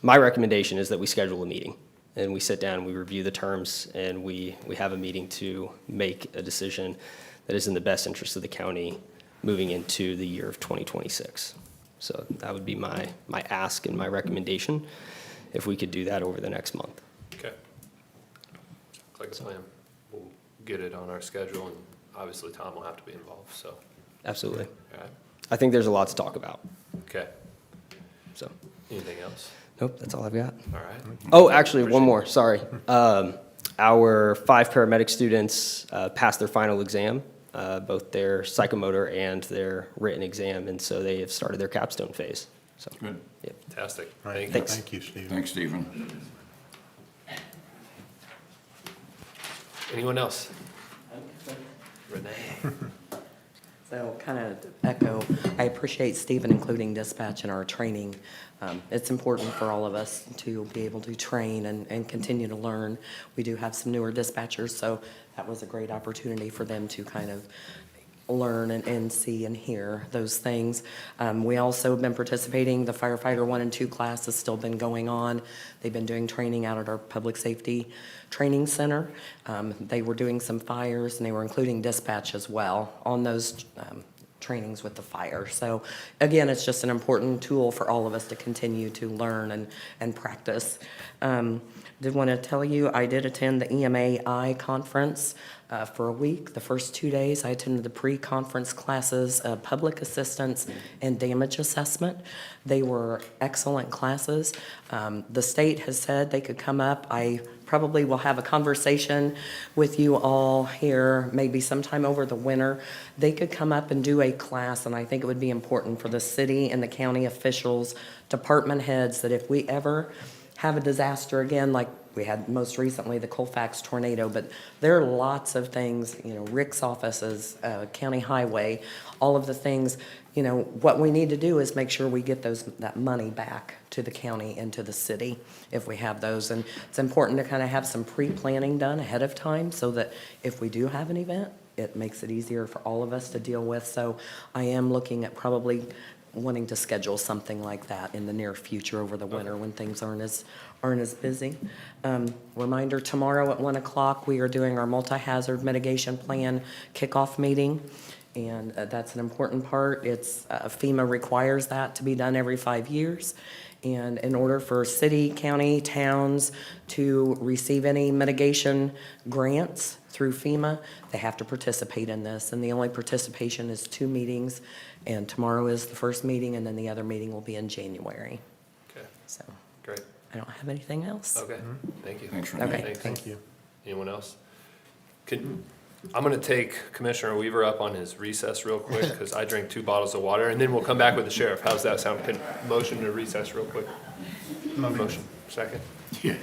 my recommendation is that we schedule a meeting, and we sit down, we review the terms, and we have a meeting to make a decision that is in the best interest of the county moving into the year of 2026. So that would be my ask and my recommendation, if we could do that over the next month. Okay. Looks like a plan. We'll get it on our schedule, and obviously Tom will have to be involved, so. Absolutely. All right. I think there's a lot to talk about. Okay. So. Anything else? Nope, that's all I've got. All right. Oh, actually, one more, sorry. Our 5 paramedic students passed their final exam, both their psychomotor and their written exam, and so they have started their capstone phase. So. Good. Yep. Fantastic. Right. Thank you. Thanks. Thank you, Steve. Thanks, Stephen. Anyone else? Renee? So kind of echo, I appreciate Stephen including dispatch in our training. It's important for all of us to be able to train and continue to learn. We do have some newer dispatchers, so that was a great opportunity for them to kind of learn and see and hear those things. We also have been participating, the firefighter 1 and 2 class has still been going on. They've been doing training out at our public safety training center. They were doing some fires, and they were including dispatch as well on those trainings with the fire. So again, it's just an important tool for all of us to continue to learn and practice. Did want to tell you, I did attend the EMAI conference for a week. The first 2 days, I attended the pre-conference classes, public assistance and damage assessment. They were excellent classes. The state has said they could come up. I probably will have a conversation with you all here, maybe sometime over the winter. They could come up and do a class, and I think it would be important for the city and the county officials, department heads, that if we ever have a disaster again, like we had most recently the Colfax tornado, but there are lots of things, Rick's offices, county highway, all of the things, what we need to do is make sure we get that money back to the county and to the city if we have those. And it's important to kind of have some pre-planning done ahead of time so that if we do have an event, it makes it easier for all of us to deal with. So I am looking at probably wanting to schedule something like that in the near future over the winter when things aren't as busy. Reminder, tomorrow at 1 o'clock, we are doing our multi-hazard mitigation plan kickoff meeting. And that's an important part. It's FEMA requires that to be done every 5 years. And in order for city, county, towns to receive any mitigation grants through FEMA, they have to participate in this. And the only participation is 2 meetings. And tomorrow is the first meeting, and then the other meeting will be in January. Okay. So Great. I don't have anything else. Okay. Thank you. Thanks, Renee. Okay, Thank you. Anyone else? I'm going to take Commissioner Weaver up on his recess real quick because I drank 2 bottles of water, and then we'll come back with the sheriff. How's that sound? Can motion to recess real quick? Motion. Second? Yeah.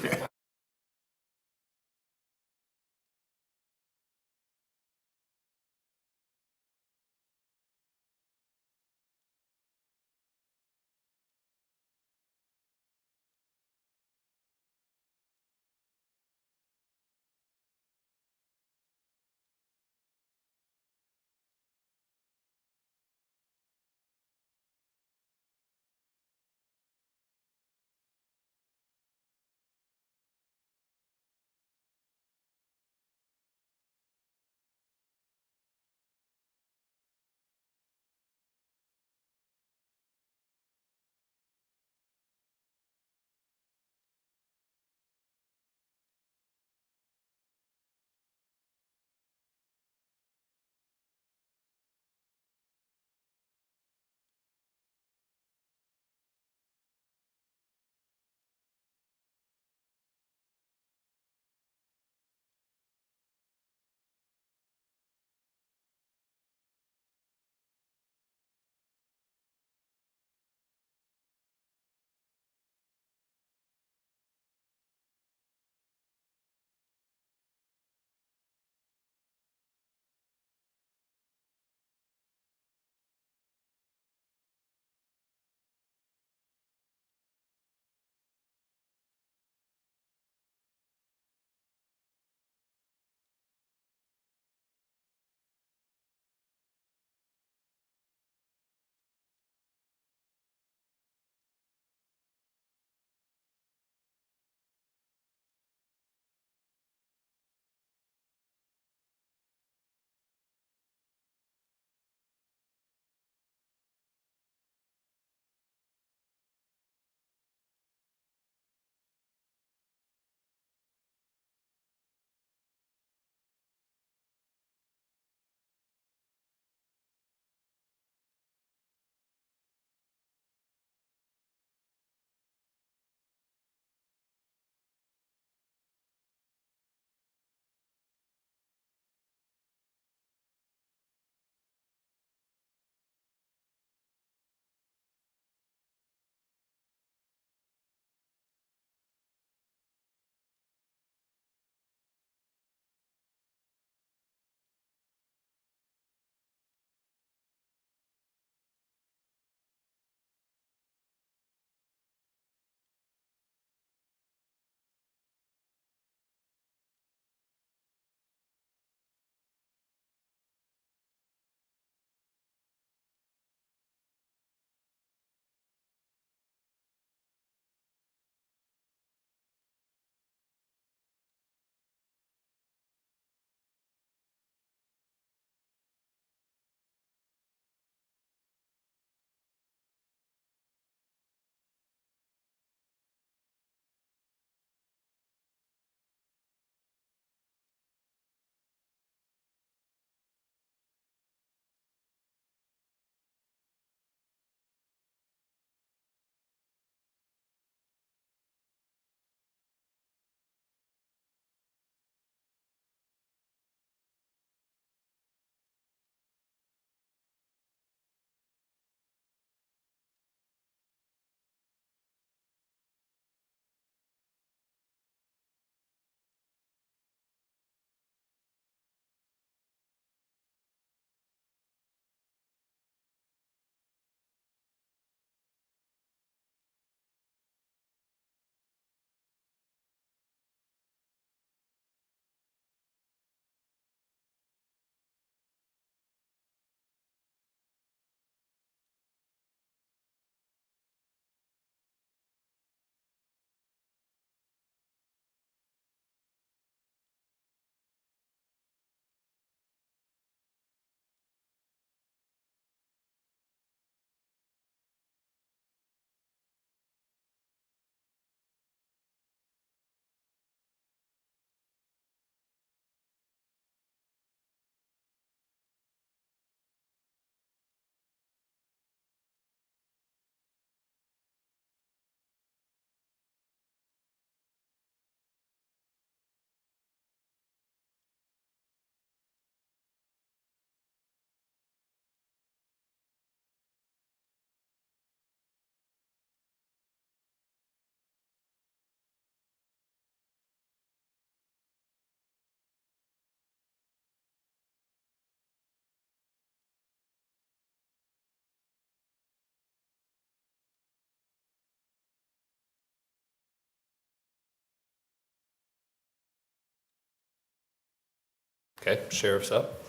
Okay, Sheriff's up.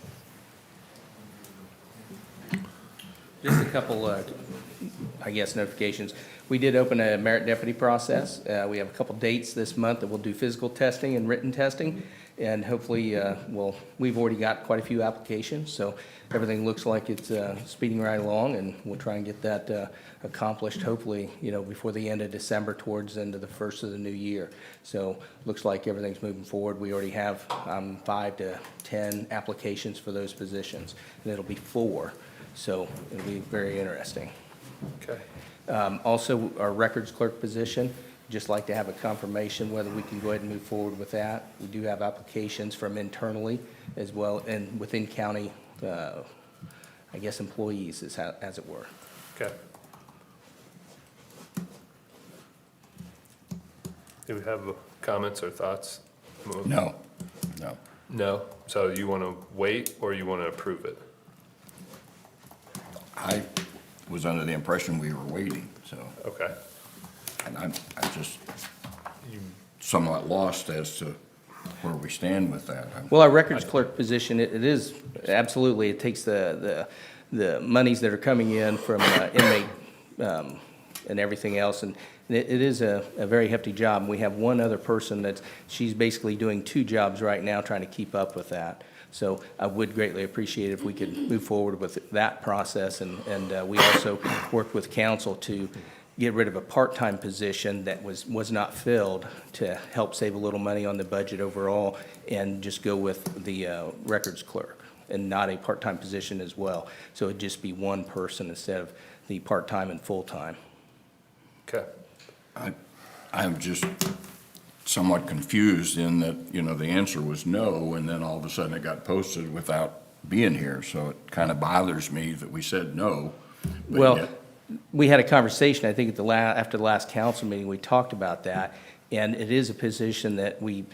Just a couple, I guess, notifications. We did open a merit deputy process. We have a couple dates this month that we'll do physical testing and written testing. And hopefully, we've already got quite a few applications, so everything looks like it's speeding right along, and we'll try and get that accomplished, hopefully, before the end of December, towards the end of the first of the new year. So looks like everything's moving forward. We already have 5 to 10 applications for those positions, and it'll be 4. So it'll be very interesting. Okay. Also, our records clerk position, just like to have a confirmation whether we can go ahead and move forward with that. We do have applications from internally as well, and within county, I guess, employees, as it were. Okay. Do we have comments or thoughts? No. No? So you want to wait or you want to approve it? I was under the impression we were waiting, so. Okay. And I'm just somewhat lost as to where we stand with that. Well, our records clerk position, it is, absolutely, it takes the monies that are coming in from inmate and everything else, and it is a very hefty job. And we have one other person she's basically doing 2 jobs right now, trying to keep up with that. So I would greatly appreciate if we could move forward with that process, and we also worked with council to get rid of a part-time position that was not filled to help save a little money on the budget overall, and just go with the records clerk and not a part-time position as well. So it'd just be one person instead of the part-time and full-time. Okay. I'm just somewhat confused in that, the answer was no, and then all of a sudden it got posted without being here. So it kind of bothers me that we said no. but Well, yet- we had a conversation, I think, after the last council meeting, we talked about that, and it is a position that we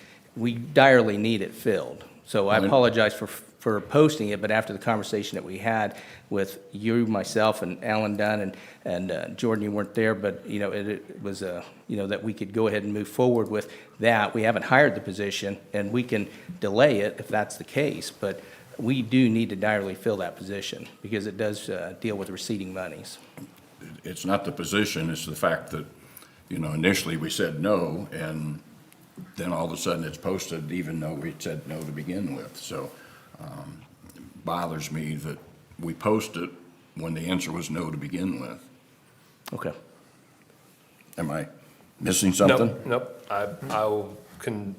direly need it filled. So I apologize for posting it, but after the conversation that we had with you, myself, and Alan Dunn, and Jordan, you weren't there, but, it was, that we could go ahead and move forward with that. We haven't hired the position, and we can delay it if that's the case, but we do need to direly fill that position, because it does deal with receiving monies. It's not the position, it's the fact that, initially we said no, and then all of a sudden it's posted even though we said no to begin with. So it bothers me that we post it when the answer was no to begin with. Okay. Am I missing something? Nope.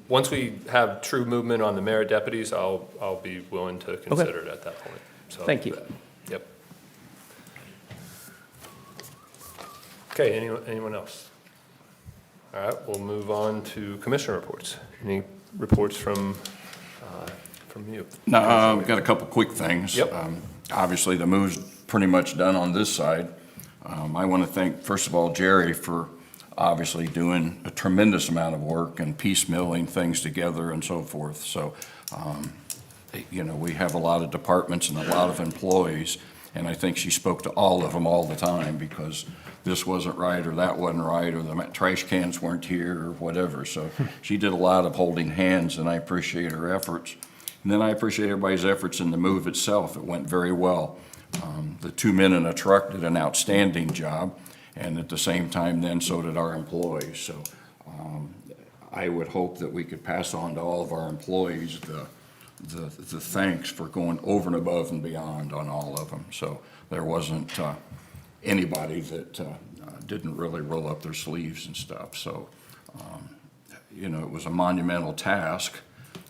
Once we have true movement on the merit deputies, I'll be willing to consider it at that point. So Thank you. Yep. Okay, anyone else? All right, we'll move on to commissioner reports. Any reports from you? No, I've got a couple quick things. Yep. Obviously, the move's pretty much done on this side. I want to thank, first of all, Jerry for obviously doing a tremendous amount of work and piecemealing things together and so forth. So, we have a lot of departments and a lot of employees, and I think she spoke to all of them all the time because this wasn't right or that wasn't right or the trash cans weren't here or whatever. So she did a lot of holding hands, and I appreciate her efforts. And then I appreciate everybody's efforts in the move itself. It went very well. The 2 men in a truck did an outstanding job, and at the same time then so did our employees. So I would hope that we could pass on to all of our employees the thanks for going over and above and beyond on all of them. So there wasn't anybody that didn't really roll up their sleeves and stuff. So, it was a monumental task,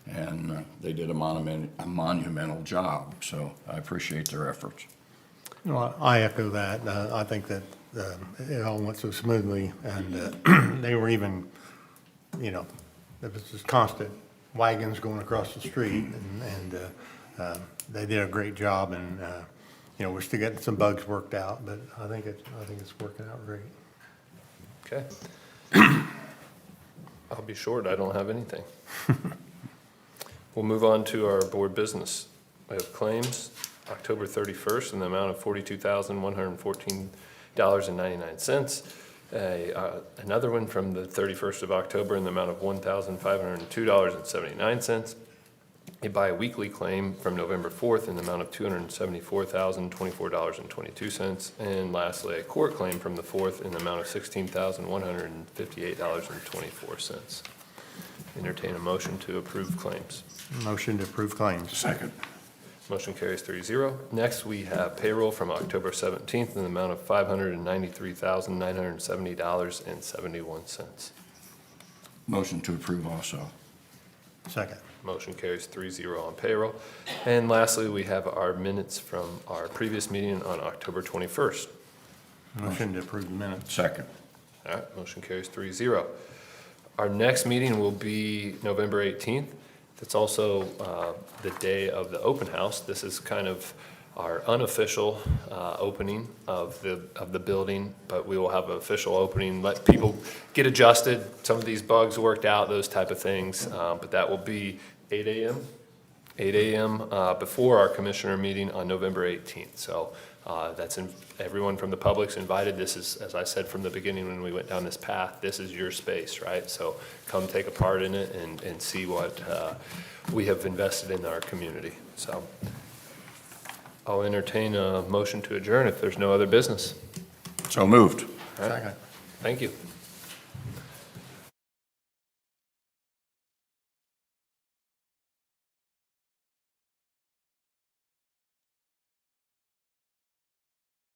and they did a monumental job. So I appreciate their efforts. I echo that. I think that it all went so smoothly, and they were even, there was just constant wagons going across the street, and they did a great job, and we're still getting some bugs worked out, but I think it's working out great. Okay. I'll be short, I don't have anything. We'll move on to our board business. We have claims, October 31st in the amount of $42,114.99. Another one from the 31st of October in the amount of $1,502.79. a biweekly claim from November 4th in the amount of $274,024.22. And lastly, a court claim from the 4th in the amount of $16,158.24. Entertain a motion to approve claims. Motion to approve claims. Second. Motion carries 3-0. Next, we have payroll from October 17th in the amount of $593,970.71. Motion to approve also. Second. Motion carries 3-0 on payroll. And lastly, we have our minutes from our previous meeting on October 21st. Motion to approve the minutes. Second. All right, motion carries 3-0. Our next meeting will be November 18th. That's also the day of the open house. This is kind of our unofficial opening of the building, but we will have an official opening, let people get adjusted, some of these bugs worked out, those type of things. But that will be 8 a.m. 8 a.m. Before our commissioner meeting on November 18th. So everyone from the public's invited. This is, as I said from the beginning when we went down this path, this is your space, right? So come take a part in it and see what we have invested in our community. So I'll entertain a motion to adjourn if there's no other business. So moved. All right. Second. Thank you.